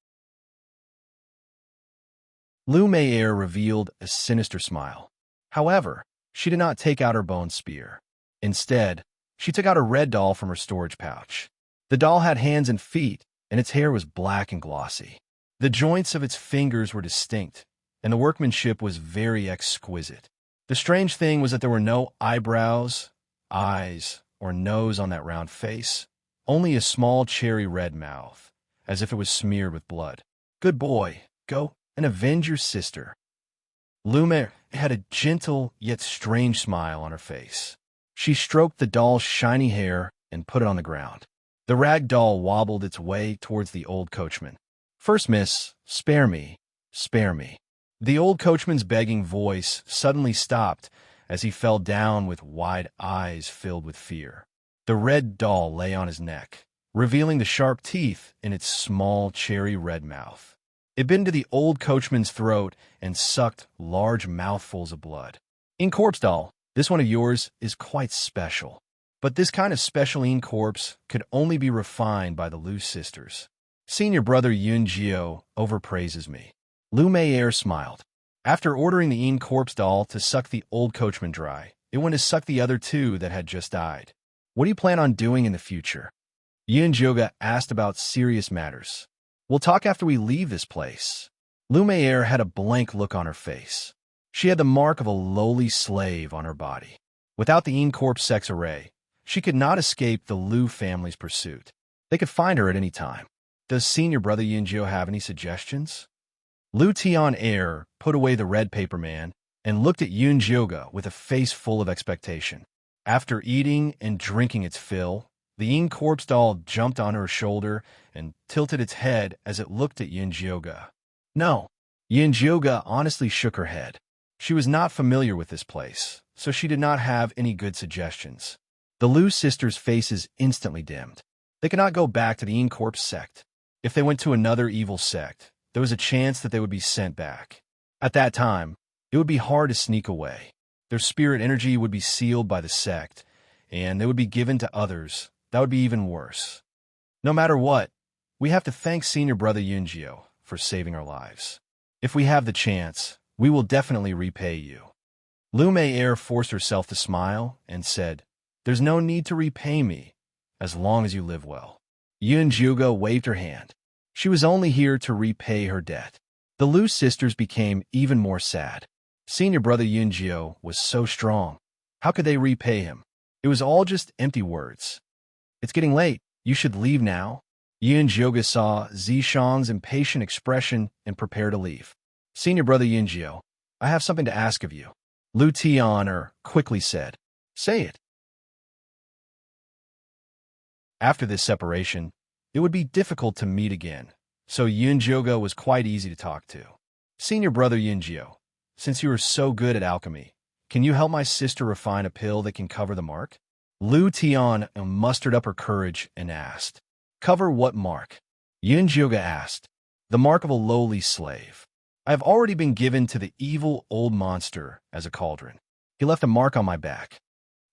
Lu Mei revealed a sinister smile. However, she did not take out her bone spear. Instead, she took out a red doll from her storage pouch. The doll had hands and feet, and its hair was black and glossy. The joints of its fingers were distinct, and the workmanship was very exquisite. The strange thing was that there were no eyebrows, eyes, or nose on that round face, only a small cherry red mouth, as if it was smeared with blood. "Good boy, go and avenge your sister." Lu Mei had a gentle yet strange smile on her face. She stroked the doll's shiny hair and put it on the ground. The rag doll wobbled its way towards the old coachman. "First miss, spare me, spare me." The old coachman's begging voice suddenly stopped as he fell down with wide eyes filled with fear. The red doll lay on his neck, revealing the sharp teeth in its small cherry red mouth. It bit into the old coachman's throat and sucked large mouthfuls of blood. "Corpse doll, this one of yours is quite special. But this kind of special corpse could only be refined by the Lu sisters. Senior brother Yun Jio overpraises me." Lu Mei smiled. After ordering the corpse doll to suck the old coachman dry, it went to suck the other 2 that had just died. "What do you plan on doing in the future?" Yun Jioga asked about serious matters. "We'll talk after we leave this place." Lu Mei had a blank look on her face. She had the mark of a lowly slave on her body. Without the corpse sex array, she could not escape the Lu family's pursuit. They could find her at any time. Does senior brother Yun Jio have any suggestions? Lu Tian put away the red paper man and looked at Yun Jioga with a face full of expectation. After eating and drinking its fill, the corpse doll jumped on her shoulder and tilted its head as it looked at Yun Jioga. "No." Yun Jioga honestly shook her head. She was not familiar with this place, so she did not have any good suggestions. The Lu sisters' faces instantly dimmed. They could not go back to the corpse sect. If they went to another evil sect, there was a chance that they would be sent back. At that time, it would be hard to sneak away. Their spirit energy would be sealed by the sect, and they would be given to others. That would be even worse. No matter what, we have to thank Senior Brother Yunjio for saving our lives. If we have the chance, we will definitely repay you. Lu Mei Er forced herself to smile and said, "There's no need to repay me, as long as you live well." Yun Jiuge waved her hand. She was only here to repay her debt. The Lu sisters became even more sad. Senior Brother Yunjio was so strong. How could they repay him? It was all just empty words. "It's getting late. You should leave now." Yun Jiuge saw Zishang's impatient expression and prepared to leave. "Senior Brother Yunjio, I have something to ask of you," Lu Tianer quickly said. "Say it." After this separation, it would be difficult to meet again, so Yun Jiuge was quite easy to talk to. "Senior Brother Yunjio, since you are so good at alchemy, can you help my sister refine a pill that can cover the mark?" Lu Tian mustered up her courage and asked. "Cover what mark?" Yun Jiuge asked. "The mark of a lowly slave. I have already been given to the evil old monster as a cauldron. He left a mark on my back."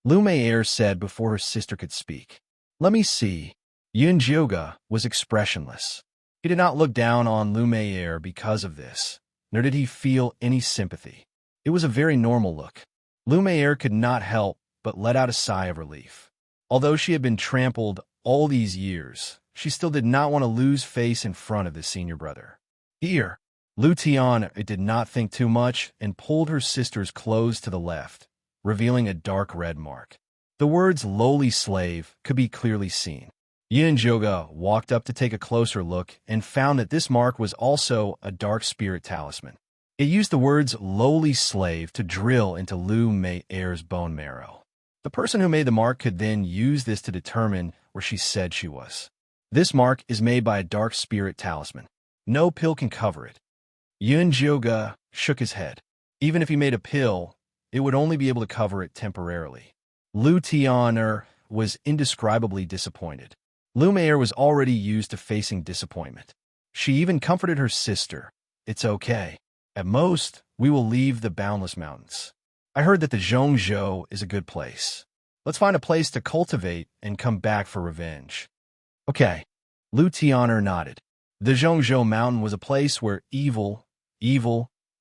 Lu Mei Er said before her sister could speak. "Let me see." Yun Jiuge was expressionless. He did not look down on Lu Mei Er because of this, nor did he feel any sympathy. It was a very normal look. Lu Mei Er could not help but let out a sigh of relief. Although she had been trampled all these years, she still did not want to lose face in front of the senior brother. "Here." Lu Tian did not think too much and pulled her sister's clothes to the left, revealing a dark red mark. The words "lowly slave" could be clearly seen. Yun Jiuge walked up to take a closer look and found that this mark was also a dark spirit talisman. It used the words "lowly slave" to drill into Lu Mei Er's bone marrow. The person who made the mark could then use this to determine where she said she was. This mark is made by a dark spirit talisman. No pill can cover it. Yun Jiuge shook his head. Even if he made a pill, it would only be able to cover it temporarily. Lu Tianer was indescribably disappointed. Lu Mei Er was already used to facing disappointment. She even comforted her sister. "It's okay. At most, we will leave the boundless mountains. I heard that the Zhongzhou is a good place. Let's find a place to cultivate and come back for revenge." "Okay." Lu Tianer nodded. The Zhongzhou mountain was a place where evil,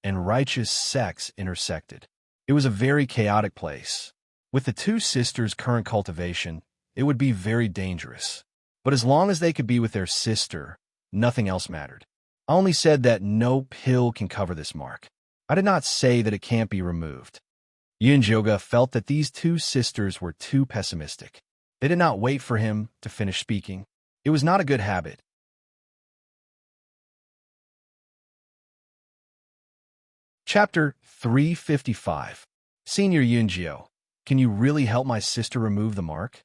and righteous sects intersected. It was a very chaotic place. With the two sisters' current cultivation, it would be very dangerous. But as long as they could be with their sister, nothing else mattered. I only said that no pill can cover this mark. I did not say that it can't be removed. Yun Jiuge felt that these two sisters were too pessimistic. They did not wait for him to finish speaking. It was not a good habit. Chapter 355. Senior Yunjio, can you really help my sister remove the mark?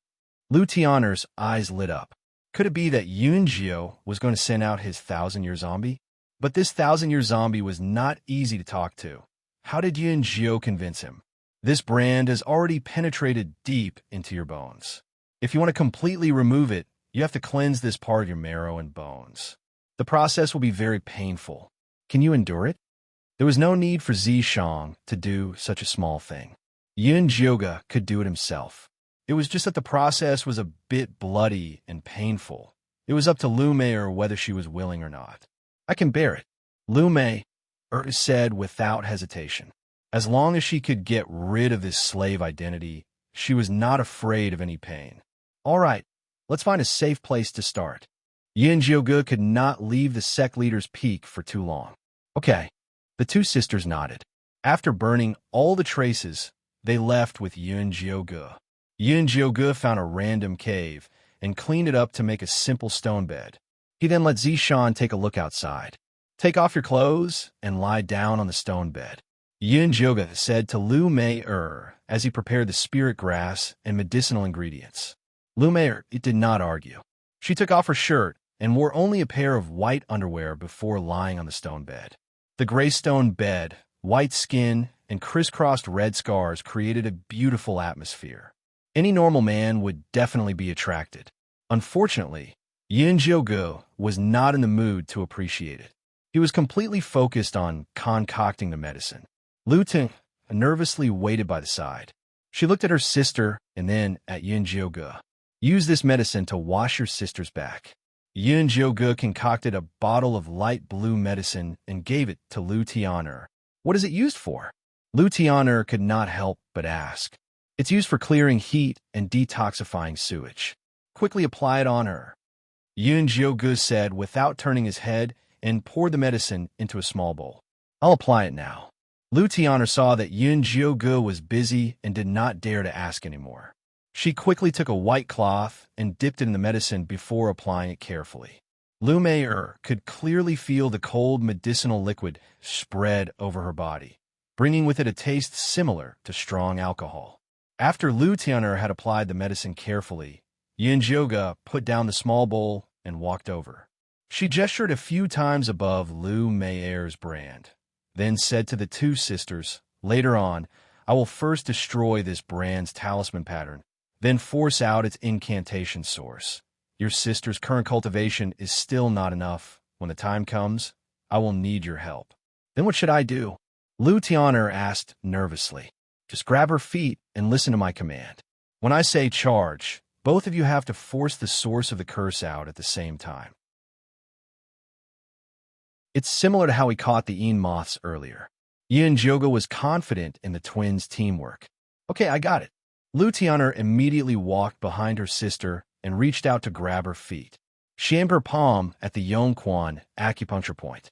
Lu Tianer's eyes lit up. Could it be that Yunjio was going to send out his 1,000-year zombie? But this 1,000-year zombie was not easy to talk to. How did Yunjio convince him? This brand has already penetrated deep into your bones. If you want to completely remove it, you have to cleanse this part of your marrow and bones. The process will be very painful. Can you endure it? There was no need for Zishang to do such a small thing. Yun Jiuge could do it himself. It was just that the process was a bit bloody and painful. It was up to Lu Mei Er whether she was willing or not. "I can bear it," Lu Mei Er said without hesitation. As long as she could get rid of this slave identity, she was not afraid of any pain. "All right, let's find a safe place to start." Yun Jiuge could not leave the sect leader's peak for too long. "Okay." The two sisters nodded. After burning all the traces, they left with Yun Jiuge. Yun Jiuge found a random cave and cleaned it up to make a simple stone bed. He then let Zishan take a look outside. "Take off your clothes and lie down on the stone bed," Yun Jiuge said to Lu Mei Er as he prepared the spirit grass and medicinal ingredients. Lu Mei Er did not argue. She took off her shirt and wore only a pair of white underwear before lying on the stone bed. The gray stone bed, white skin, and crisscrossed red scars created a beautiful atmosphere. Any normal man would definitely be attracted. Unfortunately, Yun Jiuge was not in the mood to appreciate it. He was completely focused on concocting the medicine. Lu Ting nervously waited by the side. She looked at her sister and then at Yunjioge. Use this medicine to wash your sister's back. Yunjioge concocted a bottle of light blue medicine and gave it to Lu Tian'er. What is it used for? Lu Tian'er could not help but ask. It's used for clearing heat and detoxifying sewage. Quickly apply it on her. Yunjioge said without turning his head and poured the medicine into a small bowl. I'll apply it now. Lu Tian'er saw that Yunjioge was busy and did not dare to ask anymore. She quickly took a white cloth and dipped it in the medicine before applying it carefully. Lu Mei'er could clearly feel the cold medicinal liquid spread over her body, bringing with it a taste similar to strong alcohol. After Lu Tian'er had applied the medicine carefully, Yunjioge put down the small bowl and walked over. She gestured a few times above Lu Mei'er's brand, then said to the two sisters, "Later on, I will first destroy this brand's talisman pattern, then force out its incantation source. Your sister's current cultivation is still not enough. When the time comes, I will need your help." "Then what should I do?" Lu Tian'er asked nervously. "Just grab her feet and listen to my command. When I say charge, both of you have to force the source of the curse out at the same time." It's similar to how he caught the Een moths earlier. Yunjioge was confident in the twins' teamwork. "Okay, I got it." Lu Tian'er immediately walked behind her sister and reached out to grab her feet. She aimed her palm at the Yongquan acupuncture point.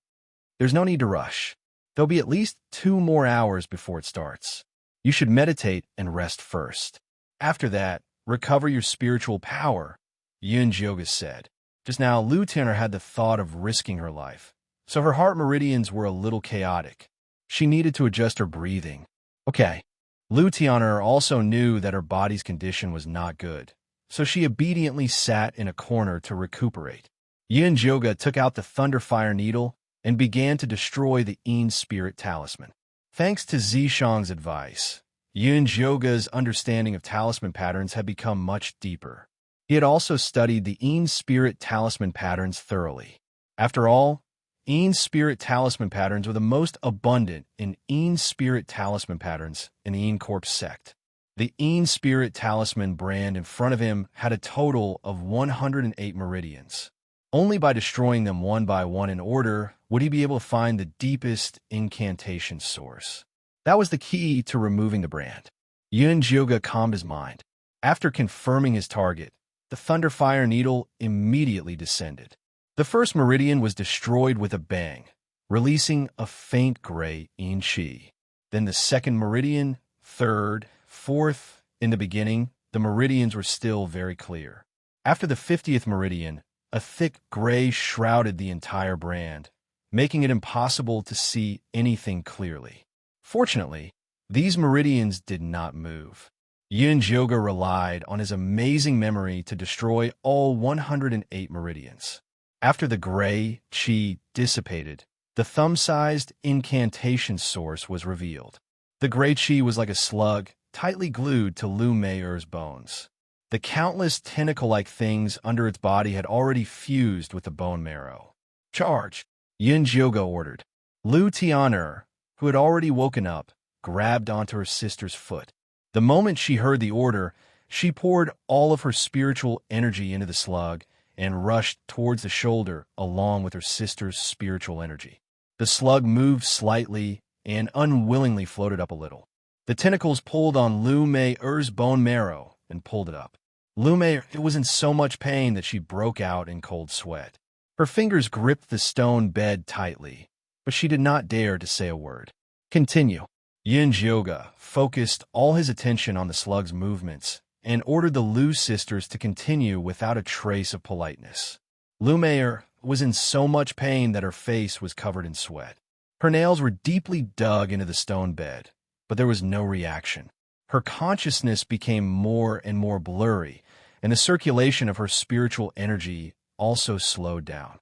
"There's no need to rush. There'll be at least 2 more hours before it starts. You should meditate and rest first. After that, recover your spiritual power," Yunjioge said. Just now, Lu Tian'er had the thought of risking her life, so her heart meridians were a little chaotic. She needed to adjust her breathing. "Okay." Lu Tian'er also knew that her body's condition was not good, so she obediently sat in a corner to recuperate. Yunjioge took out the Thunderfire Needle and began to destroy the Een Spirit Talisman. Thanks to Zishang's advice, Yunjioge's understanding of talisman patterns had become much deeper. He had also studied the Een Spirit Talisman patterns thoroughly. After all, Een Spirit Talisman patterns were the most abundant in Een Spirit Talisman patterns in the Een Corp sect. The Een Spirit Talisman brand in front of him had a total of 108 meridians. Only by destroying them one by one in order would he be able to find the deepest incantation source. That was the key to removing the brand. Yunjioge calmed his mind. After confirming his target, the Thunderfire Needle immediately descended. The first meridian was destroyed with a bang, releasing a faint gray Een Chi. Then the second meridian, third, fourth. In the beginning, the meridians were still very clear. After the 50th meridian, a thick gray shrouded the entire brand, making it impossible to see anything clearly. Fortunately, these meridians did not move. Yunjioge relied on his amazing memory to destroy all 108 meridians. After the gray chi dissipated, the thumb-sized incantation source was revealed. The gray chi was like a slug, tightly glued to Lu Mei'er's bones. The countless tentacle-like things under its body had already fused with the bone marrow. "Charge!" Yunjioge ordered. Lu Tian'er, who had already woken up, grabbed onto her sister's foot. The moment she heard the order, she poured all of her spiritual energy into the slug and rushed towards the shoulder along with her sister's spiritual energy. The slug moved slightly and unwillingly floated up a little. The tentacles pulled on Lu Mei'er's bone marrow and pulled it up. Lu Mei'er was in so much pain that she broke out in cold sweat. Her fingers gripped the stone bed tightly, but she did not dare to say a word. "Continue." Yunjioge focused all his attention on the slug's movements and ordered the Lu sisters to continue without a trace of politeness. Lu Mei'er was in so much pain that her face was covered in sweat. Her nails were deeply dug into the stone bed, but there was no reaction. Her consciousness became more and more blurry, and the circulation of her spiritual energy also slowed down.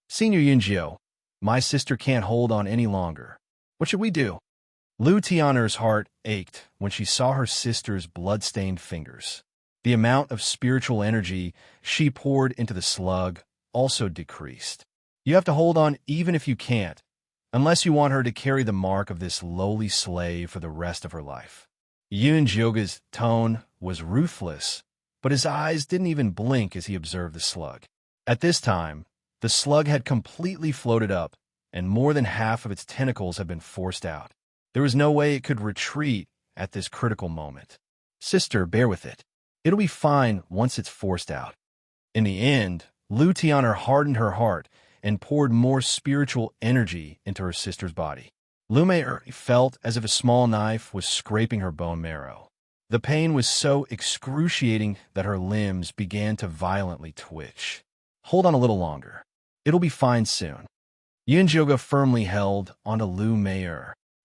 "Senior Yunjio, my sister can't hold on any longer. What should we do?" Lu Tian'er's heart ached when she saw her sister's blood-stained fingers. The amount of spiritual energy she poured into the slug also decreased. "You have to hold on even if you can't. unless you want her to carry the mark of this lowly slave for the rest of her life. Yunjyoga's tone was ruthless, but his eyes didn't even blink as he observed the slug. At this time, the slug had completely floated up, and more than half of its tentacles had been forced out. There was no way it could retreat at this critical moment. Sister, bear with it. It'll be fine once it's forced out. In the end, Lu Tian'er hardened her heart and poured more spiritual energy into her sister's body. Lu Mei felt as if a small knife was scraping her bone marrow. The pain was so excruciating that her limbs began to violently twitch. Hold on a little longer. It'll be fine soon. Yunjyoga firmly held onto Lu Mei.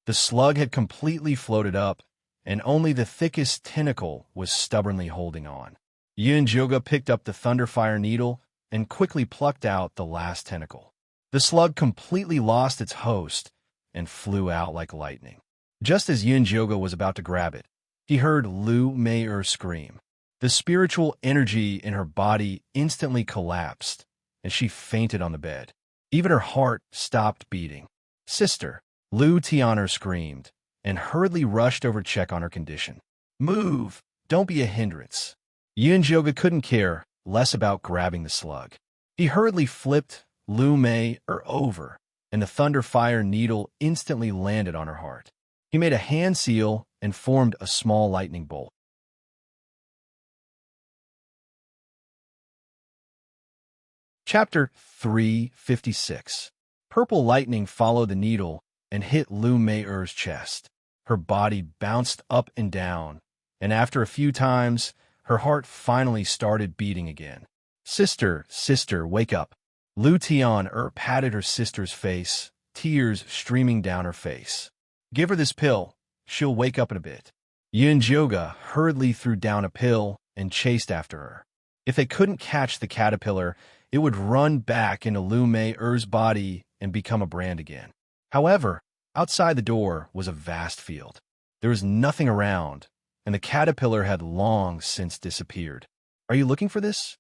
The slug had completely floated up, and only the thickest tentacle was stubbornly holding on. Yunjyoga picked up the thunderfire needle and quickly plucked out the last tentacle. The slug completely lost its host and flew out like lightning. Just as Yunjyoga was about to grab it, he heard Lu Mei scream. The spiritual energy in her body instantly collapsed, and she fainted on the bed. Even her heart stopped beating. Sister, Lu Tian'er screamed, and hurriedly rushed over to check on her condition. Move! Don't be a hindrance. Yunjyoga couldn't care less about grabbing the slug. He hurriedly flipped Lu Mei over, and the thunderfire needle instantly landed on her heart. He made a hand seal and formed a small lightning bolt. Chapter 356. Purple lightning followed the needle and hit Lu Mei's chest. Her body bounced up and down, and after a few times, her heart finally started beating again. Sister, wake up. Lu Tian'er patted her sister's face, tears streaming down her face. Give her this pill. She'll wake up in a bit. Yunjyoga hurriedly threw down a pill and chased after her. If they couldn't catch the caterpillar, it would run back into Lu Mei's body and become a brand again. However, outside the door was a vast field. There was nothing around, and the caterpillar had long since disappeared. Are you looking for this?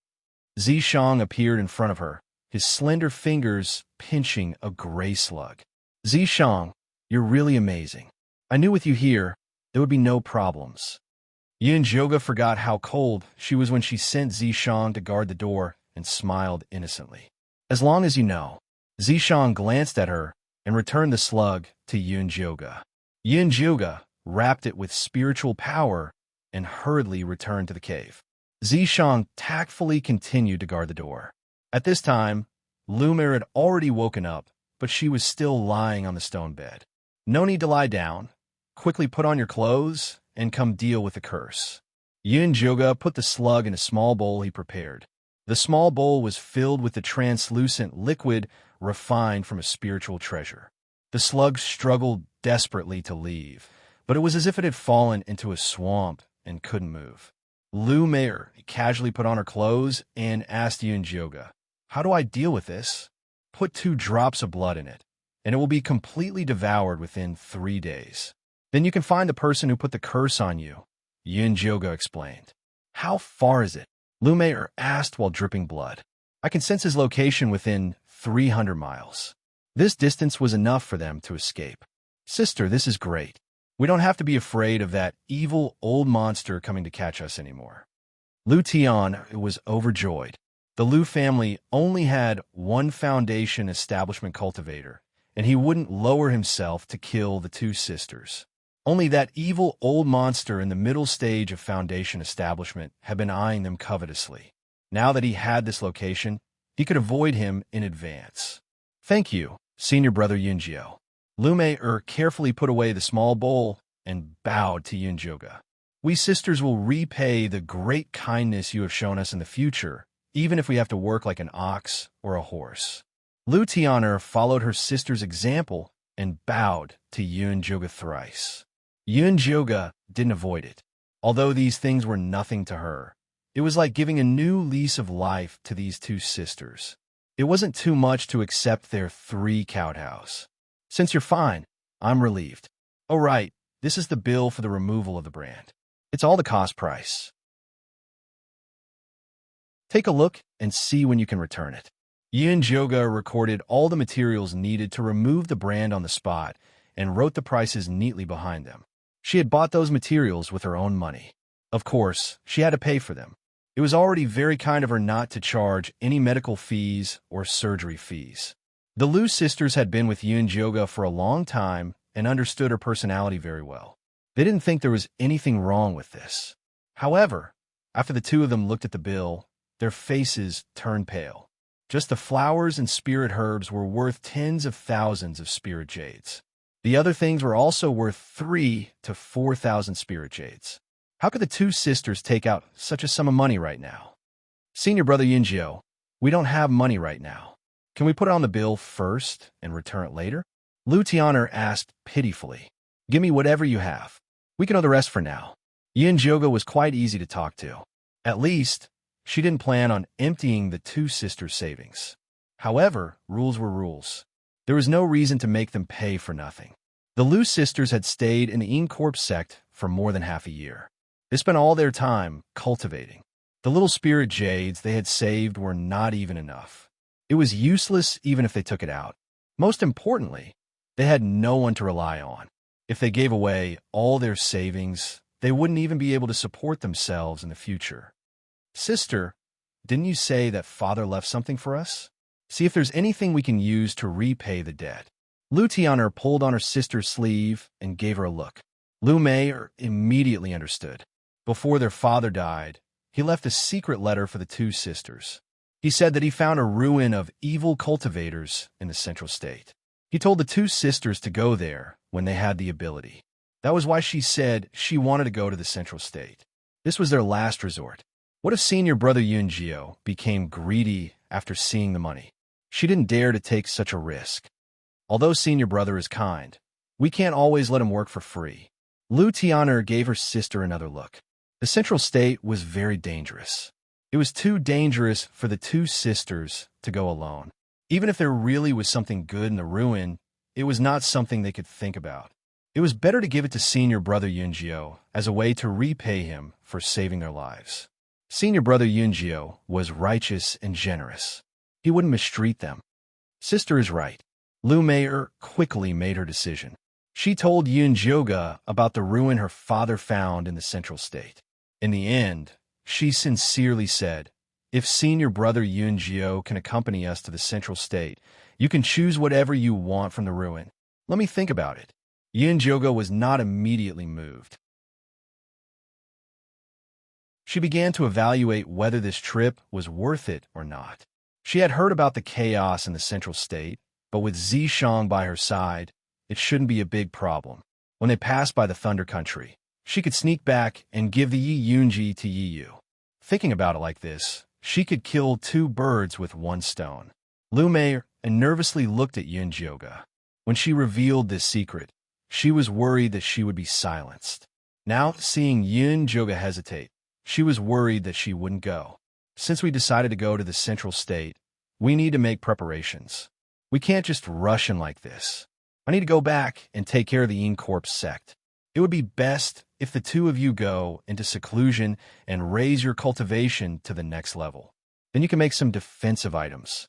Zishang appeared in front of her, his slender fingers pinching a gray slug. Zishang, you're really amazing. I knew with you here, there would be no problems. Yunjyoga forgot how cold she was when she sent Zishang to guard the door and smiled innocently. As long as you know. Zishang glanced at her and returned the slug to Yunjyoga. Yunjyoga wrapped it with spiritual power and hurriedly returned to the cave. Zishang tactfully continued to guard the door. At this time, Lu Mei had already woken up, but she was still lying on the stone bed. No need to lie down. Quickly put on your clothes and come deal with the curse. Yunjyoga put the slug in a small bowl he prepared. The small bowl was filled with the translucent liquid refined from a spiritual treasure. The slug struggled desperately to leave, but it was as if it had fallen into a swamp and couldn't move. Lu Mei casually put on her clothes and asked Yunjyoga, "How do I deal with this?" "Put 2 drops of blood in it, and it will be completely devoured within 3 days. Then you can find the person who put the curse on you," Yunjyoga explained. "How far is it?" Lu Mei asked while dripping blood. "I can sense his location within 300 miles. This distance was enough for them to escape. Sister, this is great. We don't have to be afraid of that evil old monster coming to catch us anymore." Lu Tian was overjoyed. The Lu family only had one foundation establishment cultivator, and he wouldn't lower himself to kill the 2 sisters. Only that evil old monster in the middle stage of foundation establishment had been eyeing them covetously. Now that he had this location, he could avoid him in advance. "Thank you, senior brother Yunjyo." Lu Mei carefully put away the small bowl and bowed to Yunjyoga. "We sisters will repay the great kindness you have shown us in the future, even if we have to work like an ox or a horse." Lu Tian'er followed her sister's example and bowed to Yunjyoga thrice. Yunjyoga didn't avoid it. Although these things were nothing to her, it was like giving a new lease of life to these 2 sisters. It wasn't too much to accept their 3 kowtows. "Since you're fine, I'm relieved. Oh right, this is the bill for the removal of the brand. It's all the cost price. Take a look and see when you can return it." Yin Joga recorded all the materials needed to remove the brand on the spot and wrote the prices neatly behind them. She had bought those materials with her own money. Of course, she had to pay for them. It was already very kind of her not to charge any medical fees or surgery fees. The Liu sisters had been with Yin Joga for a long time and understood her personality very well. They didn't think there was anything wrong with this. However, after the two of them looked at the bill, their faces turned pale. Just the flowers and spirit herbs were worth tens of thousands of spirit jades. The other things were also worth 3,000 to 4,000 spirit jades. How could the two sisters take out such a sum of money right now? Senior brother Yinjio, we don't have money right now. Can we put it on the bill first and return it later? Liu Tian'er asked pitifully. Give me whatever you have. We can know the rest for now. Yin Joga was quite easy to talk to. At least, she didn't plan on emptying the two sisters' savings. However, rules were rules. There was no reason to make them pay for nothing. The Liu sisters had stayed in the Corp sect for more than half a year. They spent all their time cultivating. The little spirit jades they had saved were not even enough. It was useless even if they took it out. Most importantly, they had no one to rely on. If they gave away all their savings, they wouldn't even be able to support themselves in the future. Sister, didn't you say that father left something for us? See if there's anything we can use to repay the debt. Liu Tian'er pulled on her sister's sleeve and gave her a look. Liu Mei immediately understood. Before their father died, he left a secret letter for the two sisters. He said that he found a ruin of evil cultivators in the central state. He told the two sisters to go there when they had the ability. That was why she said she wanted to go to the central state. This was their last resort. What if senior brother Yunjio became greedy after seeing the money? She didn't dare to take such a risk. Although senior brother is kind, we can't always let him work for free. Liu Tian'er gave her sister another look. The central state was very dangerous. It was too dangerous for the two sisters to go alone. Even if there really was something good in the ruin, it was not something they could think about. It was better to give it to senior brother Yunjio as a way to repay him for saving their lives. Senior brother Yunjio was righteous and generous. He wouldn't mistreat them. Sister is right. Liu Mei quickly made her decision. She told Yunjoga about the ruin her father found in the central state. In the end, she sincerely said, if senior brother Yunjio can accompany us to the central state, you can choose whatever you want from the ruin. Let me think about it. Yunjoga was not immediately moved. She began to evaluate whether this trip was worth it or not. She had heard about the chaos in the central state, but with Zishang by her side, it shouldn't be a big problem. When they passed by the Thunder Country, she could sneak back and give the Yi Yunji to Yi Yu. Thinking about it like this, she could kill two birds with one stone. Liu Mei nervously looked at Yunjioga. When she revealed this secret, she was worried that she would be silenced. Now, seeing Yunjioga hesitate, she was worried that she wouldn't go. Since we decided to go to the central state, we need to make preparations. We can't just rush in like this. I need to go back and take care of the Corp sect. It would be best if the two of you go into seclusion and raise your cultivation to the next level. Then you can make some defensive items.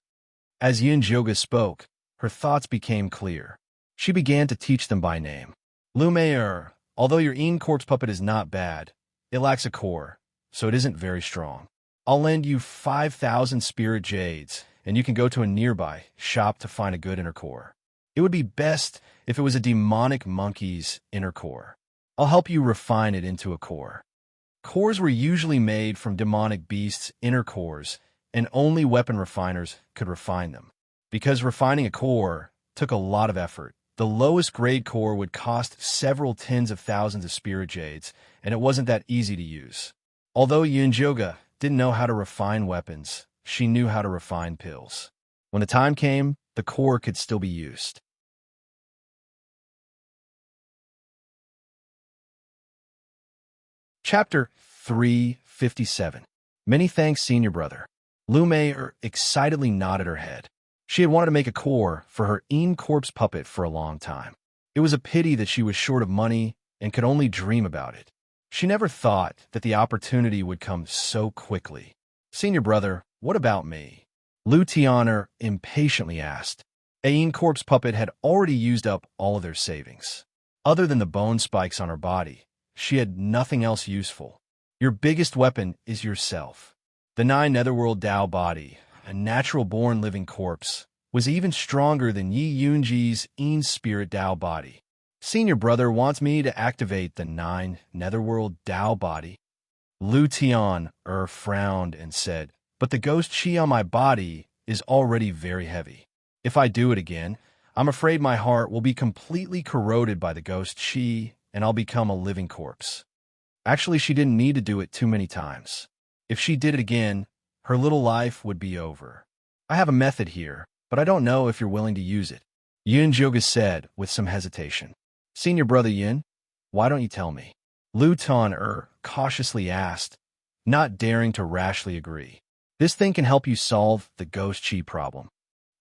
As Yunjioga spoke, her thoughts became clear. She began to teach them by name. Liu Mei, although your Corp's puppet is not bad, it lacks a core, so it isn't very strong. I'll lend you 5,000 spirit jades, and you can go to a nearby shop to find a good inner core. It would be best if it was a demonic monkey's inner core. I'll help you refine it into a core. Cores were usually made from demonic beasts' inner cores, and only weapon refiners could refine them. Because refining a core took a lot of effort, the lowest grade core would cost several tens of thousands of spirit jades, and it wasn't that easy to use. Although Yunjoga didn't know how to refine weapons, she knew how to refine pills. When the time came, the core could still be used. Chapter 357. Many thanks, senior brother. Liu Mei excitedly nodded her head. She had wanted to make a core for her Corp's puppet for a long time. It was a pity that she was short of money and could only dream about it. She never thought that the opportunity would come so quickly. Senior brother, what about me? Lu Tianer impatiently asked. Ain Corp's puppet had already used up all of their savings. Other than the bone spikes on her body, she had nothing else useful. Your biggest weapon is yourself. The 9 Netherworld Dao body, a natural-born living corpse, was even stronger than Yi Yunji's Ein Spirit Dao body. Senior brother wants me to activate the 9 Netherworld Dao body. Lu Tian frowned and said, but the ghost chi on my body is already very heavy. If I do it again, I'm afraid my heart will be completely corroded by the ghost chi and I'll become a living corpse. Actually, she didn't need to do it too many times. If she did it again, her little life would be over. I have a method here, but I don't know if you're willing to use it, Yun Joga said with some hesitation. Senior brother Yun, why don't you tell me? Lu Tan cautiously asked, not daring to rashly agree. This thing can help you solve the ghost chi problem.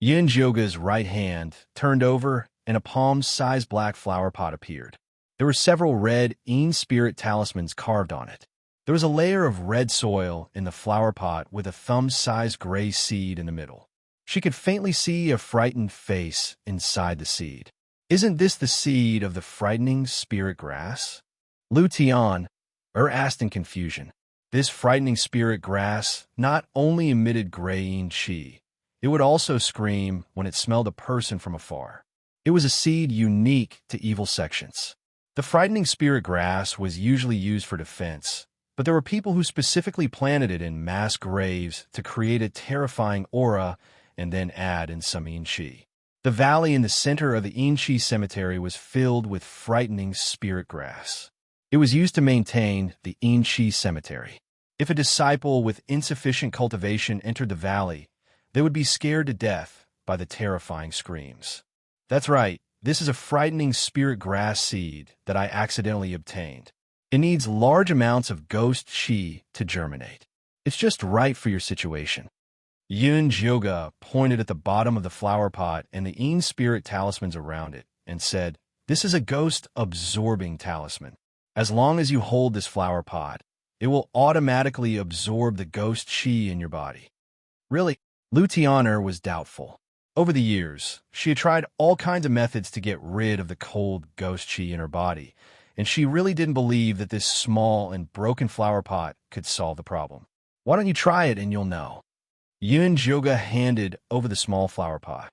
Yin Joga's right hand turned over and a palm-sized black flower pot appeared. There were several red Ein Spirit talismans carved on it. There was a layer of red soil in the flower pot with a thumb-sized gray seed in the middle. She could faintly see a frightened face inside the seed. Isn't this the seed of the frightening spirit grass? Lu Tian asked in confusion. This frightening spirit grass not only emitted graying chi, it would also scream when it smelled a person from afar. It was a seed unique to evil sections. The frightening spirit grass was usually used for defense, but there were people who specifically planted it in mass graves to create a terrifying aura and then add in some Ein Chi. The valley in the center of the Ein Chi cemetery was filled with frightening spirit grass. It was used to maintain the Ein Chi cemetery. If a disciple with insufficient cultivation entered the valley, they would be scared to death by the terrifying screams. That's right, this is a frightening spirit grass seed that I accidentally obtained. It needs large amounts of ghost chi to germinate. It's just right for your situation. Yun Joga pointed at the bottom of the flower pot and the Ein Spirit talismans around it and said, this is a ghost-absorbing talisman. As long as you hold this flower pot, it will automatically absorb the ghost chi in your body. Really? Lu Tianer was doubtful. Over the years, she had tried all kinds of methods to get rid of the cold ghost chi in her body, and she really didn't believe that this small and broken flower pot could solve the problem. Why don't you try it and you'll know? Yun Joga handed over the small flower pot.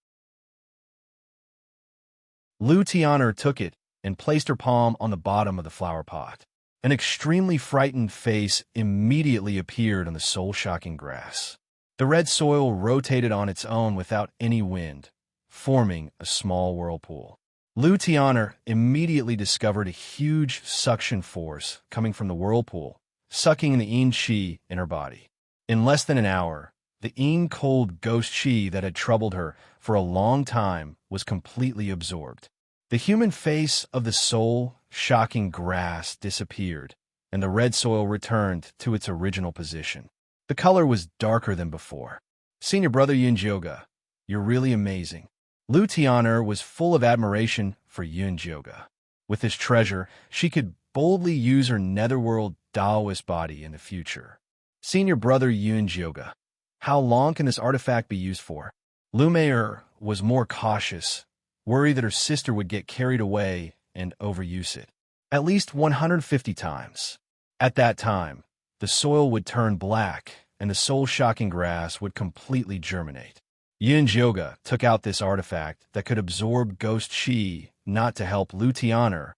Lu Tianer took it and placed her palm on the bottom of the flower pot. An extremely frightened face immediately appeared on the soul-shocking grass. The red soil rotated on its own without any wind, forming a small whirlpool. Lu Tianer immediately discovered a huge suction force coming from the whirlpool, sucking the Ein Chi in her body. In less than an hour, the Ein cold ghost chi that had troubled her for a long time was completely absorbed. The human face of the soul-shocking grass disappeared, and the red soil returned to its original position. The color was darker than before. Senior brother Yun Joga, you're really amazing. Lu Tianer was full of admiration for Yun Joga. With this treasure, she could boldly use her netherworld Taoist body in the future. Senior brother Yun Joga, how long can this artifact be used for? Lu Mei was more cautious, worried that her sister would get carried away and overuse it. At least 150 times. At that time, the soil would turn black and the soul-shocking grass would completely germinate. Yun Joga took out this artifact that could absorb ghost chi not to help Lu Tianer,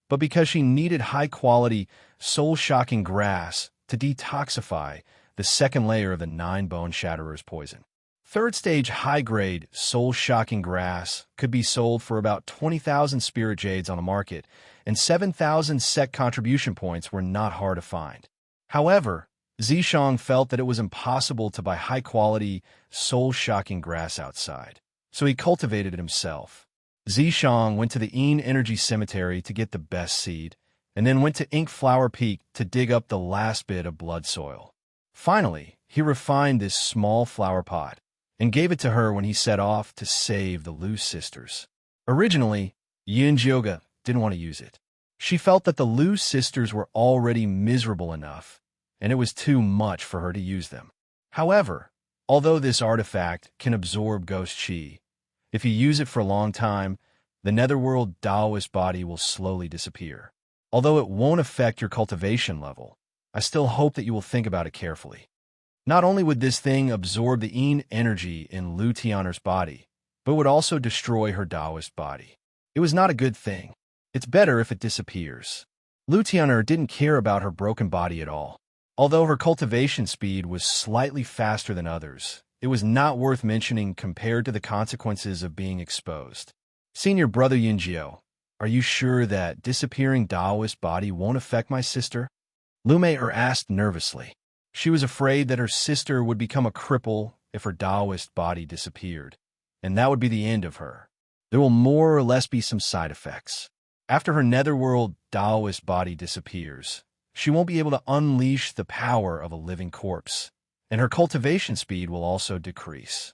but because she needed high-quality, soul-shocking grass to detoxify the second layer of the 9 Bone Shatterer's poison. Third-stage high-grade, soul-shocking grass could be sold for about 20,000 spirit jades on the market, and 7,000 SEC contribution points were not hard to find. However, Zishang felt that it was impossible to buy high-quality, soul-shocking grass outside, so he cultivated it himself. Zishang went to the Ein Energy Cemetery to get the best seed, and then went to Ink Flower Peak to dig up the last bit of blood soil. Finally, he refined this small flower pot and gave it to her when he set off to save the Lu sisters. Originally, Yun Joga didn't want to use it. She felt that the Lu sisters were already miserable enough, and it was too much for her to use them. However, Although this artifact can absorb ghost chi, if you use it for a long time, the netherworld Taoist body will slowly disappear. Although it won't affect your cultivation level, I still hope that you will think about it carefully. Not only would this thing absorb the Yin energy in Lu Tianer's body, but would also destroy her Taoist body. It was not a good thing. It's better if it disappears. Lu Tianer didn't care about her broken body at all. Although her cultivation speed was slightly faster than others, it was not worth mentioning compared to the consequences of being exposed. Senior brother Yinjiao, are you sure that disappearing Taoist body won't affect my sister? Lu Mei'er asked nervously. She was afraid that her sister would become a cripple if her Taoist body disappeared, and that would be the end of her. There will more or less be some side effects. After her netherworld Taoist body disappears, she won't be able to unleash the power of a living corpse, and her cultivation speed will also decrease.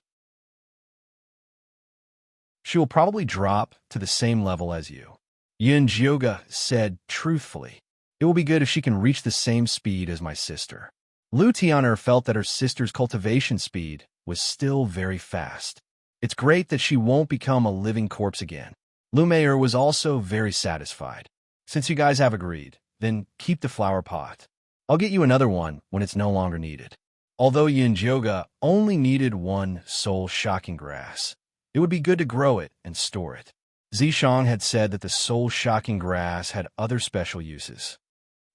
She will probably drop to the same level as you. Yin Jioga said truthfully. It will be good if she can reach the same speed as my sister. Lu Tianer felt that her sister's cultivation speed was still very fast. It's great that she won't become a living corpse again. Lu Mei'er was also very satisfied. Since you guys have agreed, then keep the flower pot. I'll get you another one when it's no longer needed. Although Yin Jioga only needed one soul-shocking grass, it would be good to grow it and store it. Zishang had said that the soul-shocking grass had other special uses.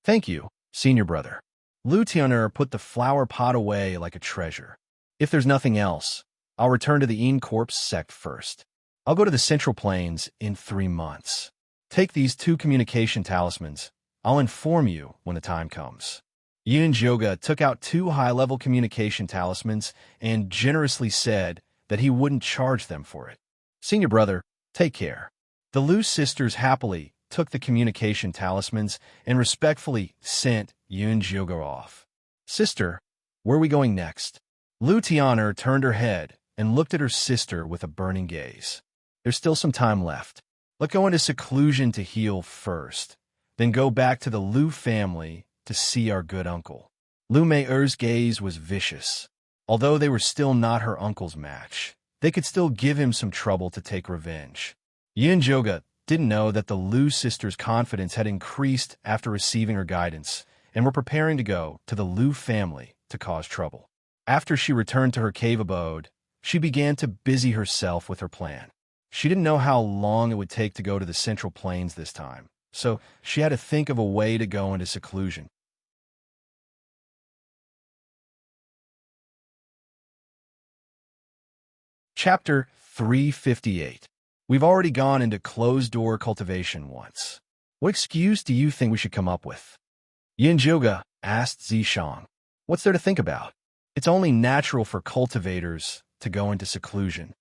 Thank you, senior brother. Lu Tianer put the flower pot away like a treasure. If there's nothing else, I'll return to the Yin Corpse sect first. I'll go to the Central Plains in 3 months. Take these 2 communication talismans. I'll inform you when the time comes. Yin Jioga took out 2 high-level communication talismans and generously said that he wouldn't charge them for it. Senior brother, take care. The Lu sisters happily took the communication talismans and respectfully sent Yin Jioga off. Sister, where are we going next? Lu Tianer turned her head and looked at her sister with a burning gaze. There's still some time left. Let's go into seclusion to heal first, then go back to the Lu family to see our good uncle. Lu Meier's gaze was vicious. Although they were still not her uncle's match, they could still give him some trouble to take revenge. Yin Jioga didn't know that the Lu sisters' confidence had increased after receiving her guidance and were preparing to go to the Lu family to cause trouble. After she returned to her cave abode, she began to busy herself with her plan. She didn't know how long it would take to go to the Central Plains this time, so she had to think of a way to go into seclusion. Chapter 358. We've already gone into closed-door cultivation once. What excuse do you think we should come up with? Yin Jioga asked Zishang. What's there to think about? It's only natural for cultivators to go into seclusion.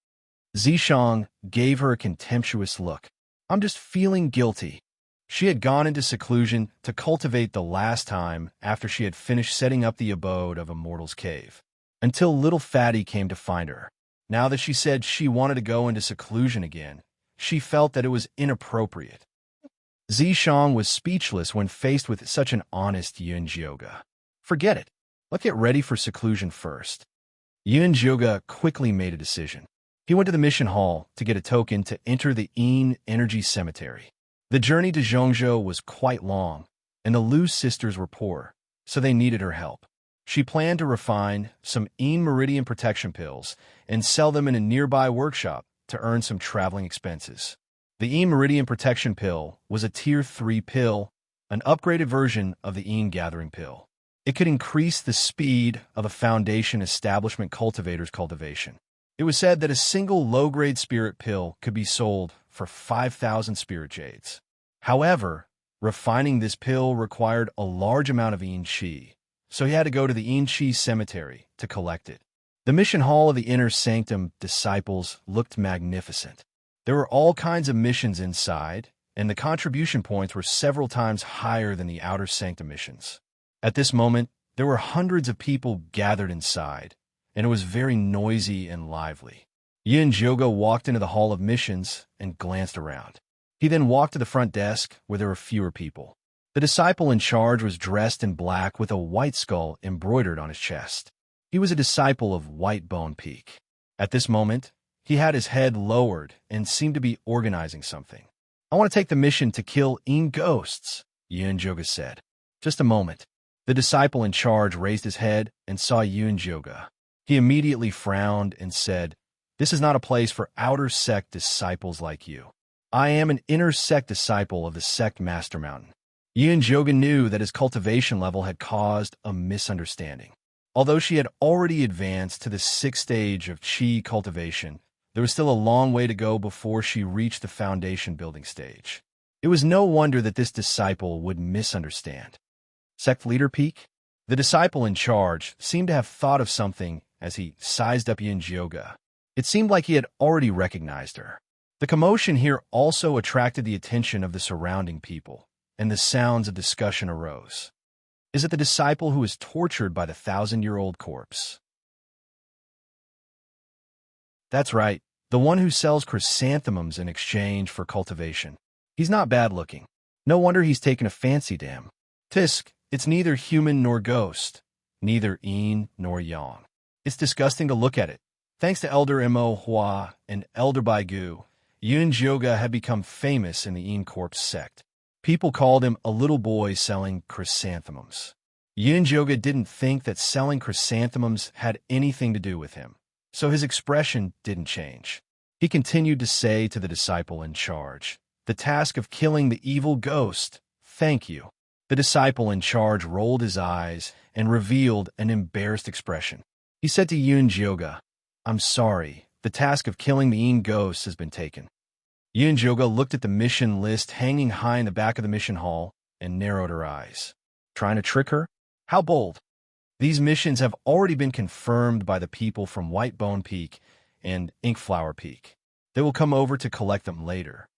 Zishang gave her a contemptuous look. I'm just feeling guilty. She had gone into seclusion to cultivate the last time after she had finished setting up the abode of a mortal's cave, until little Fatty came to find her. Now that she said she wanted to go into seclusion again, she felt that it was inappropriate. Zishang was speechless when faced with such an honest Yin Jioga. Forget it. Let's get ready for seclusion first. Yin Jioga quickly made a decision. He went to the mission hall to get a token to enter the Yin Energy Cemetery. The journey to Zhongzhou was quite long, and the Lu sisters were poor, so they needed her help. She planned to refine some Yin Meridian protection pills and sell them in a nearby workshop to earn some traveling expenses. The Yin Meridian protection pill was a Tier 3 pill, an upgraded version of the Yin Gathering pill. It could increase the speed of a Foundation establishment cultivator's cultivation. It was said that a single low-grade spirit pill could be sold for 5,000 spirit jades. However, refining this pill required a large amount of Yin Qi, so he had to go to the Yin Qi cemetery to collect it. The mission hall of the Inner Sanctum disciples looked magnificent. There were all kinds of missions inside, and the contribution points were several times higher than the Outer Sanctum missions. At this moment, there were hundreds of people gathered inside, and it was very noisy and lively. Yin Jioga walked into the Hall of Missions and glanced around. He then walked to the front desk where there were fewer people. The disciple in charge was dressed in black with a white skull embroidered on his chest. He was a disciple of White Bone Peak. At this moment, he had his head lowered and seemed to be organizing something. I want to take the mission to kill ghosts, Yunjoga said. Just a moment. The disciple in charge raised his head and saw Yunjoga. He immediately frowned and said, "This is not a place for outer sect disciples like you. I am an inner sect disciple of the sect Master Mountain." Yunjoga knew that his cultivation level had caused a misunderstanding. Although she had already advanced to the 6th stage of Qi cultivation, there was still a long way to go before she reached the foundation building stage. It was no wonder that this disciple would misunderstand. Sect Leader Peak? The disciple in charge seemed to have thought of something as he sized up Yunjoga. It seemed like he had already recognized her. The commotion here also attracted the attention of the surrounding people, and the sounds of discussion arose. Is it the disciple who is tortured by the 1,000-year-old corpse? That's right, the one who sells chrysanthemums in exchange for cultivation. He's not bad-looking. No wonder he's taken a fancy to him. Tisk, it's neither human nor ghost, neither yin nor yang. It's disgusting to look at it. Thanks to Elder Mo Hua and Elder Baigu, Yunjoga had become famous in the Yin Corpse sect. People called him a little boy selling chrysanthemums. Yunjoga didn't think that selling chrysanthemums had anything to do with him, so his expression didn't change. He continued to say to the disciple in charge, "The task of killing the evil ghost, thank you." The disciple in charge rolled his eyes and revealed an embarrassed expression. He said to Yunjoga, "I'm sorry, the task of killing the Yin ghost has been taken." Yunjoga looked at the mission list hanging high in the back of the mission hall and narrowed her eyes. Trying to trick her? How bold! These missions have already been confirmed by the people from White Bone Peak and Inkflower Peak. They will come over to collect them later.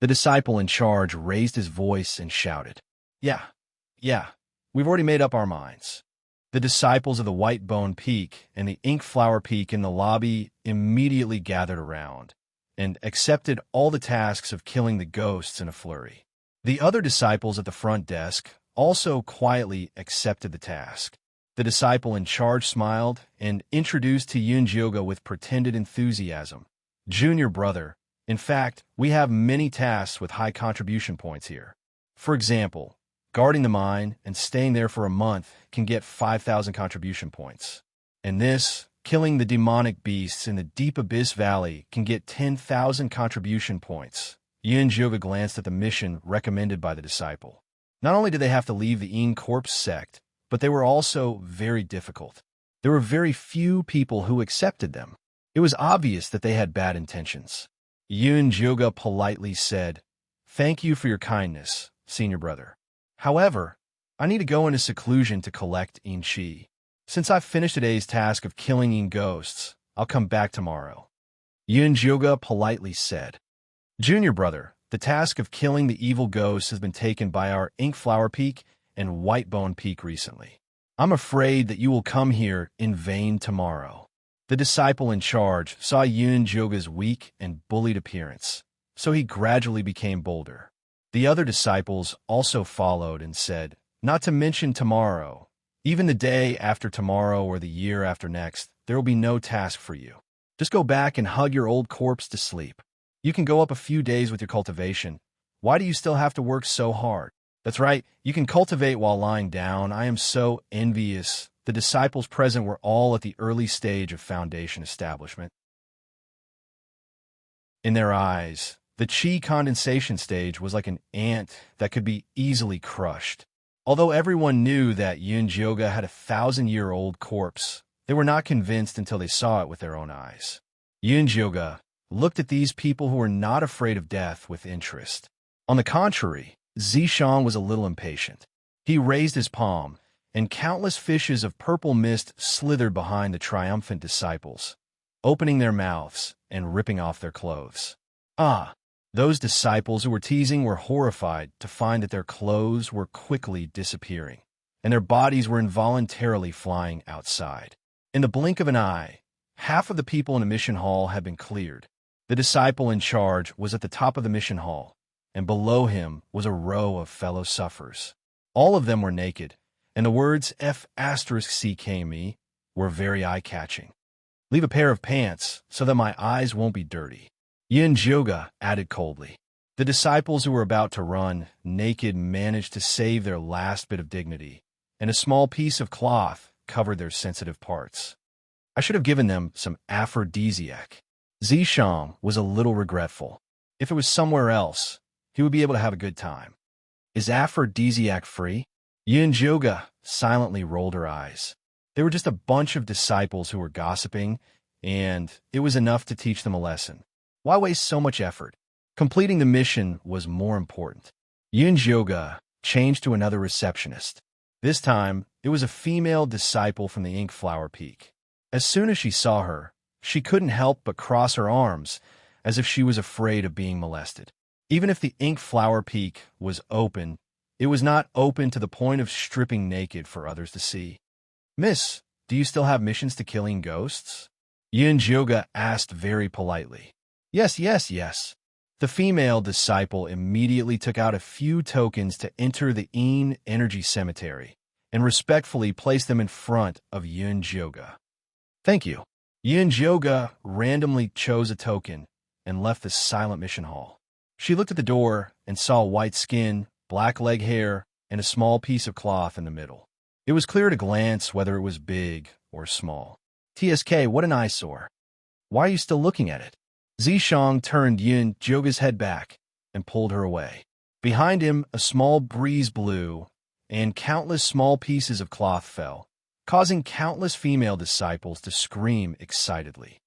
The disciple in charge raised his voice and shouted, Yeah, we've already made up our minds." The disciples of the White Bone Peak and the Inkflower Peak in the lobby immediately gathered around and accepted all the tasks of killing the ghosts in a flurry. The other disciples at the front desk also quietly accepted the task. The disciple in charge smiled and introduced to Yunjoga with pretended enthusiasm. "Junior brother, in fact, we have many tasks with high contribution points here. For example, guarding the mine and staying there for a month can get 5,000 contribution points. And this, killing the demonic beasts in the Deep Abyss Valley, can get 10,000 contribution points." Yunjoga glanced at the mission recommended by the disciple. Not only did they have to leave the Yin Corpse sect, but they were also very difficult. There were very few people who accepted them. It was obvious that they had bad intentions. Yunjoga politely said, "Thank you for your kindness, senior brother. However, I need to go into seclusion to collect Yin Qi. Since I've finished today's task of killing Yin ghosts, I'll come back tomorrow." Yunjoga politely said, "Junior brother, the task of killing the evil ghosts has been taken by our Inkflower Peak and White Bone Peak recently. I'm afraid that you will come here in vain tomorrow." The disciple in charge saw Yunjoga's weak and bullied appearance, so he gradually became bolder. The other disciples also followed and said, "Not to mention tomorrow. Even the day after tomorrow or the year after next, there will be no task for you. Just go back and hug your old corpse to sleep. You can go up a few days with your cultivation. Why do you still have to work so hard? That's right, you can cultivate while lying down. I am so envious." The disciples present were all at the early stage of foundation establishment. In their eyes, the Qi condensation stage was like an ant that could be easily crushed. Although everyone knew that Yunjoga had a 1,000-year-old corpse, they were not convinced until they saw it with their own eyes. Yunjoga looked at these people who were not afraid of death with interest. On the contrary, Zishan was a little impatient. He raised his palm, and countless fishes of purple mist slithered behind the triumphant disciples, opening their mouths and ripping off their clothes. Those disciples who were teasing were horrified to find that their clothes were quickly disappearing, and their bodies were involuntarily flying outside. In the blink of an eye, half of the people in the mission hall had been cleared. The disciple in charge was at the top of the mission hall, and below him was a row of fellow sufferers. All of them were naked, and the words F*CKME were very eye-catching. Leave a pair of pants so that my eyes won't be dirty, Yin Joga added coldly. The disciples who were about to run naked managed to save their last bit of dignity, and a small piece of cloth covered their sensitive parts. I should have given them some aphrodisiac. Zishang was a little regretful. If it was somewhere else, he would be able to have a good time. Is aphrodisiac free? Yin Joga silently rolled her eyes. They were just a bunch of disciples who were gossiping, and it was enough to teach them a lesson. Why waste so much effort? Completing the mission was more important. Yin Joga changed to another receptionist. This time, it was a female disciple from the Ink Flower Peak. As soon as she saw her, she couldn't help but cross her arms, as if she was afraid of being molested. Even if the Ink Flower Peak was open, it was not open to the point of stripping naked for others to see. Miss, do you still have missions to killing ghosts? Yin Joga asked very politely. Yes. The female disciple immediately took out a few tokens to enter the Een Energy Cemetery and respectfully placed them in front of Yin Joga. Thank you. Yin Joga randomly chose a token and left the silent mission hall. She looked at the door and saw white skin, black leg hair, and a small piece of cloth in the middle. It was clear at a glance whether it was big or small. TSK, what an eyesore. Why are you still looking at it? Zishang turned Yin Joga's head back and pulled her away. Behind him, a small breeze blew, and countless small pieces of cloth fell, causing countless female disciples to scream excitedly.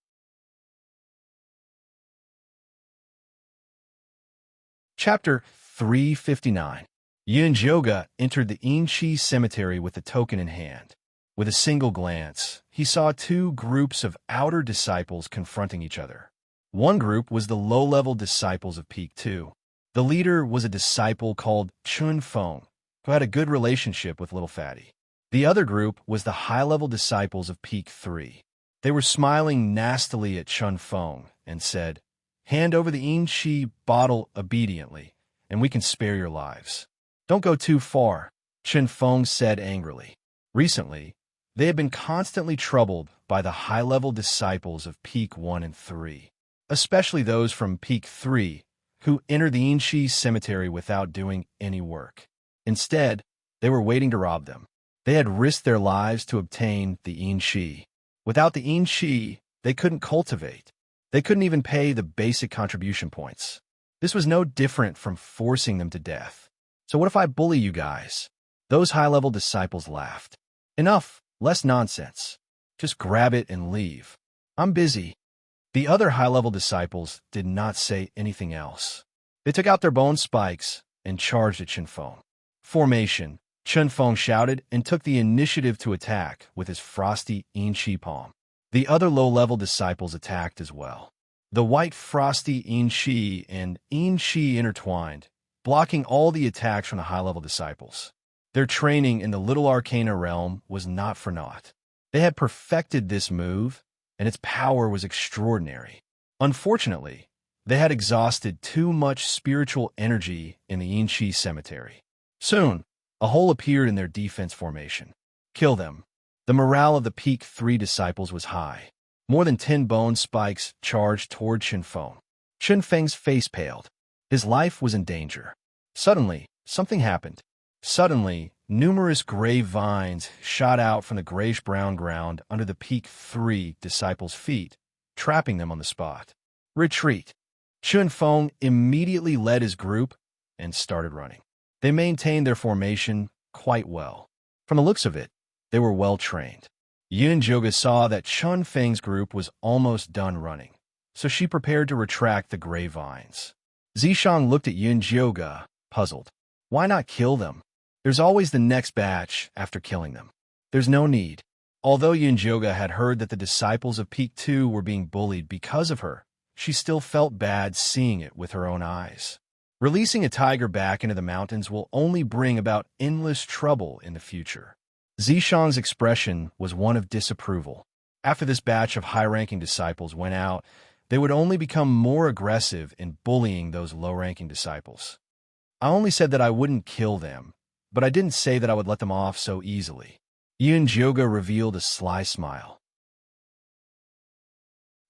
Chapter 359. Yin Joga entered the Enchi cemetery with the token in hand. With a single glance, he saw two groups of outer disciples confronting each other. One group was the low-level disciples of Peak 2. The leader was a disciple called Chun Feng, who had a good relationship with Little Fatty. The other group was the high-level disciples of Peak 3. They were smiling nastily at Chun Feng and said, "Hand over the Enchi bottle obediently, and we can spare your lives." "Don't go too far," Chun Feng said angrily. Recently, they had been constantly troubled by the high-level disciples of Peak 1 and 3, especially those from Peak 3 who entered the Enchi cemetery without doing any work. Instead, they were waiting to rob them. They had risked their lives to obtain the Enchi. Without the Enchi, they couldn't cultivate. They couldn't even pay the basic contribution points. This was no different from forcing them to death. "So what if I bully you guys?" Those high-level disciples laughed. "Enough, less nonsense. Just grab it and leave. I'm busy." The other high-level disciples did not say anything else. They took out their bone spikes and charged at Chun Feng. "Formation," Chun Feng shouted and took the initiative to attack with his frosty Enchi palm. The other low-level disciples attacked as well. The white frosty Enchi and Enchi intertwined, blocking all the attacks from the high-level disciples. Their training in the Little Arcana realm was not for naught. They had perfected this move, and its power was extraordinary. Unfortunately, they had exhausted too much spiritual energy in the Enchi cemetery. Soon, a hole appeared in their defense formation. Kill them. The morale of the Peak 3 disciples was high. More than 10 bone spikes charged toward Chun Feng. Chun Feng's face paled. His life was in danger. Suddenly, something happened. Suddenly, numerous gray vines shot out from the grayish-brown ground under the Peak 3 disciples' feet, trapping them on the spot. "Retreat!" Chun Feng immediately led his group and started running. They maintained their formation quite well. From the looks of it, they were well-trained. Yin Joga saw that Chun Feng's group was almost done running, so she prepared to retract the gray vines. Zishang looked at Yin Joga, puzzled. Why not kill them? There's always the next batch after killing them. There's no need. Although Yin Joga had heard that the disciples of Peak 2 were being bullied because of her, she still felt bad seeing it with her own eyes. Releasing a tiger back into the mountains will only bring about endless trouble in the future. Zishang's expression was one of disapproval. After this batch of high-ranking disciples went out, they would only become more aggressive in bullying those low-ranking disciples. I only said that I wouldn't kill them, but I didn't say that I would let them off so easily. Yoga revealed a sly smile.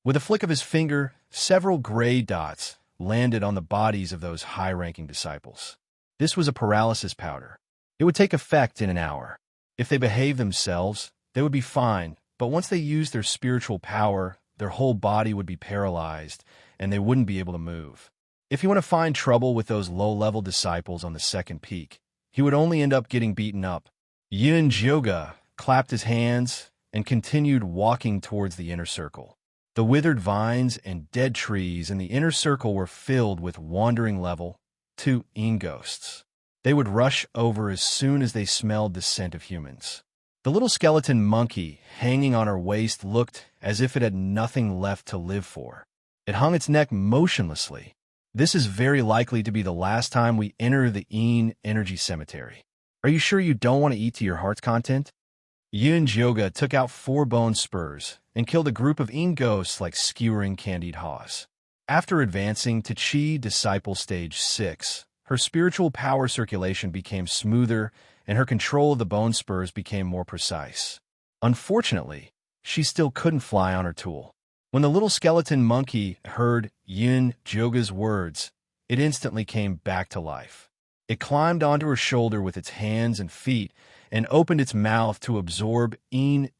With a flick of his finger, several gray dots landed on the bodies of those high-ranking disciples. This was a paralysis powder. It would take effect in an hour. If they behaved themselves, they would be fine, but once they used their spiritual power, their whole body would be paralyzed, and they wouldn't be able to move. If you want to find trouble with those low-level disciples on the second peak, he would only end up getting beaten up. Yoga clapped his hands and continued walking towards the inner circle. The withered vines and dead trees in the inner circle were filled with wandering level 2 ghosts. They would rush over as soon as they smelled the scent of humans. The little skeleton monkey hanging on her waist looked as if it had nothing left to live for. It hung its neck motionlessly. This is very likely to be the last time we enter the energy cemetery. Are you sure you don't want to eat to your heart's content? Yoga took out 4 bone spurs and killed a group of ghosts like skewering candied haws. After advancing to Chi Disciple Stage 6, her spiritual power circulation became smoother and her control of the bone spurs became more precise. Unfortunately, she still couldn't fly on her tool. When the little skeleton monkey heard Yoga's words, it instantly came back to life. It climbed onto her shoulder with its hands and feet and opened its mouth to absorb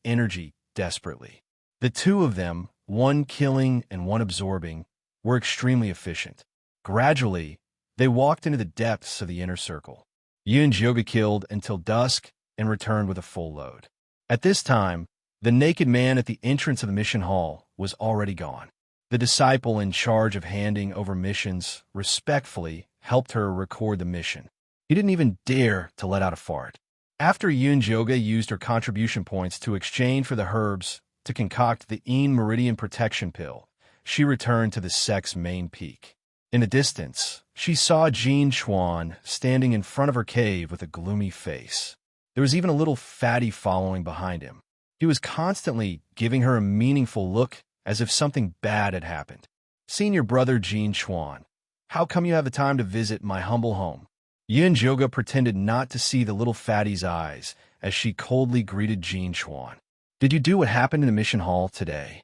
energy desperately. The two of them, one killing and one absorbing, were extremely efficient. Gradually, they walked into the depths of the inner circle. Yoga killed until dusk and returned with a full load. At this time, the naked man at the entrance of the mission hall was already gone. The disciple in charge of handing over missions respectfully helped her record the mission. He didn't even dare to let out a fart. After Yoga used her contribution points to exchange for the herbs to concoct the Meridian Protection Pill, she returned to the sect's main peak. In the distance, she saw Jean Chuan standing in front of her cave with a gloomy face. There was even a little fatty following behind him. He was constantly giving her a meaningful look as if something bad had happened. Senior brother Jean Chuan, how come you have the time to visit my humble home? Yoga pretended not to see the little fatty's eyes as she coldly greeted Jean Chuan. Did you do what happened in the mission hall today?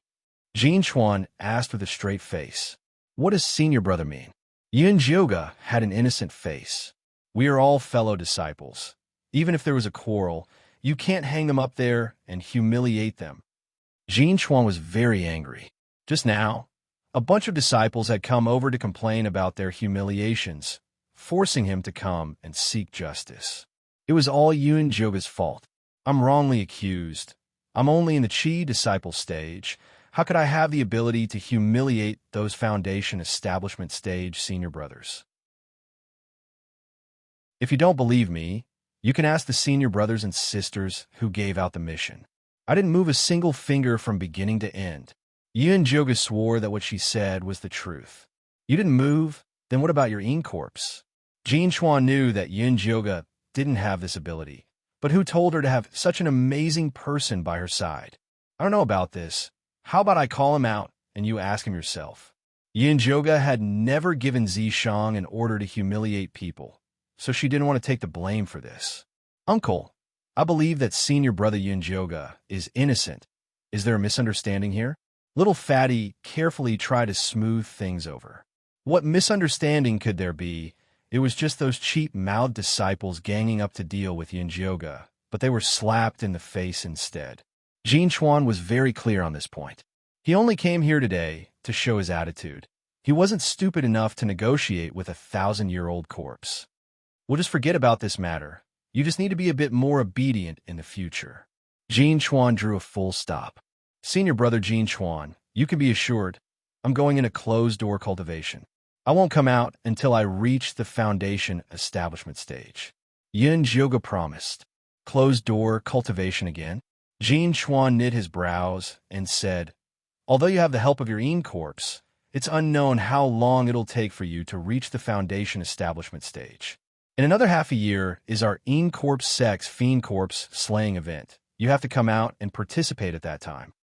Jean Chuan asked with a straight face. What does senior brother mean? Yoga had an innocent face. We are all fellow disciples. Even if there was a quarrel, you can't hang them up there and humiliate them. Jean Chuan was very angry. Just now, a bunch of disciples had come over to complain about their humiliations, forcing him to come and seek justice. It was all Yoga's fault. I'm wrongly accused. I'm only in the Chi disciple stage. How could I have the ability to humiliate those foundation establishment stage senior brothers? If you don't believe me, you can ask the senior brothers and sisters who gave out the mission. I didn't move a single finger from beginning to end. Yoga swore that what she said was the truth. You didn't move? Then what about your corpse? Jean Chuan knew that Yoga didn't have this ability, but who told her to have such an amazing person by her side? I don't know about this. How about I call him out and you ask him yourself? Yoga had never given Zishang an order to humiliate people, so she didn't want to take the blame for this. Uncle, I believe that senior brother Yoga is innocent. Is there a misunderstanding here? Little Fatty carefully tried to smooth things over. What misunderstanding could there be? It was just those cheap-mouthed disciples ganging up to deal with Yoga, but they were slapped in the face instead. Jean Chuan was very clear on this point. He only came here today to show his attitude. He wasn't stupid enough to negotiate with a 1,000-year-old corpse. We'll just forget about this matter. You just need to be a bit more obedient in the future. Jean Chuan drew a full stop. Senior brother Jean Chuan, you can be assured, I'm going in a closed-door cultivation. I won't come out until I reach the foundation establishment stage. Yoga promised. Closed-door cultivation again? Jean Chuan knit his brows and said, although you have the help of your corpse, it's unknown how long it'll take for you to reach the foundation establishment stage. In another half a year is our corpse sex fiend corpse slaying event. You have to come out and participate at that time.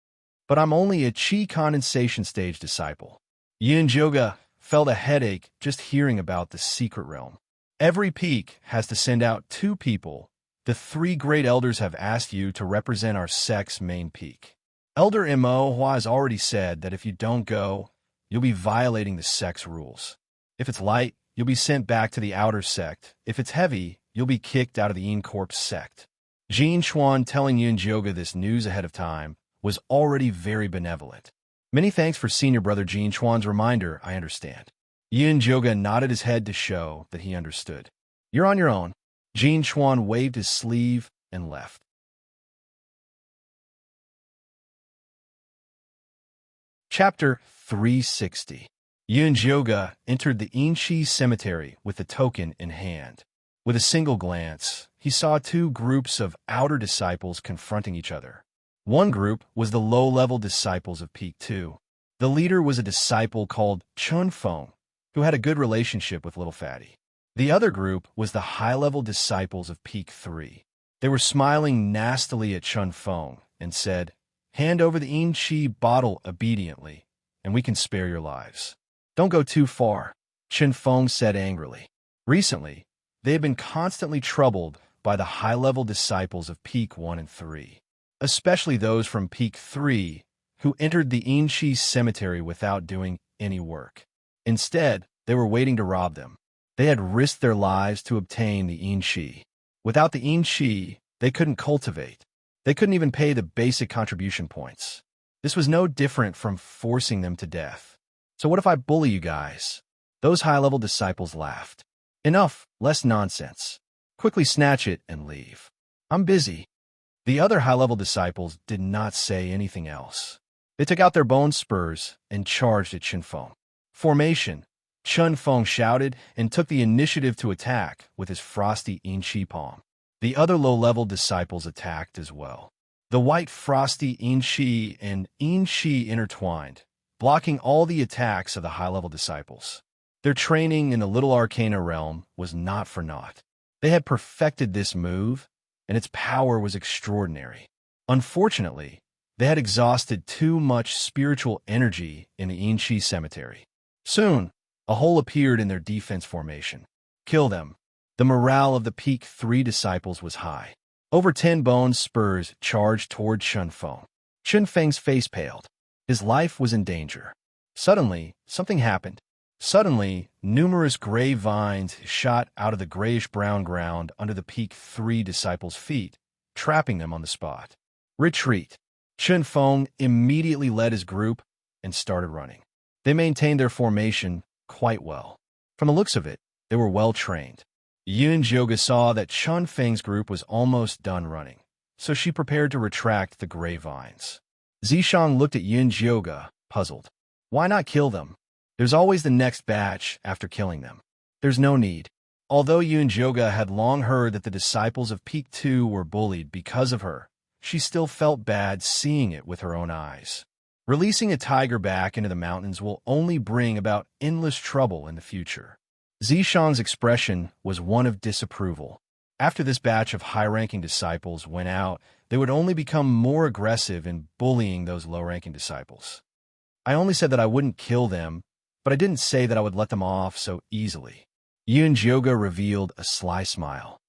But I'm only a Chi condensation stage disciple. Yoga felt a headache just hearing about the secret realm. Every peak has to send out 2 people The three great elders have asked you to represent our sect's main peak. Elder Mo has already said that if you don't go, you'll be violating the sect's rules. If it's light, you'll be sent back to the outer sect. If it's heavy, you'll be kicked out of the Corp's sect. Jin Chuan telling Yun Jioga this news ahead of time was already very benevolent. Many thanks for senior brother Jin Chuan's reminder, I understand. Yun Jioga nodded his head to show that he understood. You're on your own. Jin Chuan waved his sleeve and left. Chapter 360. Yun Jioga entered the Inchi cemetery with the token in hand. With a single glance, he saw two groups of outer disciples confronting each other. One group was the low-level disciples of Peak 2. The leader was a disciple called Chun Feng, who had a good relationship with Little Fatty. The other group was the high-level disciples of Peak 3. They were smiling nastily at Chun Feng and said, "Hand over the Inchi bottle obediently, and we can spare your lives." "Don't go too far," Chun Feng said angrily. Recently, they had been constantly troubled by the high-level disciples of Peak 1 and 3, especially those from Peak 3 who entered the Inchi cemetery without doing any work. Instead, they were waiting to rob them. They had risked their lives to obtain the Inchi. Without the Inchi, they couldn't cultivate. They couldn't even pay the basic contribution points. This was no different from forcing them to death. "So what if I bully you guys?" Those high-level disciples laughed. "Enough, less nonsense. Quickly snatch it and leave. I'm busy." The other high-level disciples did not say anything else. They took out their bone spurs and charged at Chun Feng. "Formation!" Chun Feng shouted and took the initiative to attack with his frosty Inchi palm. The other low-level disciples attacked as well. The white frosty Inchi and Inchi intertwined, blocking all the attacks of the high-level disciples. Their training in the Little Arcana realm was not for naught. They had perfected this move, and its power was extraordinary. Unfortunately, they had exhausted too much spiritual energy in the Inchi cemetery. Soon, a hole appeared in their defense formation. "Kill them." The morale of the Peak 3 disciples was high. Over 10 bone spurs charged toward Chun Feng. Chun Feng's face paled. His life was in danger. Suddenly, something happened. Suddenly, numerous gray vines shot out of the grayish-brown ground under the Peak 3 disciples' feet, trapping them on the spot. "Retreat!" Chun Feng immediately led his group and started running. They maintained their formation quite well. From the looks of it, they were well trained. Yun Jioga saw that Chun Feng's group was almost done running, so she prepared to retract the gray vines. Zishang looked at Yun Jioga, puzzled. "Why not kill them? There's always the next batch after killing them." "There's no need." Although Yun Jioga had long heard that the disciples of Peak 2 were bullied because of her, she still felt bad seeing it with her own eyes. Releasing a tiger back into the mountains will only bring about endless trouble in the future. Zishang's expression was one of disapproval. After this batch of high-ranking disciples went out, they would only become more aggressive in bullying those low-ranking disciples. "I only said that I wouldn't kill them, but I didn't say that I would let them off so easily." Yun Jioga revealed a sly smile.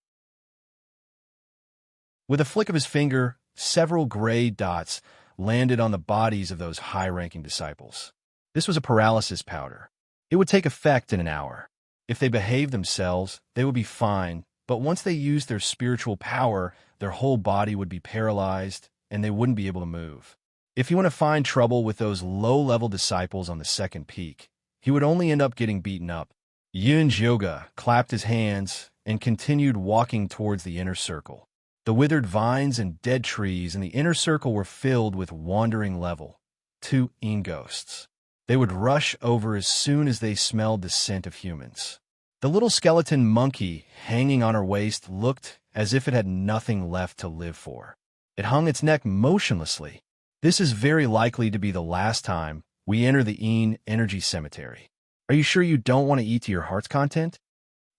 With a flick of his finger, several gray dots landed on the bodies of those high-ranking disciples. This was a paralysis powder. It would take effect in an hour. If they behaved themselves, they would be fine, but once they used their spiritual power, their whole body would be paralyzed, and they wouldn't be able to move. If you want to find trouble with those low-level disciples on the second peak, he would only end up getting beaten up. Yun Jioga clapped his hands and continued walking towards the inner circle. The withered vines and dead trees in the inner circle were filled with wandering level 2 ghosts. They would rush over as soon as they smelled the scent of humans. The little skeleton monkey hanging on her waist looked as if it had nothing left to live for. It hung its neck motionlessly. "This is very likely to be the last time we enter the energy cemetery. Are you sure you don't want to eat to your heart's content?"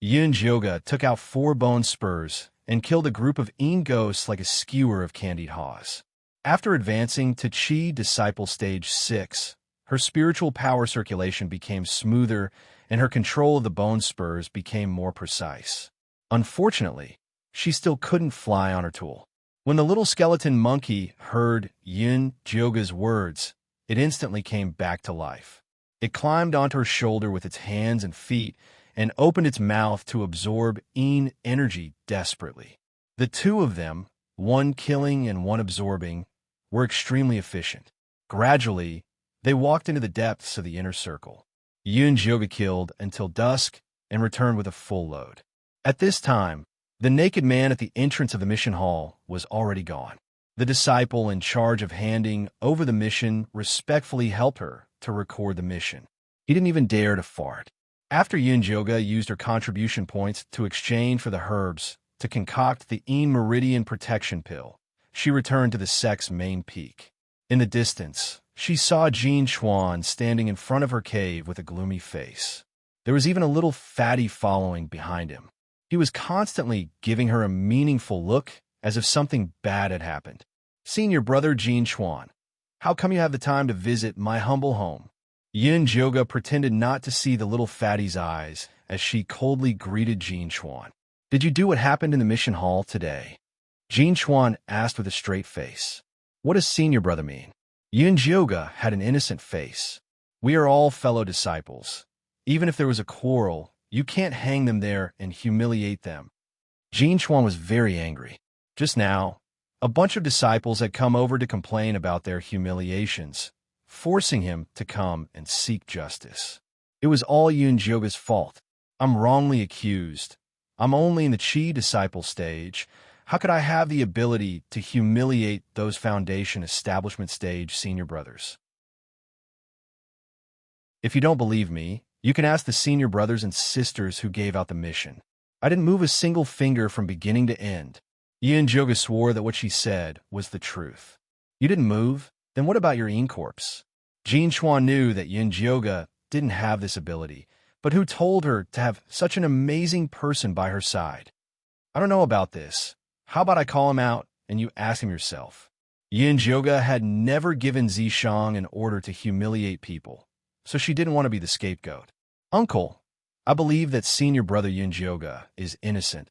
Yun Jioga took out 4 bone spurs and killed a group of ghosts like a skewer of candied haws. After advancing to Chi Disciple Stage 6, her spiritual power circulation became smoother and her control of the bone spurs became more precise. Unfortunately, she still couldn't fly on her tool. When the little skeleton monkey heard Yin Jyoga's words, it instantly came back to life. It climbed onto her shoulder with its hands and feet and opened its mouth to absorb Yin energy desperately. The two of them, one killing and one absorbing, were extremely efficient. Gradually, they walked into the depths of the inner circle. Yin Jyoga killed until dusk and returned with a full load. At this time, the naked man at the entrance of the mission hall was already gone. The disciple in charge of handing over the mission respectfully helped her to record the mission. He didn't even dare to fart. After Yin Jyoga used her contribution points to exchange for the herbs to concoct the Yin Meridian Protection Pill, she returned to the sect's main peak. In the distance, she saw Jin Chuan standing in front of her cave with a gloomy face. There was even a little fatty following behind him. He was constantly giving her a meaningful look as if something bad had happened. "Senior brother Jin Chuan, how come you have the time to visit my humble home?" Yin Jyoga pretended not to see the little fatty's eyes as she coldly greeted Jin Chuan. "Did you do what happened in the mission hall today?" Jin Chuan asked with a straight face. "What does senior brother mean?" Yin Jyoga had an innocent face. "We are all fellow disciples. Even if there was a quarrel, you can't hang them there and humiliate them." Jin Chuan was very angry. Just now, a bunch of disciples had come over to complain about their humiliations, forcing him to come and seek justice. It was all Yin Jyoga's fault. "I'm wrongly accused. I'm only in the Chi disciple stage. How could I have the ability to humiliate those foundation establishment stage senior brothers?" If you don't believe me, you can ask the senior brothers and sisters who gave out the mission. I didn't move a single finger from beginning to end. Yin Jyoga swore that what she said was the truth. "You didn't move? Then what about your Yin corpse?" Jin Chuan knew that Yin Jyoga didn't have this ability, but who told her to have such an amazing person by her side? "I don't know about this. How about I call him out and you ask him yourself?" Yin Jyoga had never given Zishang an order to humiliate people, so she didn't want to be the scapegoat. "Uncle, I believe that senior brother Yin Jyoga is innocent.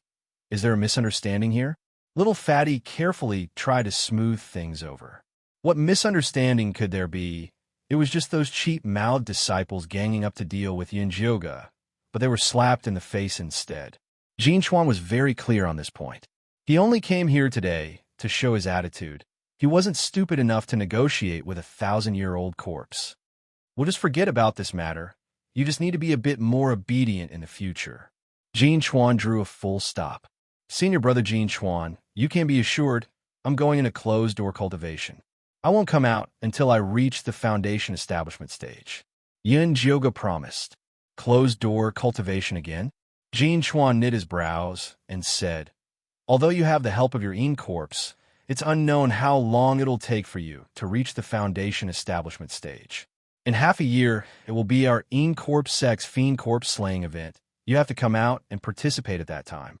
Is there a misunderstanding here?" Little Fatty carefully tried to smooth things over. What misunderstanding could there be? It was just those cheap-mouthed disciples ganging up to deal with Yin Jyoga, but they were slapped in the face instead. Jin Chuan was very clear on this point. He only came here today to show his attitude. He wasn't stupid enough to negotiate with a 1,000-year-old corpse. "We'll just forget about this matter. You just need to be a bit more obedient in the future." Jin Chuan drew a full stop. "Senior brother Jin Chuan, you can be assured I'm going into closed-door cultivation. I won't come out until I reach the foundation establishment stage." Yin Jyoga promised. "Closed-door cultivation again?" Jin Chuan knit his brows and said, "Although you have the help of your Yin corpse, it's unknown how long it'll take for you to reach the foundation establishment stage. In half a year, it will be our Yin Corpse Sex Fiend Corpse slaying event. You have to come out and participate at that time.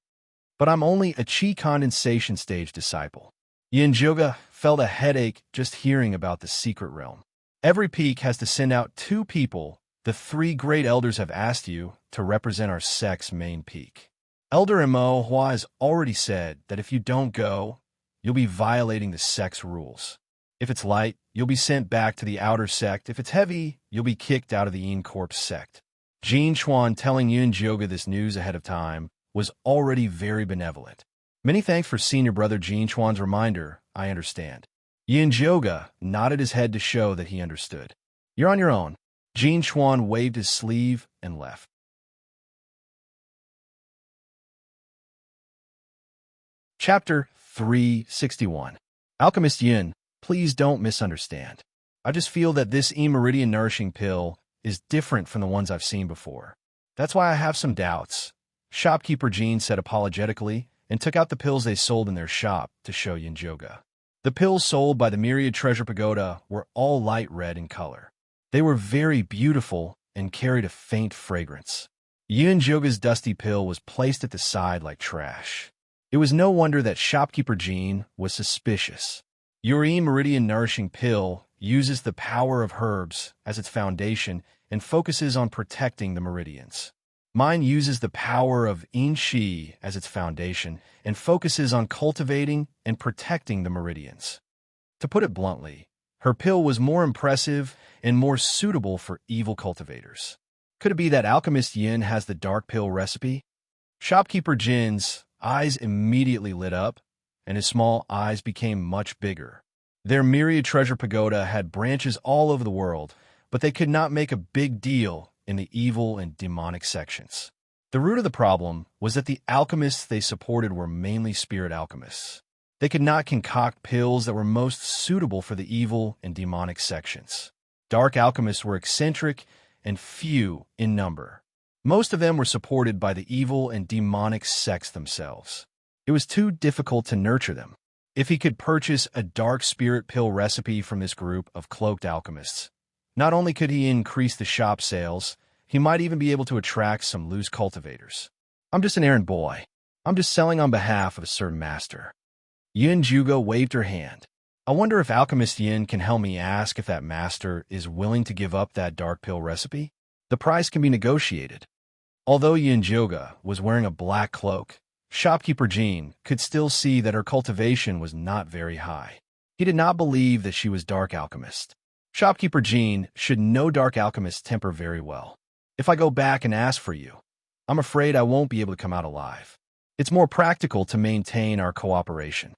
But I'm only a Chi condensation stage disciple." Yin Jyoga felt a headache just hearing about the secret realm. "Every peak has to send out 2 people. The 3 great elders have asked you to represent our sect's main peak. Elder Mo Hua has already said that if you don't go, you'll be violating the sect's rules. If it's light, you'll be sent back to the outer sect. If it's heavy, you'll be kicked out of the Yin Corpse sect." Jin Chuan telling Yin Jyoga this news ahead of time was already very benevolent. "Many thanks for senior brother Jin Chuan's reminder, I understand." Yin Jyoga nodded his head to show that he understood. "You're on your own." Jin Chuan waved his sleeve and left. Chapter 361. Alchemist Yin, please don't misunderstand. I just feel that this E-Meridian Nourishing Pill is different from the ones I've seen before. That's why I have some doubts. Shopkeeper Jean said apologetically and took out the pills they sold in their shop to show Yin Jyoga. The pills sold by the Myriad Treasure Pagoda were all light red in color. They were very beautiful and carried a faint fragrance. Yin Jyoga's dusty pill was placed at the side like trash. It was no wonder that Shopkeeper Jean was suspicious. Your E-Meridian Nourishing Pill uses the power of herbs as its foundation and focuses on protecting the meridians. Mine uses the power of Yin-Shi as its foundation and focuses on cultivating and protecting the meridians. To put it bluntly, her pill was more impressive and more suitable for evil cultivators. Could it be that Alchemist Yin has the dark pill recipe? Shopkeeper Jin's eyes immediately lit up, and his small eyes became much bigger. Their myriad treasure pagoda had branches all over the world, but they could not make a big deal in the evil and demonic sections. The root of the problem was that the alchemists they supported were mainly spirit alchemists. They could not concoct pills that were most suitable for the evil and demonic sections. Dark alchemists were eccentric and few in number. Most of them were supported by the evil and demonic sects themselves. It was too difficult to nurture them. If he could purchase a dark spirit pill recipe from this group of cloaked alchemists, not only could he increase the shop sales, he might even be able to attract some loose cultivators. I'm just an errand boy. I'm just selling on behalf of a certain master. Yin Juga waved her hand. I wonder if Alchemist Yin can help me ask if that master is willing to give up that dark pill recipe. The price can be negotiated. Although Yin Juga was wearing a black cloak, Shopkeeper Jean could still see that her cultivation was not very high. He did not believe that she was dark alchemist. Shopkeeper Jean should know dark alchemist's temper very well. If I go back and ask for you, I'm afraid I won't be able to come out alive. It's more practical to maintain our cooperation.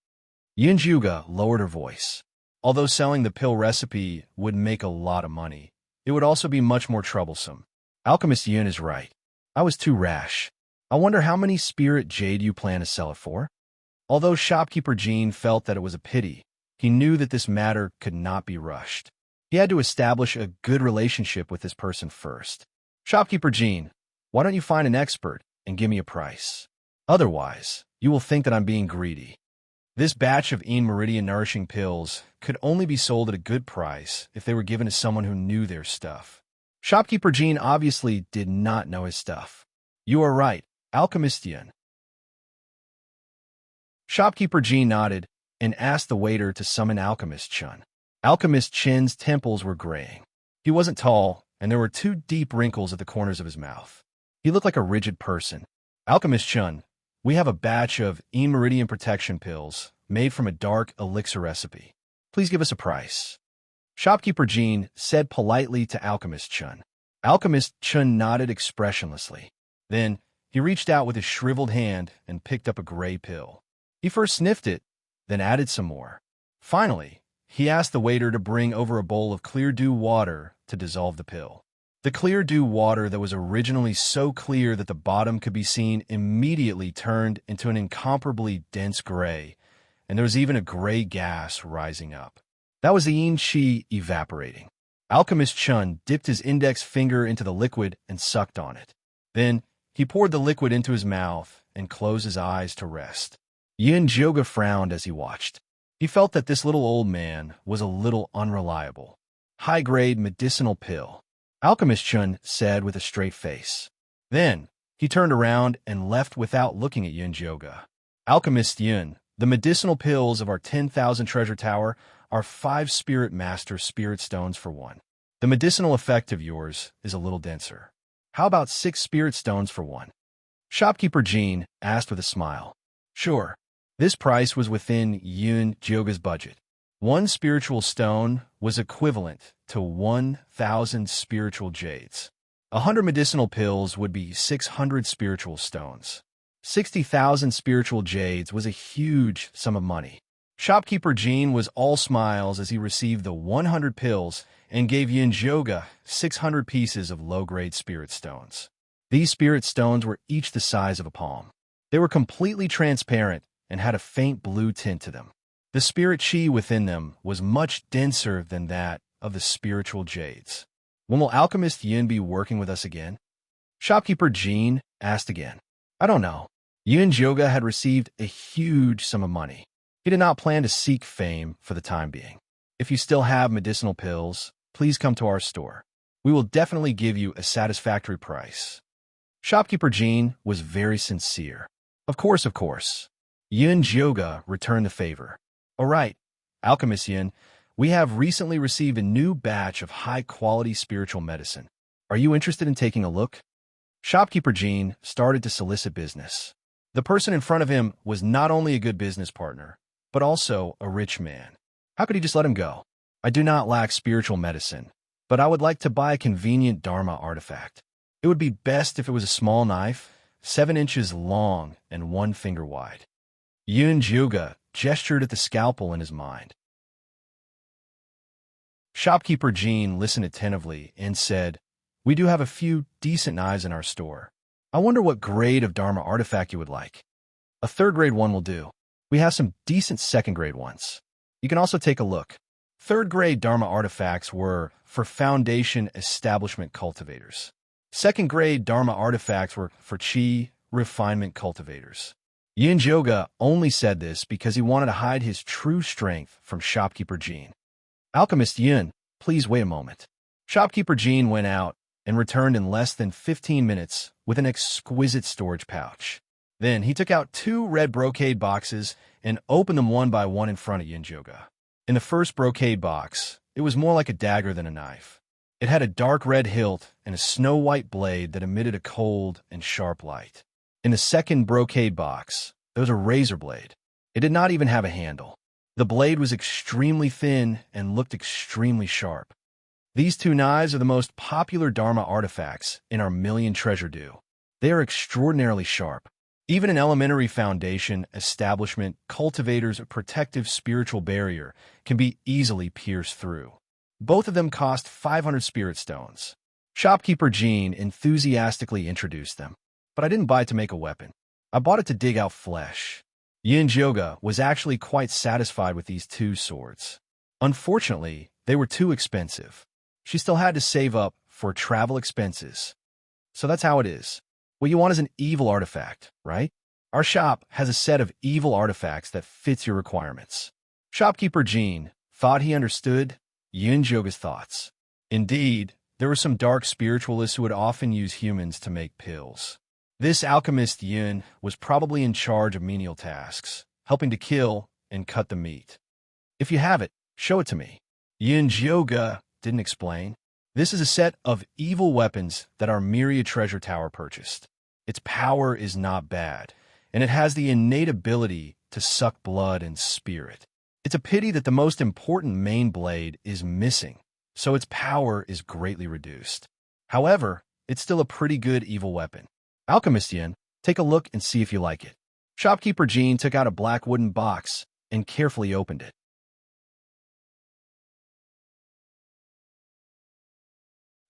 Yin Juga lowered her voice. Although selling the pill recipe would make a lot of money, it would also be much more troublesome. Alchemist Yin is right. I was too rash. I wonder how many spirit jade you plan to sell it for? Although Shopkeeper Jean felt that it was a pity, he knew that this matter could not be rushed. He had to establish a good relationship with this person first. Shopkeeper Jean, why don't you find an expert and give me a price? Otherwise, you will think that I'm being greedy. This batch of Meridian nourishing pills could only be sold at a good price if they were given to someone who knew their stuff. Shopkeeper Jean obviously did not know his stuff. You are right, Alchemist Yin. Shopkeeper Jean nodded and asked the waiter to summon Alchemist Chun. Alchemist Chin's temples were graying. He wasn't tall, and there were two deep wrinkles at the corners of his mouth. He looked like a rigid person. Alchemist Chun, we have a batch of Meridian protection pills made from a dark elixir recipe. Please give us a price. Shopkeeper Jean said politely to Alchemist Chun. Alchemist Chun nodded expressionlessly. Then, he reached out with his shriveled hand and picked up a gray pill. He first sniffed it, then added some more. Finally, he asked the waiter to bring over a bowl of clear dew water to dissolve the pill. The clear dew water that was originally so clear that the bottom could be seen immediately turned into an incomparably dense gray, and there was even a gray gas rising up. That was the Yin-Chi evaporating. Alchemist Chun dipped his index finger into the liquid and sucked on it. Then, he poured the liquid into his mouth and closed his eyes to rest. Yin Joga frowned as he watched. He felt that this little old man was a little unreliable. High-grade medicinal pill, Alchemist Chun said with a straight face. Then, he turned around and left without looking at Yin Joga. Alchemist Yin, the medicinal pills of our 10,000 treasure tower are 5 spirit master spirit stones for 1. The medicinal effect of yours is a little denser. How about 6 spirit stones for 1? Shopkeeper Jean asked with a smile. Sure. This price was within Yin Joga's budget. 1 spiritual stone was equivalent to 1,000 spiritual jades. 100 medicinal pills would be 600 spiritual stones. 60,000 spiritual jades was a huge sum of money. Shopkeeper Jean was all smiles as he received the 100 pills and gave Yin Joga 600 pieces of low-grade spirit stones. These spirit stones were each the size of a palm. They were completely transparent and had a faint blue tint to them. The spirit chi within them was much denser than that of the spiritual jades. When will Alchemist Yin be working with us again? Shopkeeper Jean asked again. I don't know. Yin Joga had received a huge sum of money. He did not plan to seek fame for the time being. If you still have medicinal pills, please come to our store. We will definitely give you a satisfactory price. Shopkeeper Jean was very sincere. Of course, of course. Yin Joga returned the favor. All right, Alchemist Yin, we have recently received a new batch of high-quality spiritual medicine. Are you interested in taking a look? Shopkeeper Jean started to solicit business. The person in front of him was not only a good business partner, but also a rich man. How could he just let him go? I do not lack spiritual medicine, but I would like to buy a convenient Dharma artifact. It would be best if it was a small knife, 7 inches long and 1 finger wide. Yun Juga gestured at the scalpel in his mind. Shopkeeper Jean listened attentively and said, "We do have a few decent knives in our store. I wonder what grade of Dharma artifact you would like. A 3rd grade one will do. We have some decent 2nd grade ones. You can also take a look." 3rd grade Dharma artifacts were for foundation establishment cultivators. 2nd grade Dharma artifacts were for chi refinement cultivators. Yin Joga only said this because he wanted to hide his true strength from Shopkeeper Jean. "Alchemist Yin, please wait a moment." Shopkeeper Jean went out and returned in less than 15 minutes with an exquisite storage pouch. Then he took out 2 red brocade boxes and opened them one by one in front of Yin Joga. In the first brocade box, it was more like a dagger than a knife. It had a dark red hilt and a snow-white blade that emitted a cold and sharp light. In the second brocade box, there was a razor blade. It did not even have a handle. The blade was extremely thin and looked extremely sharp. These 2 knives are the most popular Dharma artifacts in our million treasure dew. They are extraordinarily sharp. Even an elementary foundation, establishment, cultivator's protective spiritual barrier can be easily pierced through. Both of them cost 500 spirit stones. Shopkeeper Jean enthusiastically introduced them. "But I didn't buy it to make a weapon. I bought it to dig out flesh." Yin Joga was actually quite satisfied with these 2 swords. Unfortunately, they were too expensive. She still had to save up for travel expenses. So that's how it is. What you want is an evil artifact, right? Our shop has a set of evil artifacts that fits your requirements. Shopkeeper Jean thought he understood Yin Joga's thoughts. Indeed, there were some dark spiritualists who would often use humans to make pills. This alchemist Yin was probably in charge of menial tasks, helping to kill and cut the meat. "If you have it, show it to me." Yin Joga didn't explain. "This is a set of evil weapons that our Myriad Treasure Tower purchased. Its power is not bad, and it has the innate ability to suck blood and spirit. It's a pity that the most important main blade is missing, so its power is greatly reduced. However, it's still a pretty good evil weapon. Alchemist Yin, take a look and see if you like it." Shopkeeper Jean took out a black wooden box and carefully opened it.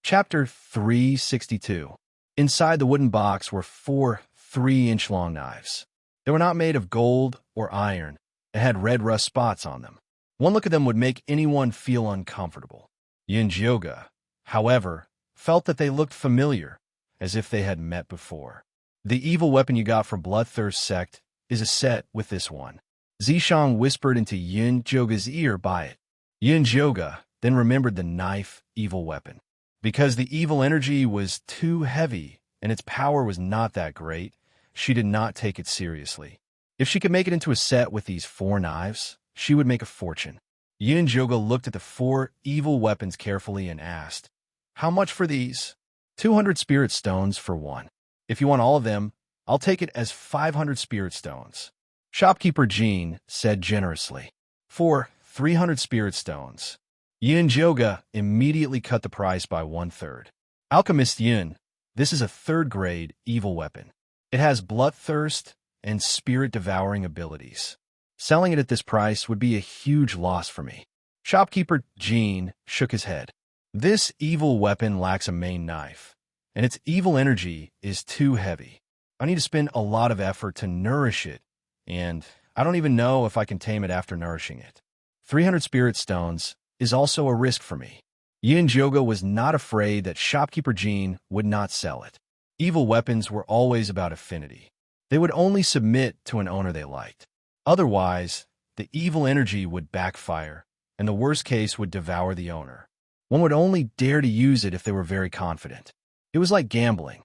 Chapter 362. Inside the wooden box were 4 3-inch-long knives. They were not made of gold or iron and had red rust spots on them. One look at them would make anyone feel uncomfortable. Yin Joga, however, felt that they looked familiar, as if they had met before. "The evil weapon you got from Bloodthirst Sect is a set with this one." Zishang whispered into Yin Joga's ear, "Buy it." Yin Joga then remembered the knife evil weapon. Because the evil energy was too heavy and its power was not that great, she did not take it seriously. If she could make it into a set with these 4 knives, she would make a fortune. Yin Joga looked at the 4 evil weapons carefully and asked, "How much for these?" 200 spirit stones for one. If you want all of them, I'll take it as 500 spirit stones." Shopkeeper Jean said generously. "For 300 spirit stones." Yin Joga immediately cut the price by 1/3. "Alchemist Yin, this is a 3rd grade evil weapon. It has bloodthirst and spirit-devouring abilities. Selling it at this price would be a huge loss for me." Shopkeeper Jean shook his head. "This evil weapon lacks a main knife, and its evil energy is too heavy. I need to spend a lot of effort to nourish it, and I don't even know if I can tame it after nourishing it. 300 spirit stones is also a risk for me." Yin Joga was not afraid that Shopkeeper Jean would not sell it. Evil weapons were always about affinity. They would only submit to an owner they liked. Otherwise, the evil energy would backfire, and the worst case would devour the owner. One would only dare to use it if they were very confident. It was like gambling.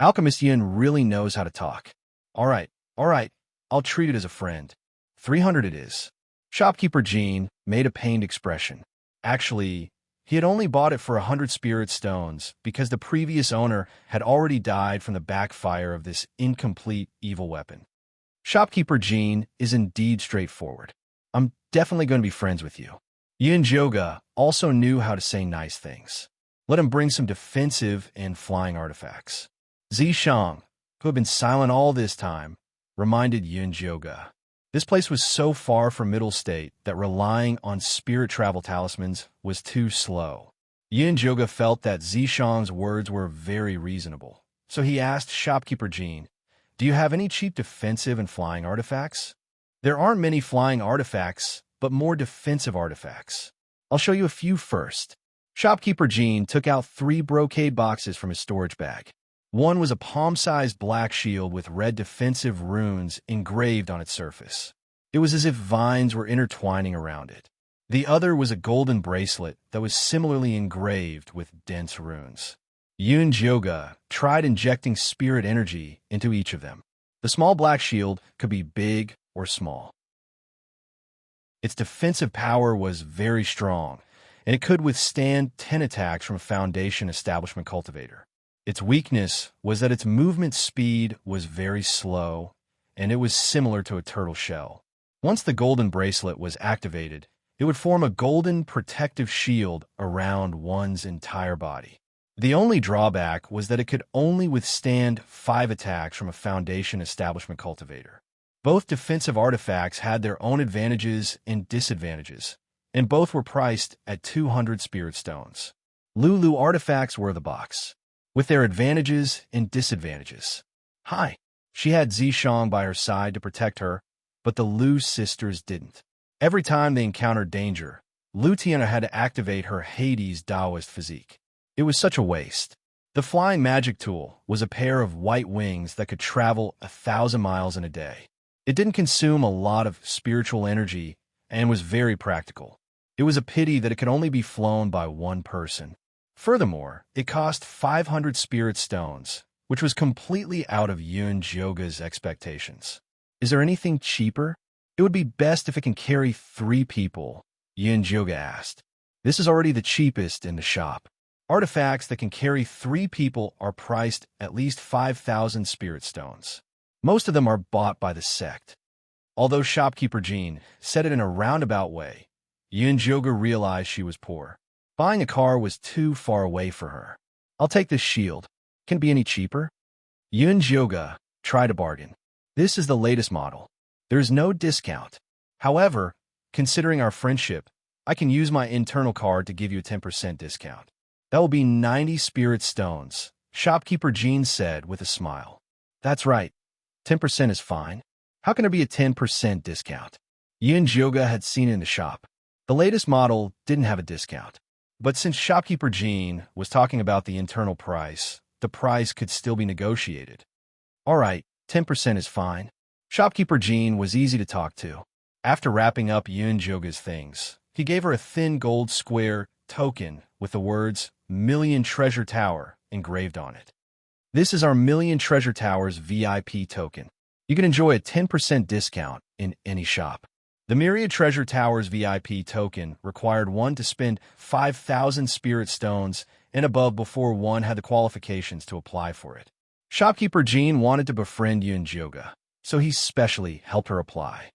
Alchemist Yin really knows how to talk. All right, I'll treat it as a friend. 300 it is." Shopkeeper Jean made a pained expression. Actually, He had only bought it for 100 spirit stones because the previous owner had already died from the backfire of this incomplete evil weapon. Shopkeeper Jean is indeed straightforward. I'm definitely going to be friends with you. Yin Joga also knew how to say nice things. Let him bring some defensive and flying artifacts. Zishang, who had been silent all this time, reminded Yin Joga. This place was so far from Middle State that relying on spirit travel talismans was too slow. Yin Joga felt that Zishang's words were very reasonable, so he asked Shopkeeper Jean, "Do you have any cheap defensive and flying artifacts?" "There aren't many flying artifacts, but more defensive artifacts. I'll show you a few first." Shopkeeper Jean took out 3 brocade boxes from his storage bag. One was a palm-sized black shield with red defensive runes engraved on its surface. It was as if vines were intertwining around it. The other was a golden bracelet that was similarly engraved with dense runes. Yun Joga tried injecting spirit energy into each of them. The small black shield could be big or small. Its defensive power was very strong, and it could withstand 10 attacks from a Foundation Establishment Cultivator. Its weakness was that its movement speed was very slow, and it was similar to a turtle shell. Once the golden bracelet was activated, it would form a golden protective shield around one's entire body. The only drawback was that it could only withstand 5 attacks from a Foundation Establishment Cultivator. Both defensive artifacts had their own advantages and disadvantages, and both were priced at 200 spirit stones. Lulu artifacts were the box, with their advantages and disadvantages. Hi. She had Zishang by her side to protect her, but the Lu sisters didn't. Every time they encountered danger, Lu Tiana had to activate her Hades Taoist physique. It was such a waste. The flying magic tool was a pair of white wings that could travel 1,000 miles in a day. It didn't consume a lot of spiritual energy and was very practical. It was a pity that it could only be flown by one person. Furthermore, it cost 500 spirit stones, which was completely out of Yun Joga's expectations. Is there anything cheaper? It would be best if it can carry 3 people, Yun Joga asked. This is already the cheapest in the shop. Artifacts that can carry 3 people are priced at least 5,000 spirit stones. Most of them are bought by the sect. Although Shopkeeper Jean said it in a roundabout way, Yun Joga realized she was poor. Buying a car was too far away for her. I'll take this shield. Can it be any cheaper? Yun Joga tried to bargain. This is the latest model. There's no discount. However, considering our friendship, I can use my internal card to give you a 10% discount. That will be 90 spirit stones, Shopkeeper Jean said with a smile. That's right. 10% is fine. How can there be a 10% discount? Yun Joga had seen it in the shop. The latest model didn't have a discount. But since Shopkeeper Jean was talking about the internal price, the price could still be negotiated. All right, 10% is fine. Shopkeeper Jean was easy to talk to. After wrapping up Yun Joga's things, he gave her a thin gold square token with the words Million Treasure Tower engraved on it. This is our Million Treasure Towers VIP token. You can enjoy a 10% discount in any shop. The Myriad Treasure Towers VIP token required one to spend 5,000 spirit stones and above before one had the qualifications to apply for it. Shopkeeper Jean wanted to befriend Yun Joga, so he specially helped her apply.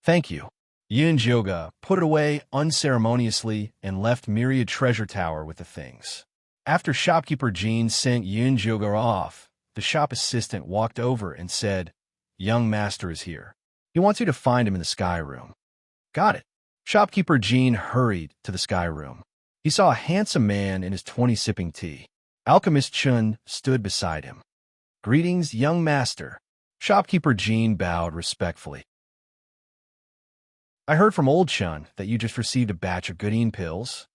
Thank you. Yun Joga put it away unceremoniously and left Myriad Treasure Tower with the things. After Shopkeeper Jean sent Yun Joga off, the shop assistant walked over and said, "Young master is here. He wants you to find him in the sky room." Got it. Shopkeeper Jean hurried to the sky room. He saw a handsome man in his 20s sipping tea. Alchemist Chun stood beside him. Greetings, young master. Shopkeeper Jean bowed respectfully. I heard from old Chun that you just received a batch of Goodine pills.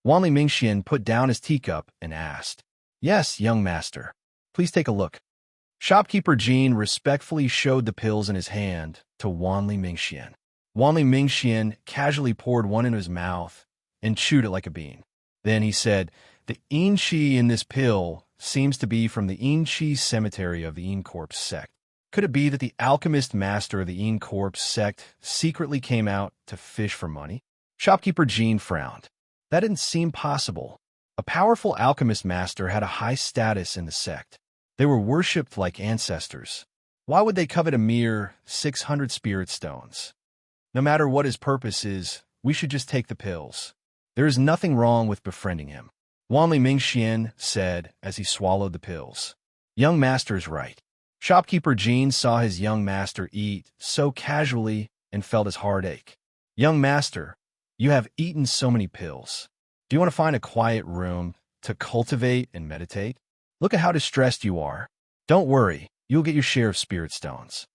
Wanli Mingxian put down his teacup and asked. Yes, young master. Please take a look. Shopkeeper Jean respectfully showed the pills in his hand to Wanli Mingxian. Wanli Mingxian casually poured one into his mouth and chewed it like a bean. Then he said, the Inchi in this pill seems to be from the Inchi cemetery of the Incorpse sect. Could it be that the alchemist master of the Incorpse sect secretly came out to fish for money? Shopkeeper Jean frowned. That didn't seem possible. A powerful alchemist master had a high status in the sect. They were worshipped like ancestors. Why would they covet a mere 600 spirit stones? No matter what his purpose is, we should just take the pills. There is nothing wrong with befriending him, Wanli Mingxian said as he swallowed the pills. Young master is right. Shopkeeper Jean saw his young master eat so casually and felt his heart ache. Young master, you have eaten so many pills. Do you want to find a quiet room to cultivate and meditate? Look at how distressed you are. Don't worry, you'll get your share of spirit stones.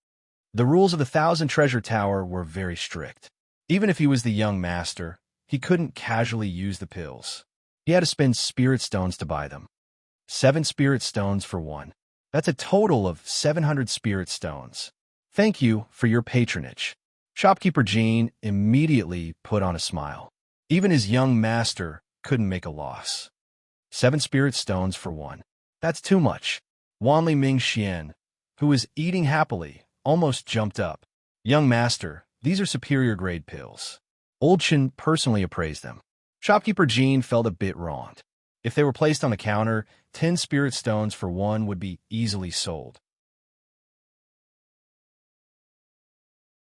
The rules of the 1,000 Treasure Tower were very strict. Even if he was the young master, he couldn't casually use the pills. He had to spend spirit stones to buy them. 7 spirit stones for one. That's a total of 700 spirit stones. Thank you for your patronage. Shopkeeper Jean immediately put on a smile. Even his young master couldn't make a loss. 7 spirit stones for one. That's too much. Wanli Mingxian, who was eating happily, almost jumped up. Young master, these are superior grade pills. Old Chen personally appraised them. Shopkeeper Jean felt a bit wronged. If they were placed on the counter, 10 spirit stones for one would be easily sold.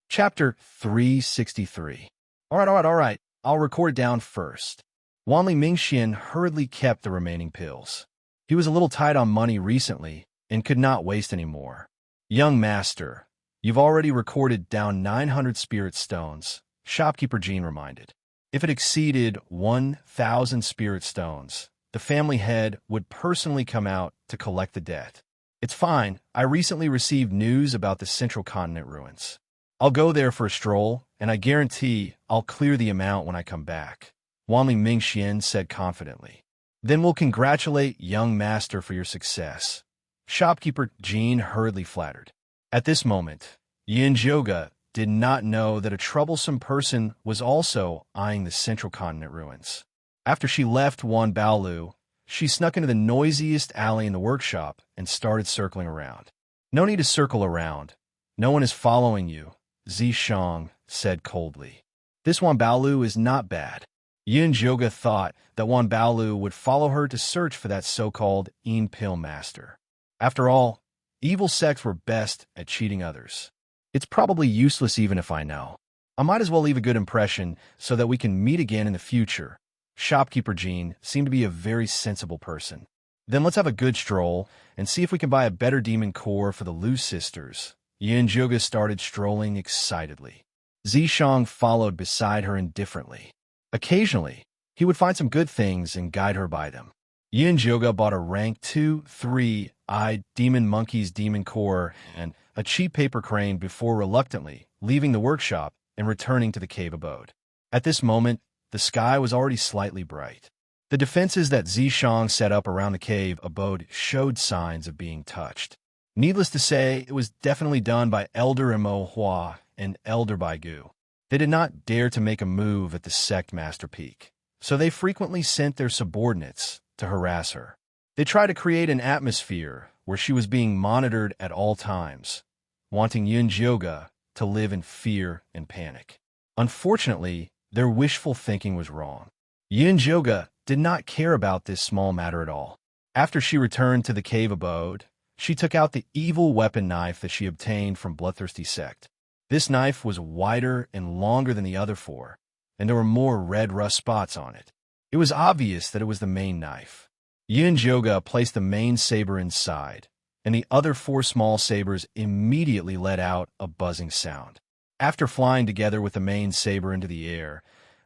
Chapter 363. All right. I'll record it down first. Wanli Mingxian hurriedly kept the remaining pills. He was a little tight on money recently and could not waste any more. Young master, you've already recorded down 900 spirit stones, Shopkeeper Jean reminded. If it exceeded 1,000 spirit stones, the family head would personally come out to collect the debt. It's fine. I recently received news about the Central Continent ruins. I'll go there for a stroll, and I guarantee I'll clear the amount when I come back, Wanli Mingxian said confidently. Then we'll congratulate young master for your success. Shopkeeper Jean hurriedly flattered. At this moment, Yin Zhoga did not know that a troublesome person was also eyeing the Central Continent ruins. After she left Wan Baolu, she snuck into the noisiest alley in the workshop and started circling around. No need to circle around. No one is following you, Zishang said coldly. This Wan Baolu is not bad. Yin Zhoga thought that Wan Baolu would follow her to search for that so-called Yin Pill master. After all, evil sects were best at cheating others. It's probably useless even if I know. I might as well leave a good impression so that we can meet again in the future. Shopkeeper Jean seemed to be a very sensible person. Then let's have a good stroll and see if we can buy a better demon core for the Lu sisters. Yin Zhoga started strolling excitedly. Zishang followed beside her indifferently. Occasionally, he would find some good things and guide her by them. Yin Zhoga bought a rank 2, 3-eyed demon monkey's demon core and a cheap paper crane before reluctantly leaving the workshop and returning to the cave abode. At this moment, the sky was already slightly bright. The defenses that Zishang set up around the cave abode showed signs of being touched. Needless to say, it was definitely done by Elder Mo Hua and Elder Baigu. They did not dare to make a move at the sect master peak, so they frequently sent their subordinates to harass her. They tried to create an atmosphere where she was being monitored at all times, wanting Yin Zhoga to live in fear and panic. Unfortunately, their wishful thinking was wrong. Yin Zhoga did not care about this small matter at all. After she returned to the cave abode, she took out the evil weapon knife that she obtained from Bloodthirsty Sect. This knife was wider and longer than the other 4, and there were more red rust spots on it. It was obvious that it was the main knife. Yin Zhoga placed the main saber inside, and the other 4 small sabers immediately let out a buzzing sound. After flying together with the main saber into the air,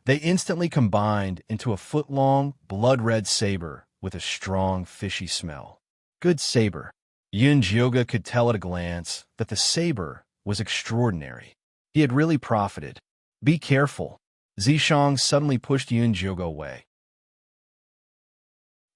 they instantly combined into a foot-long, blood-red saber with a strong, fishy smell. Good saber. Yin Zhoga could tell at a glance that the saber was extraordinary. He had really profited. Be careful. Zishang suddenly pushed Yin Zhoga away.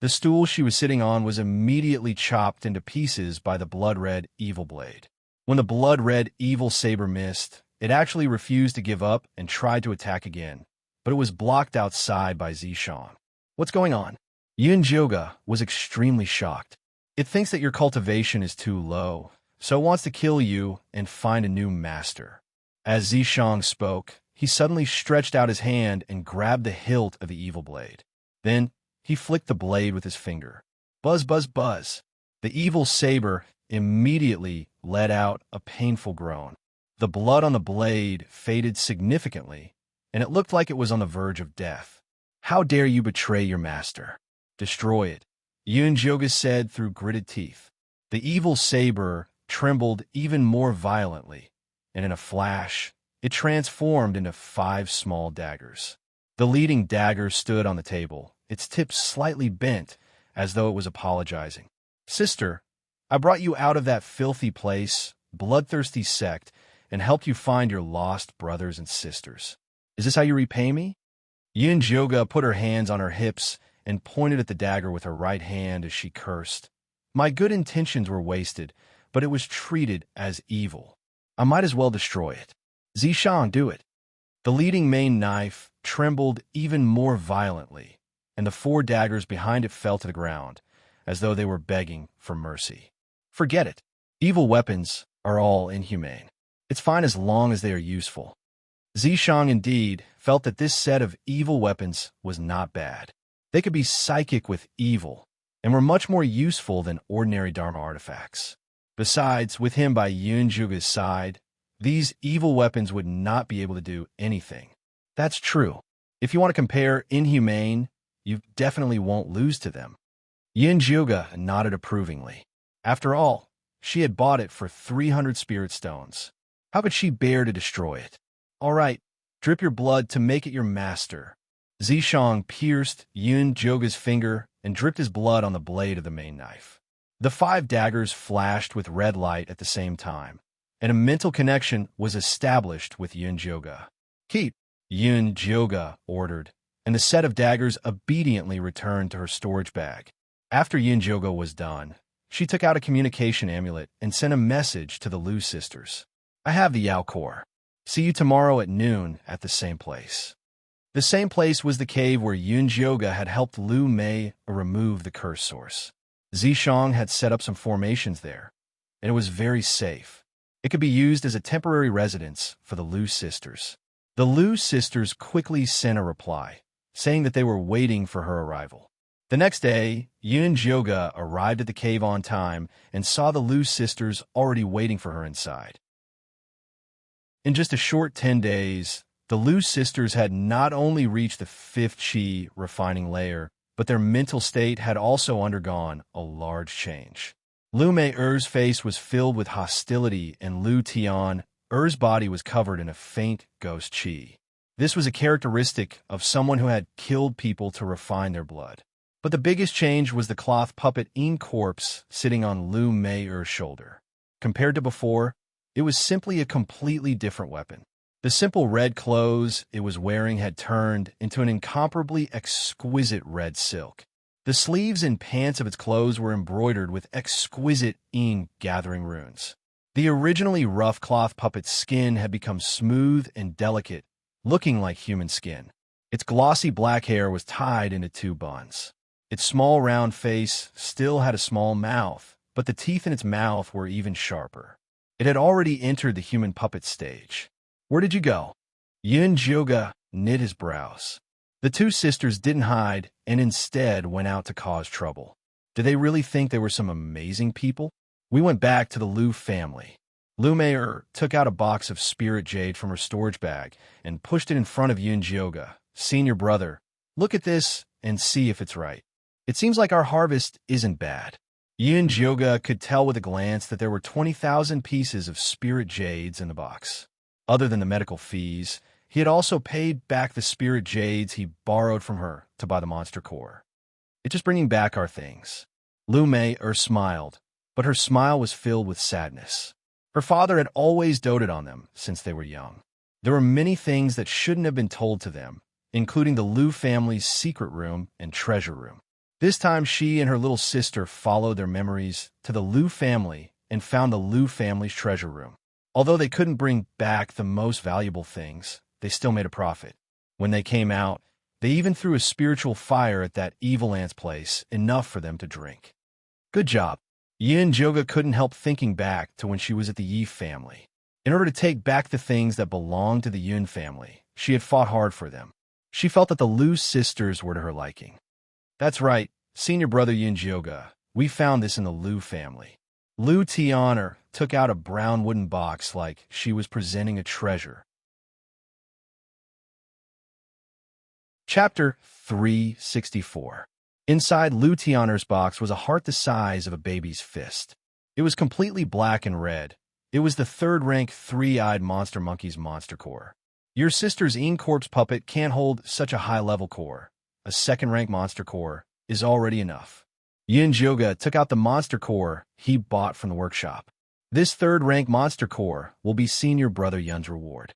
The stool she was sitting on was immediately chopped into pieces by the blood-red evil blade. When the blood-red evil saber missed, it actually refused to give up and tried to attack again, but it was blocked outside by Zishang. What's going on? Yin Zhoga was extremely shocked. It thinks that your cultivation is too low, so it wants to kill you and find a new master. As Zishang spoke, he suddenly stretched out his hand and grabbed the hilt of the evil blade. Then he flicked the blade with his finger. Buzz, buzz, buzz. The evil saber immediately let out a painful groan. The blood on the blade faded significantly, and it looked like it was on the verge of death. How dare you betray your master? Destroy it, Yunjoga said through gritted teeth. The evil saber trembled even more violently, and in a flash, it transformed into 5 small daggers. The leading dagger stood on the table, its tip slightly bent, as though it was apologizing. Sister, I brought you out of that filthy place, bloodthirsty sect, and helped you find your lost brothers and sisters. Is this how you repay me? Yunjoga put her hands on her hips and pointed at the dagger with her right hand as she cursed. My good intentions were wasted, but it was treated as evil. I might as well destroy it. Zishan, do it. The leading main knife trembled even more violently, and the 4 daggers behind it fell to the ground, as though they were begging for mercy. Forget it. Evil weapons are all inhumane. It's fine as long as they are useful. Zishang indeed felt that this set of evil weapons was not bad. They could be psychic with evil, and were much more useful than ordinary Dharma artifacts. Besides, with him by Yunjuga's side, these evil weapons would not be able to do anything. That's true. If you want to compare inhumane, you definitely won't lose to them. Yunjuga nodded approvingly. After all, she had bought it for 300 spirit stones. How could she bear to destroy it? All right, drip your blood to make it your master. Zishang pierced Yunjoga's finger and dripped his blood on the blade of the main knife. The 5 daggers flashed with red light at the same time, and a mental connection was established with Yunjoga. Keep, Yunjoga ordered, and the set of daggers obediently returned to her storage bag. After Yunjoga was done, she took out a communication amulet and sent a message to the Lu sisters. I have the Yao core. See you tomorrow at noon at the same place. The same place was the cave where Yunjoga had helped Lu Mei remove the curse source. Zishang had set up some formations there, and it was very safe. It could be used as a temporary residence for the Lu sisters. The Lu sisters quickly sent a reply, saying that they were waiting for her arrival. The next day, Yunjoga arrived at the cave on time and saw the Lu sisters already waiting for her inside. In just a short 10 days, the Lu sisters had not only reached the 5th chi refining layer, but their mental state had also undergone a large change. Lu Mei-er's face was filled with hostility, and Lu Tian-er's body was covered in a faint ghost chi. This was a characteristic of someone who had killed people to refine their blood. But the biggest change was the cloth puppet corpse sitting on Lu Mei-er's shoulder. Compared to before, it was simply a completely different weapon. The simple red clothes it was wearing had turned into an incomparably exquisite red silk. The sleeves and pants of its clothes were embroidered with exquisite gathering runes. The originally rough cloth puppet's skin had become smooth and delicate, looking like human skin. Its glossy black hair was tied into 2 buns. Its small round face still had a small mouth, but the teeth in its mouth were even sharper. It had already entered the human puppet stage. Where did you go? Yunjoga knit his brows. The 2 sisters didn't hide and instead went out to cause trouble. Did they really think they were some amazing people? We went back to the Lu family. Lu Mei-er took out a box of spirit jade from her storage bag and pushed it in front of Yunjoga. Senior brother, look at this and see if it's right. It seems like our harvest isn't bad. Yunjoga could tell with a glance that there were 20,000 pieces of spirit jades in the box. Other than the medical fees, he had also paid back the spirit jades he borrowed from her to buy the monster core. It's just bringing back our things. Lu Mei-er smiled, but her smile was filled with sadness. Her father had always doted on them since they were young. There were many things that shouldn't have been told to them, including the Lu family's secret room and treasure room. This time she and her little sister followed their memories to the Lu family and found the Lu family's treasure room. Although they couldn't bring back the most valuable things, they still made a profit. When they came out, they even threw a spiritual fire at that evil ant's place, enough for them to drink. Good job. Yunjoga couldn't help thinking back to when she was at the Yi family. In order to take back the things that belonged to the Yun family, She had fought hard for them. She felt that the Lu sisters were to her liking. That's right, senior brother Yunjioga. We found this in the Lu family. Lu Tianer took out a brown wooden box like she was presenting a treasure. Chapter 364. Inside Lu Tianer's box was a heart the size of a baby's fist. It was completely black and red. It was the third-rank three-eyed monster monkey's monster core. Your sister's corpse puppet can't hold such a high-level core. A second-rank monster core is already enough. Yunjioga took out the monster core he bought from the workshop. This third-rank monster core will be senior brother Yun's reward.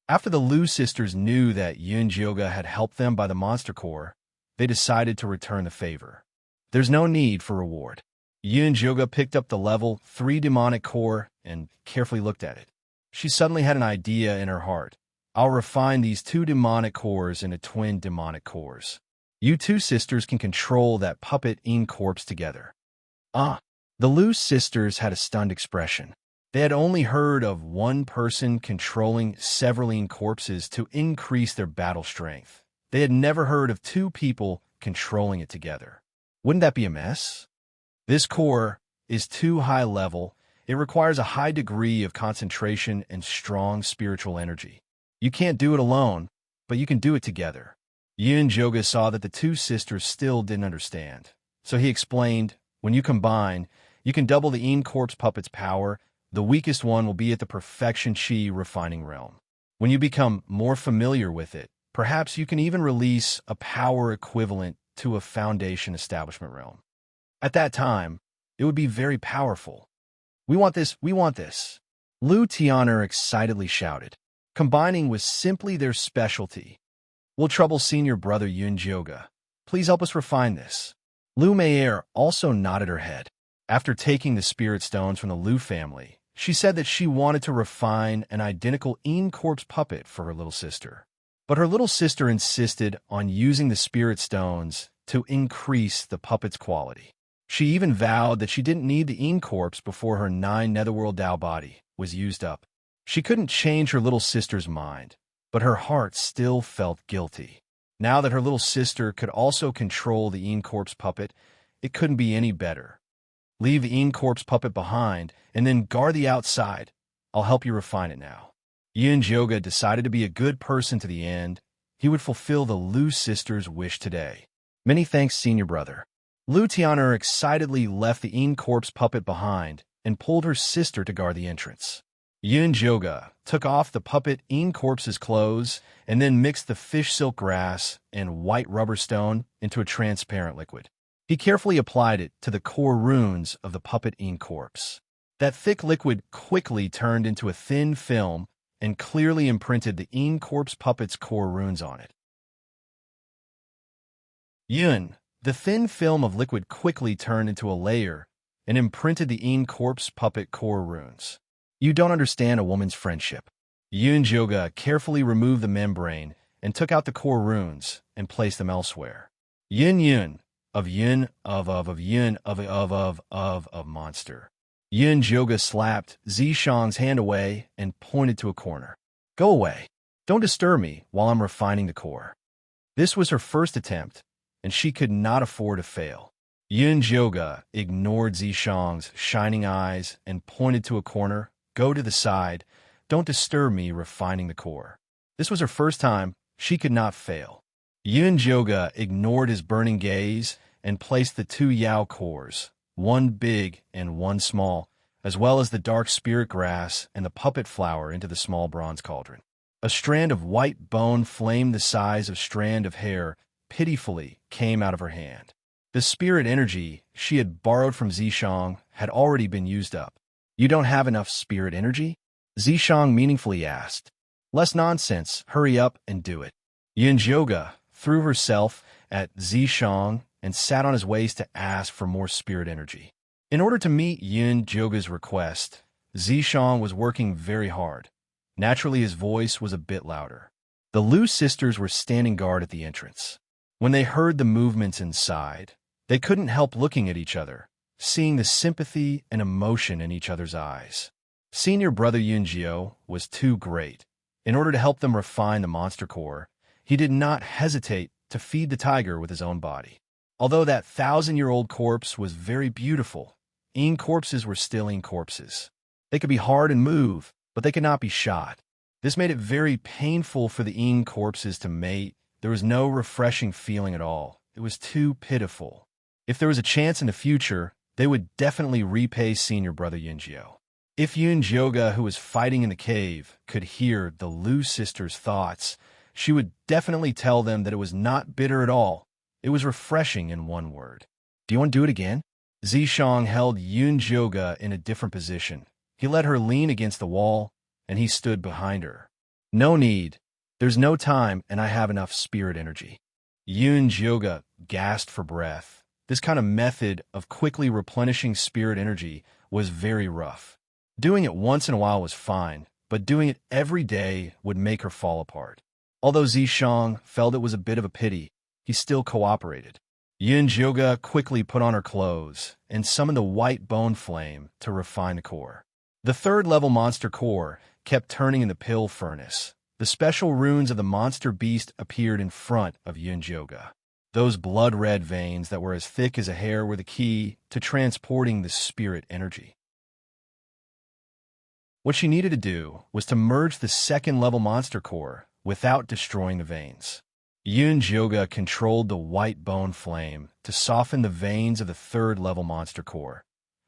After the Lu sisters knew that Yunjioga had helped them by the monster core, they decided to return the favor. There's no need for reward. Yunjioga picked up the level 3 demonic core and carefully looked at it. She suddenly had an idea in her heart. I'll refine these 2 demonic cores into twin demonic cores. You 2 sisters can control that puppet corpse together. The Lu sisters had a stunned expression. They had only heard of one person controlling several corpses to increase their battle strength. They had never heard of 2 people controlling it together. Wouldn't that be a mess? This core is too high level. It requires a high degree of concentration and strong spiritual energy. You can't do it alone, but you can do it together. Yunjioga saw that the 2 sisters still didn't understand. So he explained, when you combine, you can double the corpse puppet's power. The weakest one will be at the perfection chi refining realm. When you become more familiar with it, perhaps you can even release a power equivalent to a foundation establishment realm. At that time, it would be very powerful. We want this, we want this. Lu Tianer excitedly shouted. Combining was simply their specialty. We'll trouble senior brother Yunjioga. Please help us refine this. Lu Meier also nodded her head. After taking the spirit stones from the Lu family, she said that she wanted to refine an identical corpse puppet for her little sister. But her little sister insisted on using the spirit stones to increase the puppet's quality. She even vowed that she didn't need the corpse before her 9 netherworld Dao body was used up. She couldn't change her little sister's mind, but her heart still felt guilty. Now that her little sister could also control the corpse puppet, it couldn't be any better. Leave the corpse puppet behind and then guard the outside. I'll help you refine it now. Yunjioga decided to be a good person to the end. He would fulfill the Lu sisters' wish today. Many thanks, senior brother. Lu Tianer excitedly left the corpse puppet behind and pulled her sister to guard the entrance. Yunjioga took off the puppet corpse's clothes and then mixed the fish silk grass and white rubber stone into a transparent liquid. He carefully applied it to the core runes of the puppet corpse. That thick liquid quickly turned into a thin film and clearly imprinted the corpse puppet's core runes on it. The thin film of liquid quickly turned into a layer and imprinted the corpse puppet core runes. You don't understand a woman's friendship. Yunjioga carefully removed the membrane and took out the core runes and placed them elsewhere. Yun of monster. Yunjioga slapped Zishang's hand away and pointed to a corner. Go away. Don't disturb me while I'm refining the core. This was her first attempt, and she could not afford to fail. Yunjioga ignored Zishang's shining eyes and pointed to a corner. Go to the side. Don't disturb me refining the core. This was her first time. She could not fail. Yunjioga ignored his burning gaze and placed the 2 Yao cores, one big and one small, as well as the dark spirit grass and the puppet flower into the small bronze cauldron. A strand of white bone flame the size of a strand of hair pitifully came out of her hand. The spirit energy she had borrowed from Zishang had already been used up. You don't have enough spirit energy? Zishang meaningfully asked. Less nonsense, hurry up and do it. Yunjioga threw herself at Zishang and sat on his waist to ask for more spirit energy. In order to meet Yunjioga's request, Zishang was working very hard. Naturally, his voice was a bit louder. The Lu sisters were standing guard at the entrance. When they heard the movements inside, they couldn't help looking at each other, seeing the sympathy and emotion in each other's eyes. Senior brother Yunjio was too great. In order to help them refine the monster core, he did not hesitate to feed the tiger with his own body. Although that 1,000-year-old corpse was very beautiful, corpses were still corpses. They could be hard and move, but they could not be shot. This made it very painful for the corpses to mate. There was no refreshing feeling at all. It was too pitiful. If there was a chance in the future, they would definitely repay senior brother Yunjio. If Yunjioga, who was fighting in the cave, could hear the Lu sisters' thoughts, she would definitely tell them that it was not bitter at all. It was refreshing in one word. Do you want to do it again? Zishang held Yunjioga in a different position. He let her lean against the wall, and he stood behind her. No need. There's no time, and I have enough spirit energy. Yunjioga gasped for breath. This kind of method of quickly replenishing spirit energy was very rough. Doing it once in a while was fine, but doing it every day would make her fall apart. Although Zishang felt it was a bit of a pity, he still cooperated. Yunjioga quickly put on her clothes and summoned the white bone flame to refine the core. The third-level monster core kept turning in the pill furnace. The special runes of the monster beast appeared in front of Yunjioga. Those blood-red veins that were as thick as a hair were the key to transporting the spirit energy. What she needed to do was to merge the second-level monster core without destroying the veins. Yunjioga controlled the white bone flame to soften the veins of the third-level monster core.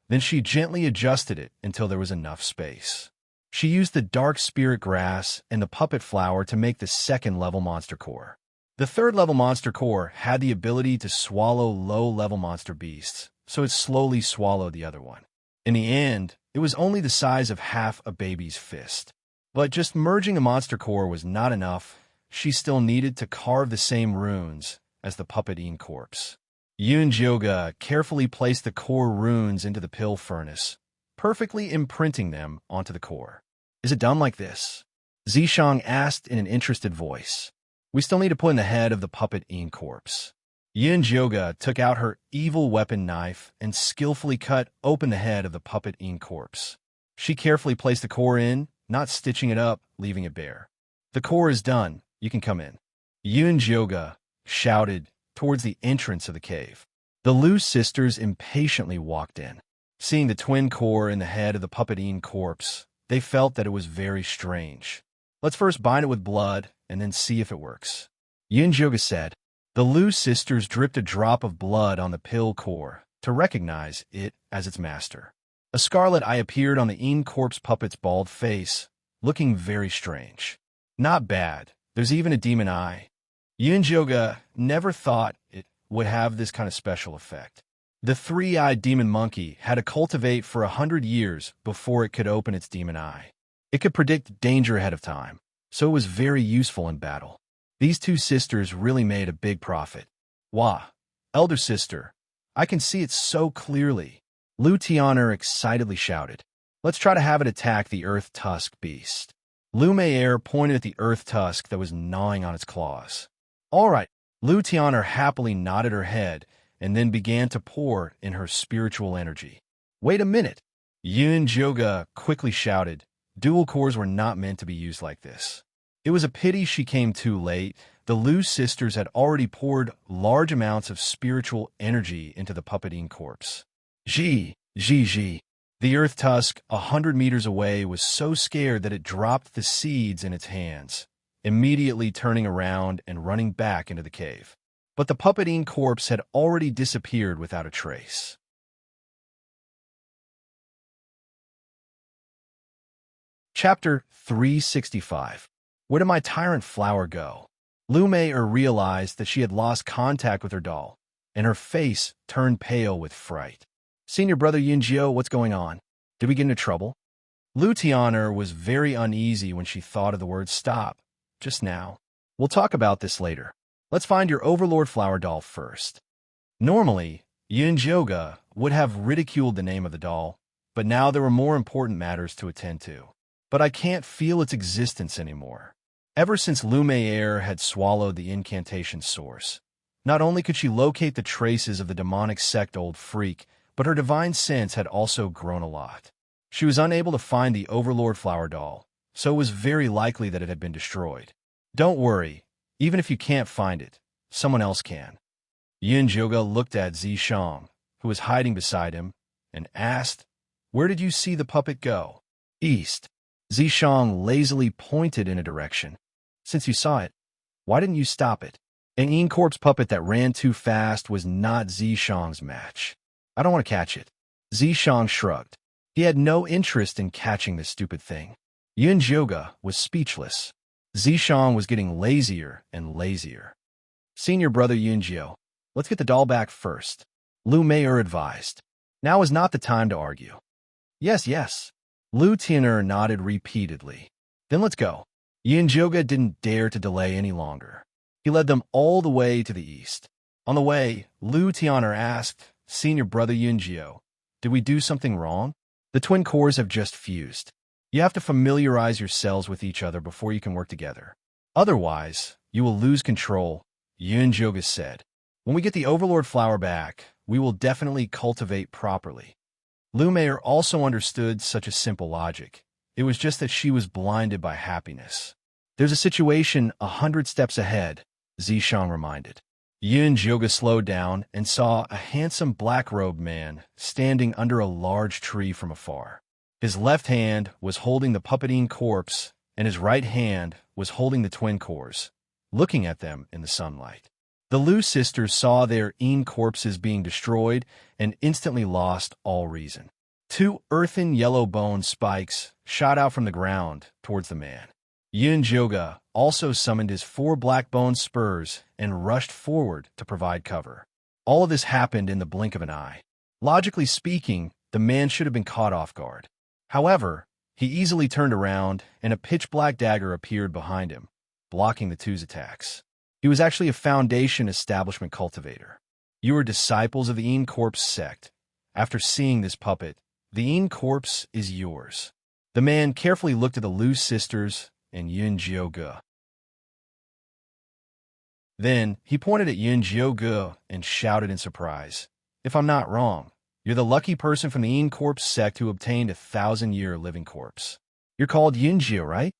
Then she gently adjusted it until there was enough space. She used the dark spirit grass and the puppet flower to make the second-level monster core. The third-level monster core had the ability to swallow low-level monster beasts, so it slowly swallowed the other one. In the end, it was only the size of half a baby's fist. But just merging a monster core was not enough. She still needed to carve the same runes as the puppet corpse. Yunjioga carefully placed the core runes into the pill furnace, perfectly imprinting them onto the core. Is it done like this? Zishang asked in an interested voice. We still need to put in the head of the puppet corpse. Yunjioga took out her evil weapon knife and skillfully cut open the head of the puppet corpse. She carefully placed the core in, not stitching it up, leaving it bare. The core is done. You can come in. Yunjioga shouted towards the entrance of the cave. The Lu sisters impatiently walked in. Seeing the twin core in the head of the puppet corpse, they felt that it was very strange. Let's first bind it with blood and then see if it works. Yunjioga said. The Lu sisters dripped a drop of blood on the pill core to recognize it as its master. A scarlet eye appeared on the corpse puppet's bald face, looking very strange. Not bad. There's even a demon eye. Yunjioga never thought it would have this kind of special effect. The three-eyed demon monkey had to cultivate for 100 years before it could open its demon eye. It could predict danger ahead of time, so it was very useful in battle. These two sisters really made a big profit. Wah, elder sister, I can see it so clearly. Lu Tianer excitedly shouted. Let's try to have it attack the earth tusk beast. Lu Meier pointed at the earth tusk that was gnawing on its claws. All right, Lu Tianer happily nodded her head and then began to pour in her spiritual energy. Wait a minute. Yunjioga quickly shouted. Dual cores were not meant to be used like this. It was a pity she came too late. The Lu sisters had already poured large amounts of spiritual energy into the puppet corpse. Ji. The earth tusk 100 meters away was so scared that it dropped the seeds in its hands, immediately turning around and running back into the cave. But the puppet corpse had already disappeared without a trace. Chapter 365. Where did my tyrant flower go? Lu Meier realized that she had lost contact with her doll, and her face turned pale with fright. Senior brother Yunjio, what's going on? Did we get into trouble? Lu Tianer was very uneasy when she thought of the word stop, just now. We'll talk about this later. Let's find your Overlord Flower doll first. Normally, Yunjioga would have ridiculed the name of the doll, but now there were more important matters to attend to. But I can't feel its existence anymore. Ever since Lu Meier had swallowed the incantation source, not only could she locate the traces of the demonic sect Old Freak, but her divine sense had also grown a lot. She was unable to find the Overlord Flower doll, so it was very likely that it had been destroyed. Don't worry, even if you can't find it, someone else can. Yin Zhuge looked at Zishang, who was hiding beside him, and asked, "Where did you see the puppet go?" "East." Zishang lazily pointed in a direction. "Since you saw it, why didn't you stop it?" An Incorpse puppet that ran too fast was not Zishang's match. "I don't want to catch it." Zishang shrugged. He had no interest in catching this stupid thing. Yin Zhuge was speechless. Zishang was getting lazier and lazier. "Senior brother Yunjiu, let's get the doll back first," Lu Mei'er advised. Now is not the time to argue. "Yes, yes." Lu Tian'er nodded repeatedly. "Then let's go." Yin Zhuge didn't dare to delay any longer. He led them all the way to the east. On the way, Lu Tian'er asked, "Senior brother Yunjiu, did we do something wrong? The twin cores have just fused. You have to familiarize yourselves with each other before you can work together. Otherwise, you will lose control," Yin Zhuge said. "When we get the Overlord flower back, we will definitely cultivate properly." Lu Mei'er also understood such a simple logic. It was just that she was blinded by happiness. "There's a situation 100 steps ahead," Zishang reminded. Yin Zhuge slowed down and saw a handsome black-robed man standing under a large tree from afar. His left hand was holding the puppeting corpse, and his right hand was holding the twin cores, looking at them in the sunlight. The Lu sisters saw their corpses being destroyed and instantly lost all reason. Two earthen yellow bone spikes shot out from the ground towards the man. Yin Zhuge also summoned his 4 black bone spurs and rushed forward to provide cover. All of this happened in the blink of an eye. Logically speaking, the man should have been caught off guard. However, he easily turned around and a pitch-black dagger appeared behind him, blocking the two's attacks. He was actually a Foundation establishment cultivator. "You are disciples of the Incorpse sect. After seeing this puppet, the Incorpse is yours." The man carefully looked at the Lu sisters and Yin Zhuge. Then he pointed at Yin Zhuge and shouted in surprise, "If I'm not wrong, you're the lucky person from the Incorpse sect who obtained a 1,000-year living corpse. You're called Yunjiu, right?"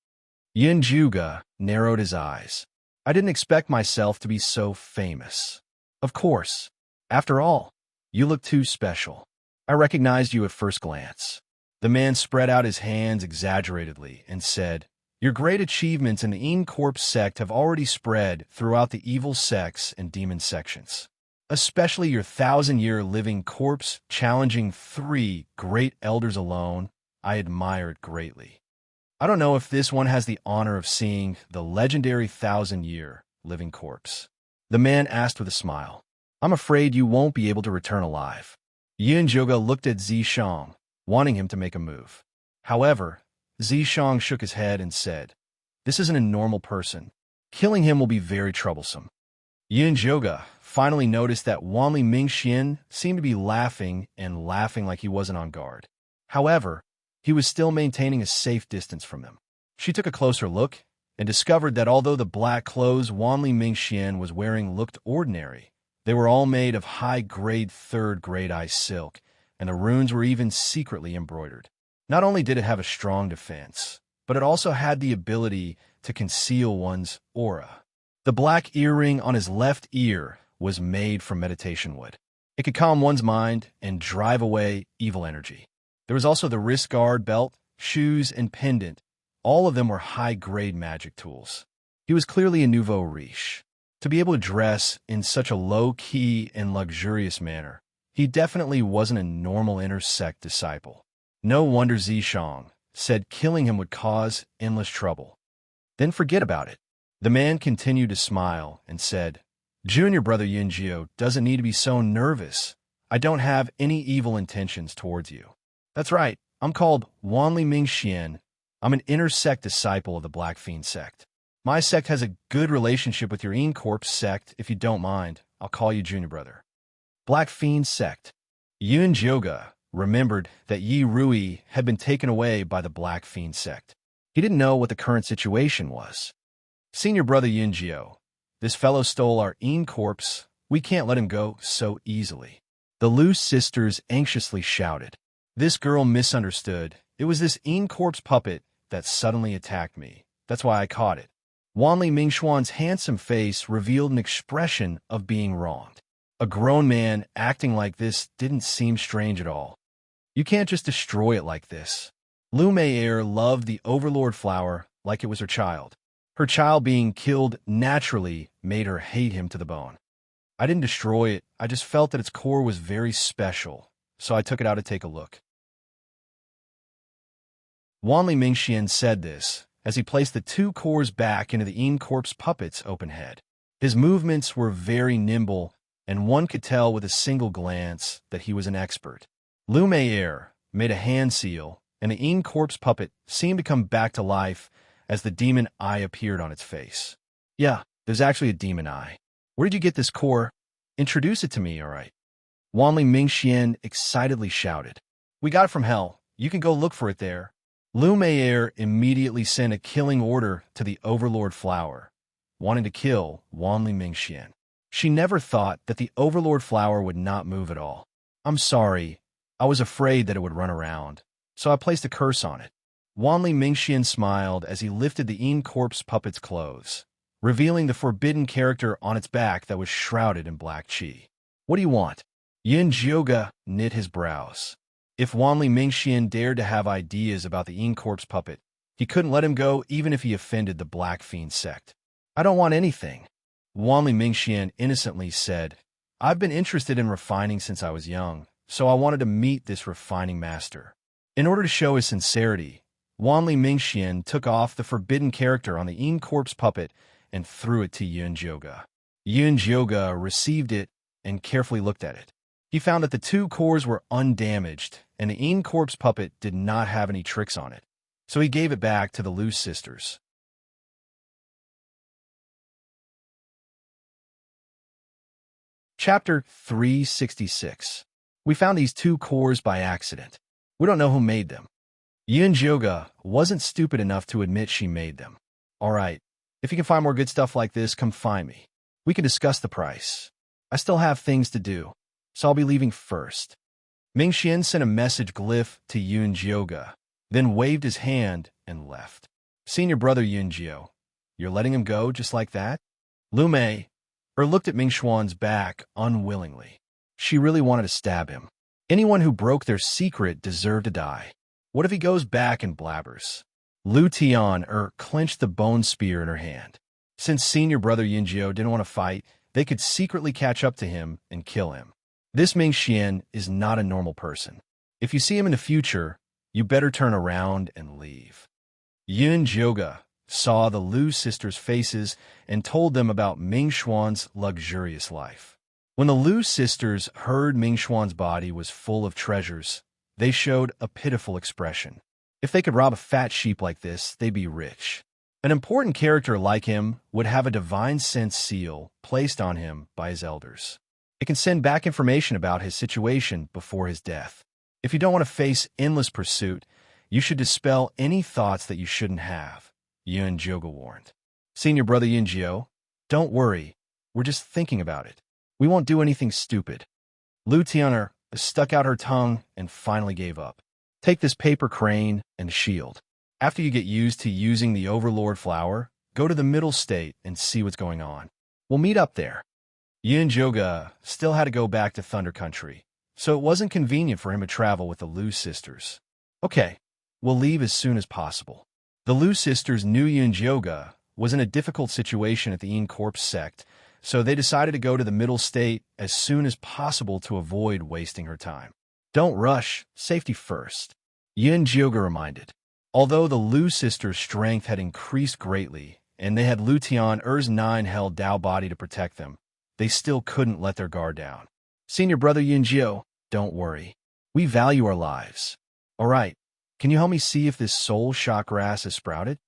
Yin Zhuge narrowed his eyes. "I didn't expect myself to be so famous." "Of course. After all, you look too special. I recognized you at first glance." The man spread out his hands exaggeratedly and said, "Your great achievements in the Incorpse sect have already spread throughout the evil sects and demon sections. Especially your 1,000-year living corpse challenging 3 great elders alone, I admire it greatly. I don't know if this one has the honor of seeing the legendary 1,000-year living corpse." The man asked with a smile. "I'm afraid you won't be able to return alive." Yin Zhuge looked at Zishang, wanting him to make a move. However, Zishang shook his head and said, "This isn't a normal person. Killing him will be very troublesome." Yin Zhuge finally noticed that Wanli Mingxian seemed to be laughing and laughing like he wasn't on guard. However, he was still maintaining a safe distance from them. She took a closer look and discovered that although the black clothes Wanli Mingxian was wearing looked ordinary, they were all made of high-grade 3rd-grade ice silk, and the runes were even secretly embroidered. Not only did it have a strong defense, but it also had the ability to conceal one's aura. The black earring on his left ear was made from meditation wood. It could calm one's mind and drive away evil energy. There was also the wrist guard belt, shoes, and pendant. All of them were high-grade magic tools. He was clearly a nouveau riche. To be able to dress in such a low-key and luxurious manner, he definitely wasn't a normal inner sect disciple. No wonder Zishang said killing him would cause endless trouble. Then forget about it. The man continued to smile and said, "Junior brother Yunjiu doesn't need to be so nervous. I don't have any evil intentions towards you." "That's right. I'm called Wanli Mingxian. I'm an inner sect disciple of the Black Fiend sect. My sect has a good relationship with your Incorpse sect. If you don't mind, I'll call you Junior brother." Black Fiend sect. Yin Zhuge remembered that Yi Rui had been taken away by the Black Fiend sect. He didn't know what the current situation was. "Senior brother Yunjiu, this fellow stole our Incorpse. We can't let him go so easily." The Lu sisters anxiously shouted. This girl misunderstood. It was this Incorpse puppet that suddenly attacked me. That's why I caught it. Wanli Mingxuan's handsome face revealed an expression of being wronged. A grown man acting like this didn't seem strange at all. You can't just destroy it like this. Lu Mei'er loved the Overlord flower like it was her child. Her child being killed naturally made her hate him to the bone. I didn't destroy it, I just felt that its core was very special, so I took it out to take a look. Wanli Mingxian said this as he placed the two cores back into the Yin corpse puppet's open head. His movements were very nimble, and one could tell with a single glance that he was an expert. Lu Mei'er made a hand seal, and the Yin corpse puppet seemed to come back to life as the demon eye appeared on its face. Yeah, there's actually a demon eye. Where did you get this core? Introduce it to me, all right? Wanli Mingxian excitedly shouted. We got it from hell. You can go look for it there. Lu Mei'er immediately sent a killing order to the Overlord flower, wanting to kill Wanli Mingxian. She never thought that the Overlord flower would not move at all. I'm sorry. I was afraid that it would run around, so I placed a curse on it. Wanli Mingxian smiled as he lifted the Yin corpse puppet's clothes, revealing the forbidden character on its back that was shrouded in black qi. What do you want? Yin Jioga knit his brows. If Wanli Mingxian dared to have ideas about the Yin corpse puppet, he couldn't let him go even if he offended the Black Fiend sect. I don't want anything. Wanli Mingxian innocently said, I've been interested in refining since I was young, so I wanted to meet this refining master. In order to show his sincerity, Wanli Mingxian took off the forbidden character on the Yin corpse puppet and threw it to Yin Jioga. Yin Jioga received it and carefully looked at it. He found that the two cores were undamaged, and the Yin corpse puppet did not have any tricks on it, so he gave it back to the Lu sisters. Chapter 366. We found these two cores by accident. We don't know who made them. Yin Jioga wasn't stupid enough to admit she made them. All right, if you can find more good stuff like this, come find me. We can discuss the price. I still have things to do, so I'll be leaving first. Mingxian sent a message glyph to Yin Jioga, then waved his hand and left. Senior brother Yin Jio, you're letting him go just like that? Lu Mei'er looked at Mingxuan's back unwillingly. She really wanted to stab him. Anyone who broke their secret deserved to die. What if he goes back and blabbers? Lu Tian clenched the bone spear in her hand. Since senior brother Yin Jio didn't want to fight, they could secretly catch up to him and kill him. This Mingxian is not a normal person. If you see him in the future, you better turn around and leave. Yin Jioga saw the Lu sisters' faces and told them about Mingxuan's luxurious life. When the Lu sisters heard Mingxuan's body was full of treasures, they showed a pitiful expression. If they could rob a fat sheep like this, they'd be rich. An important character like him would have a divine sense seal placed on him by his elders. It can send back information about his situation before his death. If you don't want to face endless pursuit, you should dispel any thoughts that you shouldn't have, Yin Jioga warned. Senior brother Yin Jio, don't worry. We're just thinking about it. We won't do anything stupid. Lu Tian stuck out her tongue and finally gave up. Take this paper crane and shield. After you get used to using the Overlord flower, go to the middle state and see what's going on. We'll meet up there. Yin Jioga still had to go back to Thunder Country, so it wasn't convenient for him to travel with the Lu sisters. Okay, we'll leave as soon as possible. The Lu sisters knew Yin Jioga was in a difficult situation at the Yin Corpse sect, so they decided to go to the middle state as soon as possible to avoid wasting her time. Don't rush, safety first, Yin Jioga reminded. Although the Lu sisters' strength had increased greatly, and they had Lu Tian's 9-held Dao body to protect them, they still couldn't let their guard down. Senior brother Yin Jio, don't worry. We value our lives. All right, can you help me see if this soul shot grass has sprouted?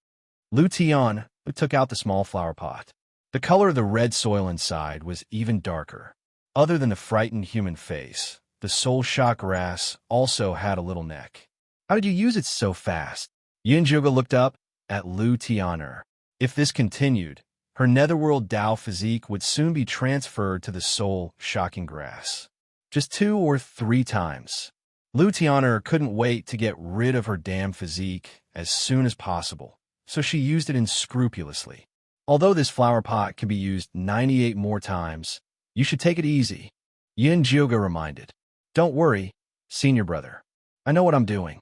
Lu Tian took out the small flower pot. The color of the red soil inside was even darker. Other than the frightened human face, the soul shot grass also had a little neck. How did you use it so fast? Yin Jioga looked up at Lu Tian. If this continued, her netherworld Dao physique would soon be transferred to the soul-shocking grass. Just 2 or 3 times. Lu Tianer couldn't wait to get rid of her damn physique as soon as possible, so she used it unscrupulously. Although this flower pot can be used 98 more times, you should take it easy, Yin Jioga reminded. Don't worry, senior brother. I know what I'm doing.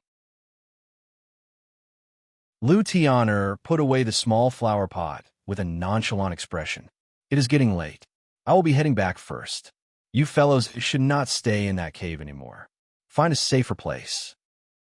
Lu Tianer put away the small flower pot with a nonchalant expression. It is getting late. I will be heading back first. You fellows should not stay in that cave anymore. Find a safer place.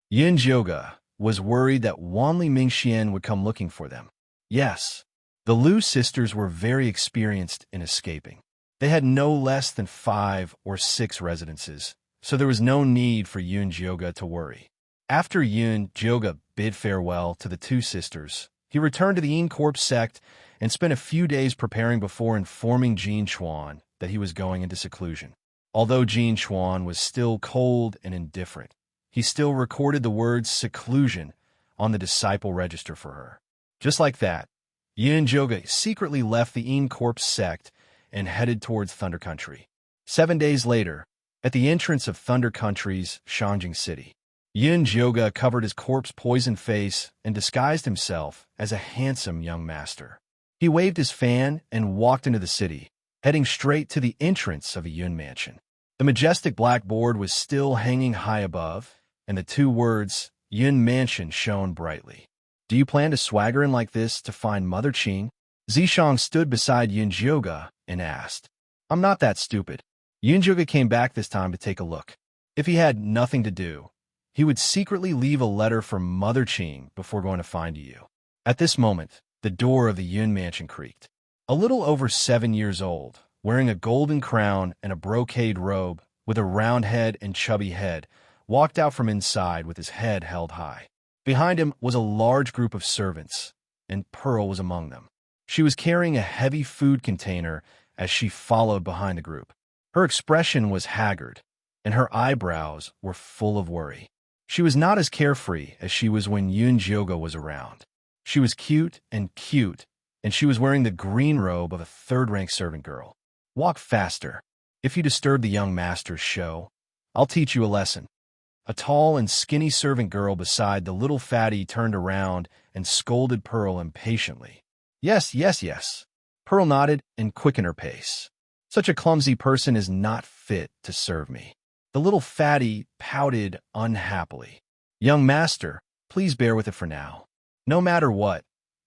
Yin Jioga was worried that Wanli Mingxian would come looking for them. Yes, the Lu sisters were very experienced in escaping. They had no less than 5 or 6 residences, so there was no need for Yun Jioga to worry. After Yun Jioga bid farewell to the 2 sisters, he returned to the Yin Corp sect and spent a few days preparing before informing Jin Chuan that he was going into seclusion. Although Jin Chuan was still cold and indifferent, he still recorded the words seclusion on the disciple register for her. Just like that, Yin Jioga secretly left the Yin Corp sect and headed towards Thunder Country. 7 days later, at the entrance of Thunder Country's Shangjing City, Yin Jioga covered his corpse-poisoned face and disguised himself as a handsome young master. He waved his fan and walked into the city, heading straight to the entrance of a Yun mansion. The majestic blackboard was still hanging high above, and the 2 words, Yun Mansion, shone brightly. Do you plan to swagger in like this to find Mother Qing? Zishang stood beside Yin Jioga and asked. I'm not that stupid. Yin Jioga came back this time to take a look. If he had nothing to do, he would secretly leave a letter for Mother Qing before going to find you. At this moment, the door of the Yun mansion creaked. A little over 7 years old, wearing a golden crown and a brocade robe, with a round head and chubby head, walked out from inside with his head held high. Behind him was a large group of servants, and Pearl was among them. She was carrying a heavy food container as she followed behind the group. Her expression was haggard, and her eyebrows were full of worry. She was not as carefree as she was when Yun Jioga was around. She was cute, and she was wearing the green robe of a third-rank servant girl. Walk faster. If you disturb the young master's show, I'll teach you a lesson. A tall and skinny servant girl beside the little fatty turned around and scolded Pearl impatiently. Yes, yes, yes. Pearl nodded and quickened her pace. Such a clumsy person is not fit to serve me. The little fatty pouted unhappily. Young master, please bear with it for now. No matter what,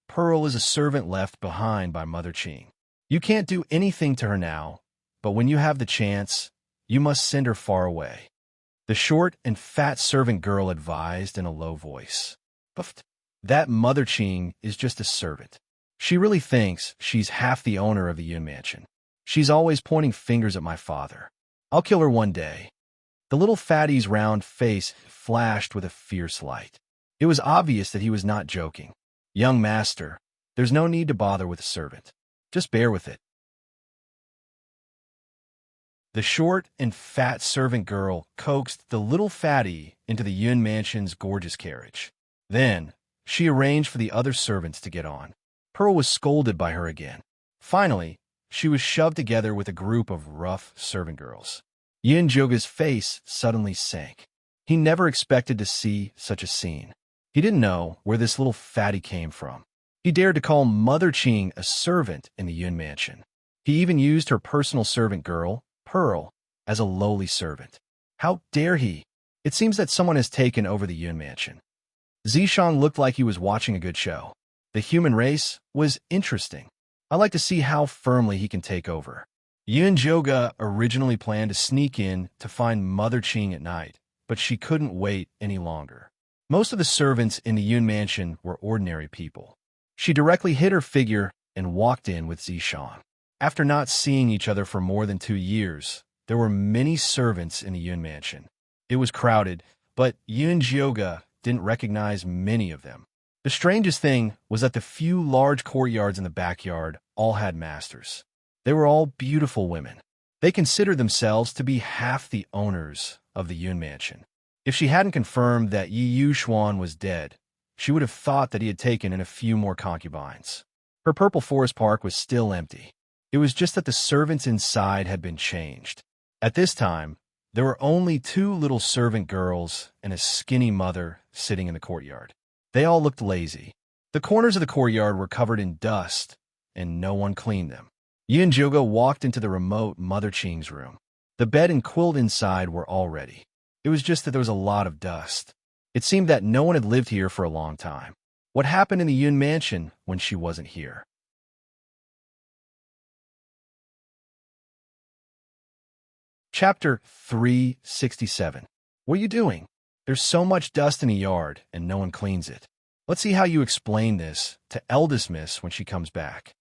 Pearl is a servant left behind by Mother Qing. You can't do anything to her now, but when you have the chance, you must send her far away. The short and fat servant girl advised in a low voice. But that Mother Qing is just a servant. She really thinks she's half the owner of the Yun mansion. She's always pointing fingers at my father. I'll kill her one day. The little fatty's round face flashed with a fierce light. It was obvious that he was not joking. Young master, there's no need to bother with a servant. Just bear with it. The short and fat servant girl coaxed the little fatty into the Yun mansion's gorgeous carriage. Then, she arranged for the other servants to get on. Pearl was scolded by her again. Finally, she was shoved together with a group of rough servant girls. Yin Jioga's face suddenly sank. He never expected to see such a scene. He didn't know where this little fatty came from. He dared to call Mother Qing a servant in the Yun mansion. He even used her personal servant girl, Pearl, as a lowly servant. How dare he? It seems that someone has taken over the Yun mansion. Zishang looked like he was watching a good show. The human race was interesting. I like to see how firmly he can take over. Yin Jioga originally planned to sneak in to find Mother Qing at night, but she couldn't wait any longer. Most of the servants in the Yun mansion were ordinary people. She directly hid her figure and walked in with Zishang. After not seeing each other for more than 2 years, there were many servants in the Yun mansion. It was crowded, but Yin Jioga didn't recognize many of them. The strangest thing was that the few large courtyards in the backyard all had masters. They were all beautiful women. They considered themselves to be half the owners of the Yun mansion. If she hadn't confirmed that Yi Yuxuan was dead, she would have thought that he had taken in a few more concubines. Her purple forest park was still empty. It was just that the servants inside had been changed. At this time, There were only two little servant girls and a skinny mother sitting in the courtyard. They all looked lazy. The corners of the courtyard were covered in dust, and no one cleaned them. Yun Joga walked into the remote Mother Ching's room. The bed and quilt inside were all ready. It was just that there was a lot of dust. It seemed that no one had lived here for a long time. What happened in the Yun mansion when she wasn't here? Chapter 367. What are you doing? There's so much dust in the yard, and no one cleans it. Let's see how you explain this to eldest miss when she comes back.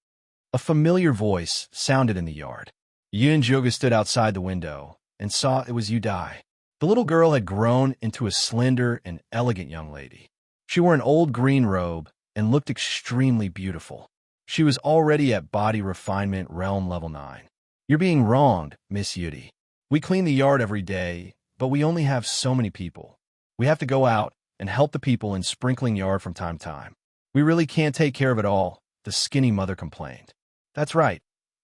A familiar voice sounded in the yard. Yun Joga stood outside the window and saw it was Udai. The little girl had grown into a slender and elegant young lady. She wore an old green robe and looked extremely beautiful. She was already at body refinement realm level 9. You're being wronged, Miss Yudi. We clean the yard every day, but we only have so many people. We have to go out and help the people in sprinkling yard from time to time. We really can't take care of it all, the skinny mother complained. That's right.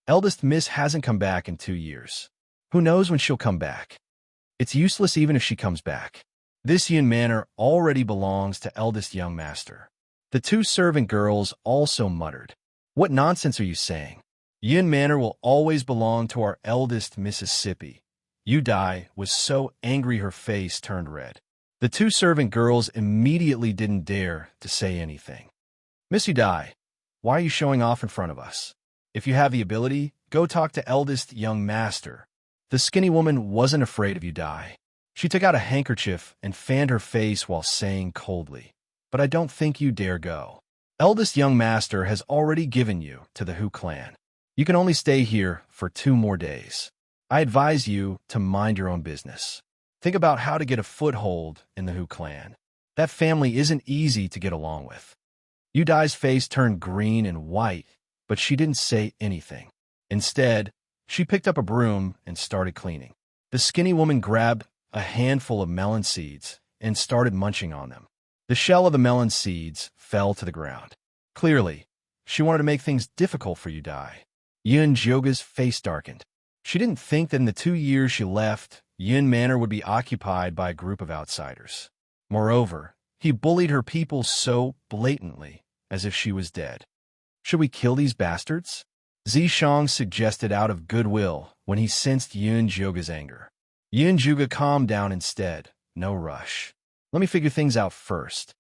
Eldest miss hasn't come back in 2 years. Who knows when she'll come back? It's useless even if she comes back. This Yun manor already belongs to eldest young master. The two servant girls also muttered. What nonsense are you saying? Yun manor will always belong to our eldest Mississippi. Udai was so angry her face turned red. The two servant girls immediately didn't dare to say anything. Miss Udai, why are you showing off in front of us? If you have the ability, go talk to eldest young master. The skinny woman wasn't afraid of Udai. She took out a handkerchief and fanned her face while saying coldly, "But I don't think you dare go. Eldest young master has already given you to the Hu clan. You can only stay here for 2 more days. I advise you to mind your own business. Think about how to get a foothold in the Hu clan. That family isn't easy to get along with." Udai's face turned green and white, but she didn't say anything. Instead, she picked up a broom and started cleaning. The skinny woman grabbed a handful of melon seeds and started munching on them. The shell of the melon seeds fell to the ground. Clearly, she wanted to make things difficult for Udai. Yun Joga's face darkened. She didn't think that in the 2 years she left, Yun Manor would be occupied by a group of outsiders. Moreover, he bullied her people so blatantly, as if she was dead. Should we kill these bastards? Zishang suggested out of goodwill when he sensed Yun Joga's anger. Yun Joga calmed down instead. No rush. Let me figure things out first.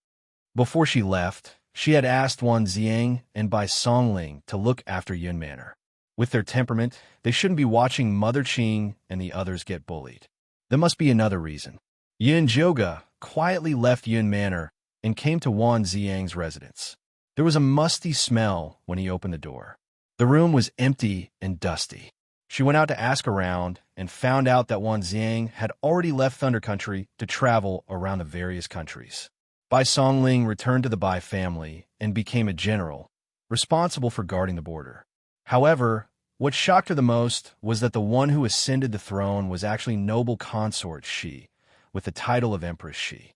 Before she left, she had asked Wan Ziang and Bai Songling to look after Yun Manor. With their temperament, they shouldn't be watching Mother Qing and the others get bullied. There must be another reason. Yun Joga quietly left Yun Manor and came to Wan Ziang's residence. There was a musty smell when he opened the door. The room was empty and dusty. She went out to ask around and found out that Wan Ziang had already left Thunder Country to travel around the various countries. Bai Songling returned to the Bai family and became a general, responsible for guarding the border. However, what shocked her the most was that the one who ascended the throne was actually noble consort Shi, with the title of Empress Shi.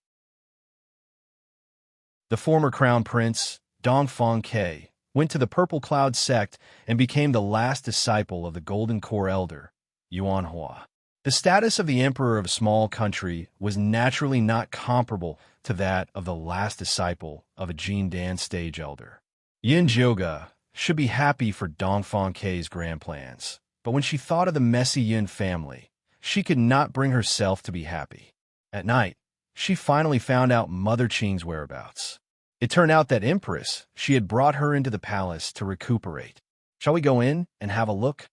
The former crown prince, Dongfang Ke, went to the Purple Cloud sect and became the last disciple of the Golden Core elder, Yuan Hua. The status of the emperor of a small country was naturally not comparable to that of the last disciple of a Jin Dan stage elder. Yun Joga should be happy for Dongfang Ke's grand plans, but when she thought of the messy Yun family, she could not bring herself to be happy. At night, she finally found out Mother Qing's whereabouts. It turned out that Empress, she had brought her into the palace to recuperate. Shall we go in and have a look?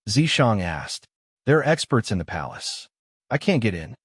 Zishang asked. There are experts in the palace. I can't get in.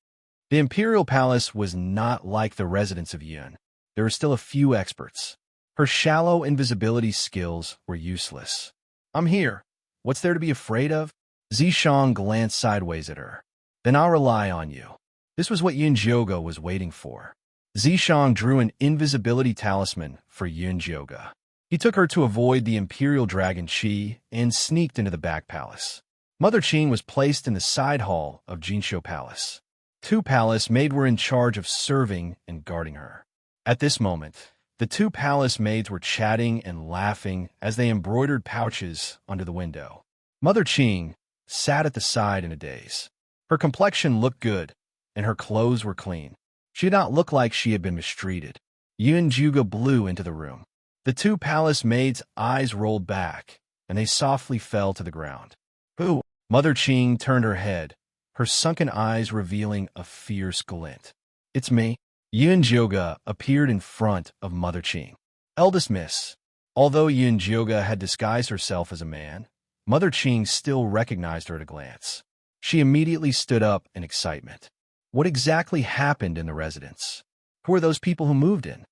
The imperial palace was not like the residence of Yun. There were still a few experts. Her shallow invisibility skills were useless. I'm here. What's there to be afraid of? Zishang glanced sideways at her. Then I'll rely on you. This was what Yun Joga was waiting for. Zishang drew an invisibility talisman for Yun Joga. He took her to avoid the imperial dragon Qi and sneaked into the back palace. Mother Qing was placed in the side hall of Jinsho Palace. 2 palace maids were in charge of serving and guarding her. At this moment, the 2 palace maids were chatting and laughing as they embroidered pouches under the window. Mother Qing sat at the side in a daze. Her complexion looked good, and her clothes were clean. She did not look like she had been mistreated. Yun Juga blew into the room. The two palace maids' eyes rolled back, and they softly fell to the ground. Who? Mother Qing turned her head, her sunken eyes revealing a fierce glint. It's me. Yun Juga appeared in front of Mother Qing. Eldest Miss. Although Yun Juga had disguised herself as a man, Mother Qing still recognized her at a glance. She immediately stood up in excitement. What exactly happened in the residence? Who are those people who moved in?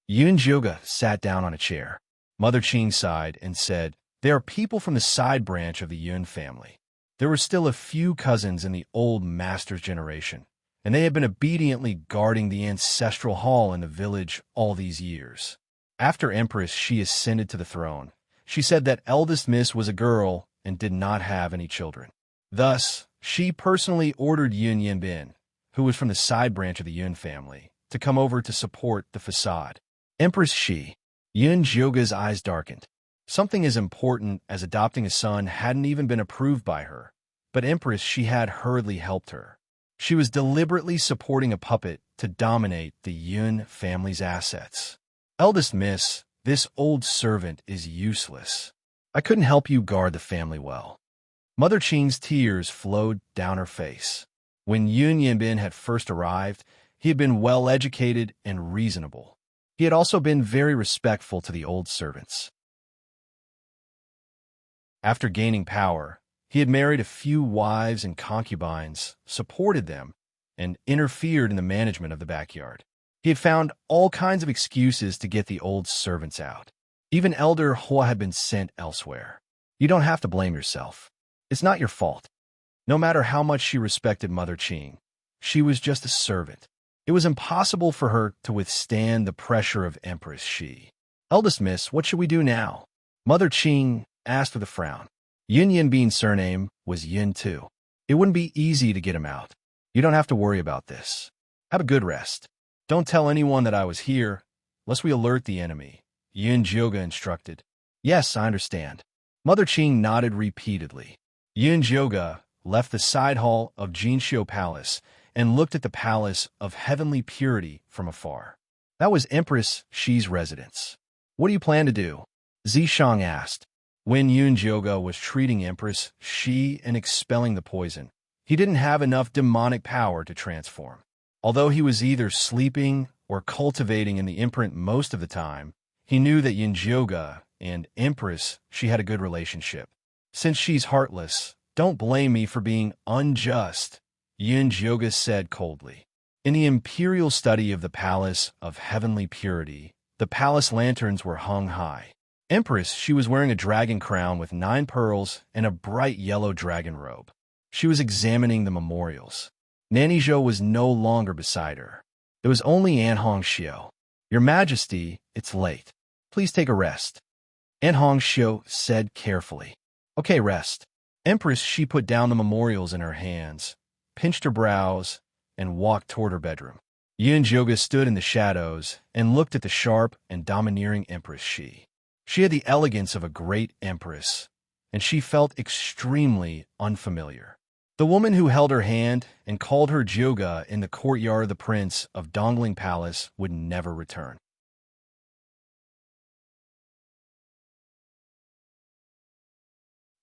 Yun Juga sat down on a chair. Mother Qing sighed and said, "They are people from the side branch of the Yun family. There were still a few cousins in the old master's generation, and they had been obediently guarding the ancestral hall in the village all these years. After Empress Shi ascended to the throne, she said that eldest miss was a girl and did not have any children. Thus, she personally ordered Yun Yinbin, who was from the side branch of the Yun family, to come over to support the facade. Empress Shi." Yun Jyoga's eyes darkened. Something as important as adopting a son hadn't even been approved by her, but Empress Shi had hurriedly helped her. She was deliberately supporting a puppet to dominate the Yun family's assets. "Eldest miss, this old servant is useless. I couldn't help you guard the family well." Mother Qing's tears flowed down her face. When Yun Yinbin had first arrived, he had been well-educated and reasonable. He had also been very respectful to the old servants. After gaining power, he had married a few wives and concubines, supported them, and interfered in the management of the backyard. He had found all kinds of excuses to get the old servants out. Even Elder Hua had been sent elsewhere. You don't have to blame yourself. It's not your fault. No matter how much she respected Mother Qing, she was just a servant. It was impossible for her to withstand the pressure of Empress Shi. "Eldest miss, what should we do now?" Mother Qing asked with a frown. Yun Yinbin's surname was Yun too. It wouldn't be easy to get him out. You don't have to worry about this. Have a good rest. Don't tell anyone that I was here, lest we alert the enemy, Yun Jyoga instructed. "Yes, I understand." Mother Qing nodded repeatedly. Yun Jyoga left the side hall of Jinxiu Palace and looked at the Palace of Heavenly Purity from afar. That was Empress Shi's residence. "What do you plan to do?" Zishang asked. When Yun Jyoga was treating Empress Shi and expelling the poison, he didn't have enough demonic power to transform. Although he was either sleeping or cultivating in the imprint most of the time, he knew that Yun Jyoga and Empress Shi had a good relationship. "Since she's heartless, don't blame me for being unjust," Yun Jyoga said coldly. In the imperial study of the Palace of Heavenly Purity, the palace lanterns were hung high. Empress She was wearing a dragon crown with 9 pearls and a bright yellow dragon robe. She was examining the memorials. Nanny Zhou was no longer beside her. There was only An Hongxiu. "Your Majesty, it's late. Please take a rest," An Hongxiu said carefully. "Okay, rest." Empress She put down the memorials in her hands, pinched her brows, and walked toward her bedroom. Yun Jyoga stood in the shadows and looked at the sharp and domineering Empress Shi. She had the elegance of a great empress, and she felt extremely unfamiliar. The woman who held her hand and called her Jyoga in the courtyard of the Prince of Dongling Palace would never return.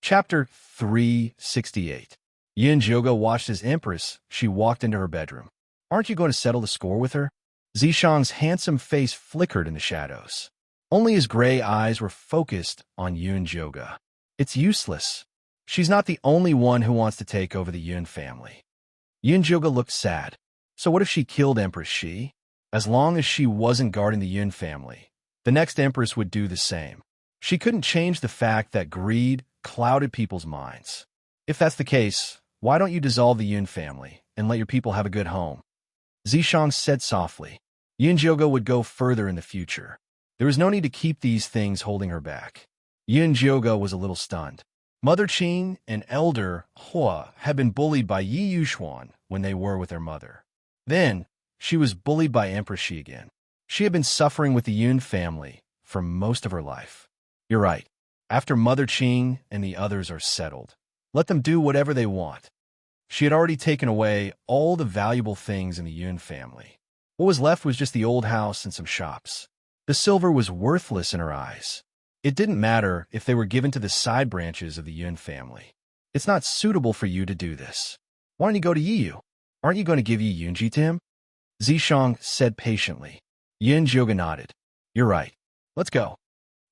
Chapter 368. Yun Jyoga watched as Empress She walked into her bedroom. "Aren't you going to settle the score with her?" Zishang's handsome face flickered in the shadows. Only his gray eyes were focused on Yun Jyoga. "It's useless. She's not the only one who wants to take over the Yun family." Yun Jyoga looked sad. So what if she killed Empress Shi? As long as she wasn't guarding the Yun family, the next empress would do the same. She couldn't change the fact that greed clouded people's minds. If that's the case, why don't you dissolve the Yun family and let your people have a good home? Zishang said softly. Yun Jyoga would go further in the future. There was no need to keep these things holding her back. Yun Jyoga was a little stunned. Mother Qing and Elder Hua had been bullied by Yi Yuxuan when they were with their mother. Then, she was bullied by Empress Shi again. She had been suffering with the Yun family for most of her life. You're right. After Mother Qing and the others are settled, let them do whatever they want. She had already taken away all the valuable things in the Yun family. What was left was just the old house and some shops. The silver was worthless in her eyes. It didn't matter if they were given to the side branches of the Yun family. It's not suitable for you to do this. Why don't you go to Yiyu? Aren't you going to give Yi Yunji to him? Zishang said patiently. Yin Jioga nodded. You're right. Let's go.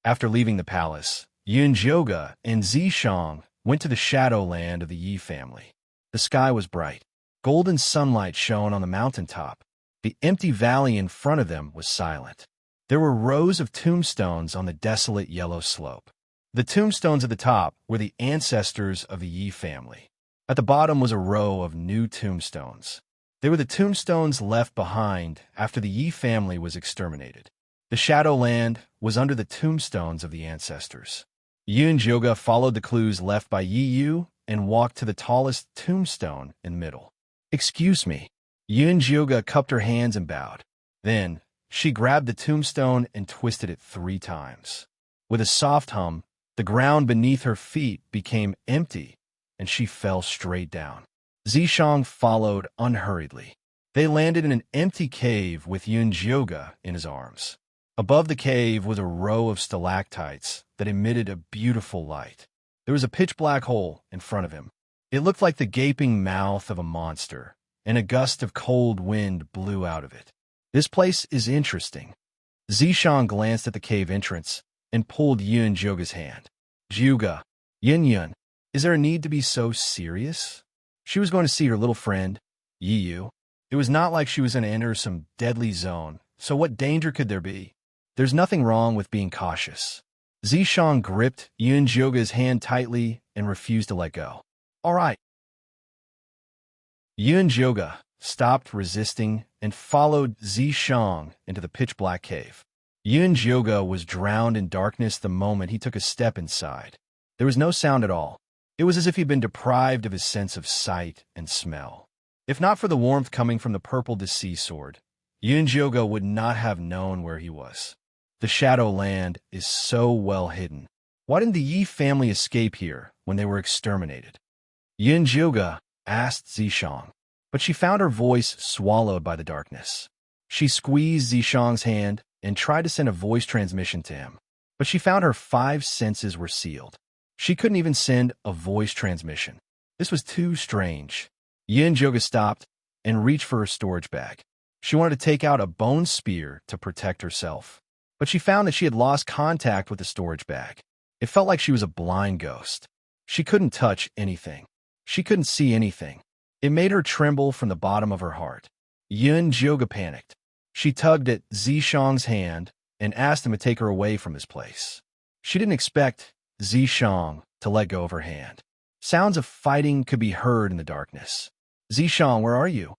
After leaving the palace, Yin Jioga and Zishang went to the shadowland of the Yi family. The sky was bright. Golden sunlight shone on the mountaintop. The empty valley in front of them was silent. There were rows of tombstones on the desolate yellow slope. The tombstones at the top were the ancestors of the Yi family. At the bottom was a row of new tombstones. They were the tombstones left behind after the Yi family was exterminated. The Shadowland was under the tombstones of the ancestors. Yun Jioga followed the clues left by Yi Yu and walked to the tallest tombstone in the middle. Excuse me. Yun Jioga cupped her hands and bowed. Then, she grabbed the tombstone and twisted it 3 times. With a soft hum, the ground beneath her feet became empty, and she fell straight down. Zishang followed unhurriedly. They landed in an empty cave with Yun Jioga in his arms. Above the cave was a row of stalactites that emitted a beautiful light. There was a pitch-black hole in front of him. It looked like the gaping mouth of a monster, and a gust of cold wind blew out of it. This place is interesting. Zishang glanced at the cave entrance and pulled Yun Jioga's hand. Jioga, Yun, is there a need to be so serious? She was going to see her little friend, Yiyu. It was not like she was going to enter some deadly zone, so what danger could there be? There's nothing wrong with being cautious. Zishang gripped Yun Jioga's hand tightly and refused to let go. All right. Yun Jioga stopped resisting and followed Zishang into the pitch-black cave. Yun Jioga was drowned in darkness the moment he took a step inside. There was no sound at all. It was as if he'd been deprived of his sense of sight and smell. If not for the warmth coming from the purple sea sword, Yun Jioga would not have known where he was. The Shadowland is so well hidden. Why didn't the Yi family escape here when they were exterminated? Yun Jioga asked Zishang, but she found her voice swallowed by the darkness. She squeezed Zishang's hand and tried to send a voice transmission to him, but she found her 5 senses were sealed. She couldn't even send a voice transmission. This was too strange. Yun Jioga stopped and reached for her storage bag. She wanted to take out a bone spear to protect herself, but she found that she had lost contact with the storage bag. It felt like she was a blind ghost. She couldn't touch anything. She couldn't see anything. It made her tremble from the bottom of her heart. Yun Jioga panicked. She tugged at Zishang's hand and asked him to take her away from this place. She didn't expect Zishang to let go of her hand. Sounds of fighting could be heard in the darkness. Zishang, where are you?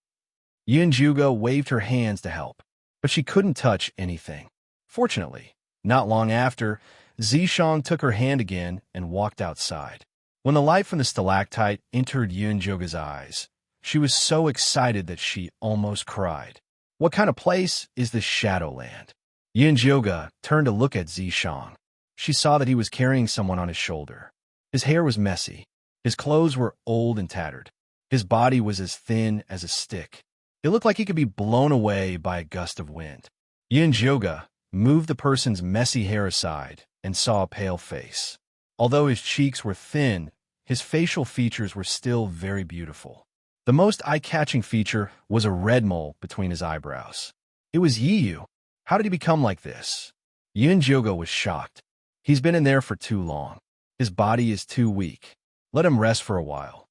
Yun Jioga waved her hands to help, but she couldn't touch anything. Fortunately, not long after, Zishang took her hand again and walked outside. When the light from the stalactite entered Yun Jioga's eyes, she was so excited that she almost cried. What kind of place is this Shadowland? Yun Jioga turned to look at Zishang. She saw that he was carrying someone on his shoulder. His hair was messy. His clothes were old and tattered. His body was as thin as a stick. It looked like he could be blown away by a gust of wind. Yun Jioga moved the person's messy hair aside and saw a pale face. Although his cheeks were thin, his facial features were still very beautiful. The most eye-catching feature was a red mole between his eyebrows. It was Yiyu. How did he become like this? Yun Jioga was shocked. He's been in there for too long. His body is too weak. Let him rest for a while.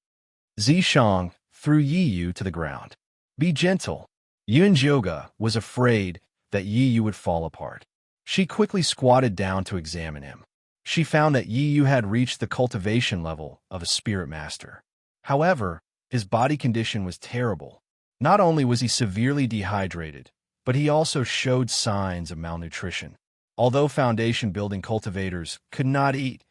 Zishang threw Yiyu to the ground. Be gentle. Yun Jioga was afraid that Yiyu would fall apart. She quickly squatted down to examine him. She found that Yiyu had reached the cultivation level of a spirit master. However, his body condition was terrible. Not only was he severely dehydrated, but he also showed signs of malnutrition. Although foundation-building cultivators could not eat,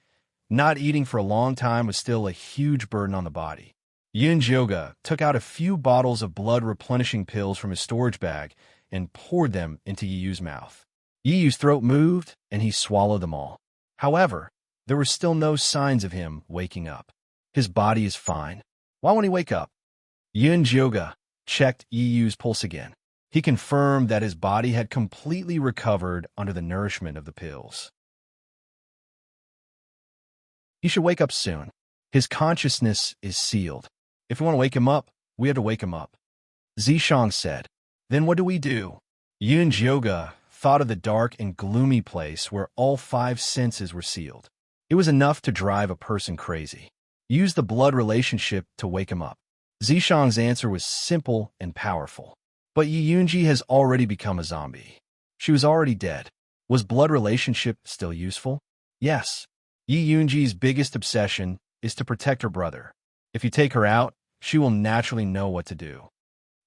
not eating for a long time was still a huge burden on the body. Yun Jioga took out a few bottles of blood-replenishing pills from his storage bag and poured them into Yiyu's mouth. Yiyu's throat moved, and he swallowed them all. However, there were still no signs of him waking up. His body is fine. Why won't he wake up? Yunjioga checked Yu's pulse again. He confirmed that his body had completely recovered under the nourishment of the pills. He should wake up soon. His consciousness is sealed. If we want to wake him up, we have to wake him up. Zishang said. Then what do we do? Yunjioga thought of the dark and gloomy place where all 5 senses were sealed. It was enough to drive a person crazy. Use the blood relationship to wake him up. Zishang's answer was simple and powerful. But Yi Yunji has already become a zombie. She was already dead. Was blood relationship still useful? Yes. Yi Yunji's biggest obsession is to protect her brother. If you take her out, she will naturally know what to do.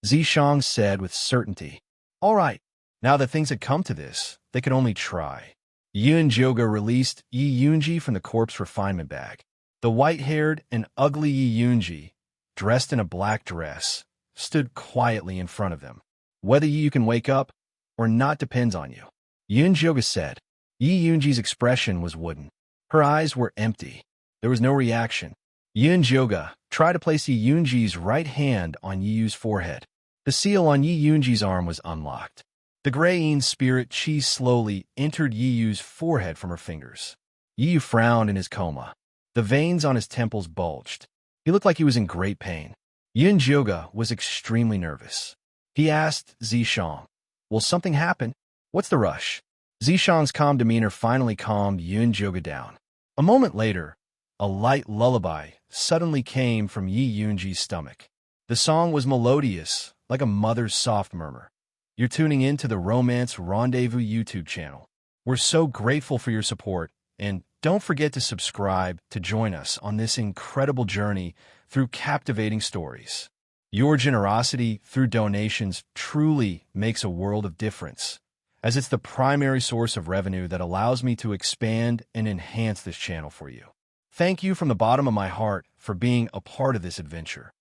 Zishang said with certainty. All right. Now that things had come to this, they could only try. Yunjioga released Yi Yunji from the corpse refinement bag. The white-haired and ugly Yi Yunji, dressed in a black dress, stood quietly in front of them. Whether you can wake up or not depends on you. Yunjioga said. Yi Yunji's expression was wooden. Her eyes were empty. There was no reaction. Yunjioga tried to place Yi Yunji's right hand on Yu's forehead. The seal on Yi Yunji's arm was unlocked. The Graying spirit chi slowly entered Yu's forehead from her fingers. Yu frowned in his coma. The veins on his temples bulged. He looked like he was in great pain. Yunjioga was extremely nervous. He asked Zishang, will something happen? What's the rush? Zishang's calm demeanor finally calmed Yunjioga down. A moment later, a light lullaby suddenly came from Yi Yunji's stomach. The song was melodious, like a mother's soft murmur. You're tuning in to the Romance Rendezvous YouTube channel. We're so grateful for your support, and don't forget to subscribe to join us on this incredible journey through captivating stories. Your generosity through donations truly makes a world of difference, as it's the primary source of revenue that allows me to expand and enhance this channel for you. Thank you from the bottom of my heart for being a part of this adventure.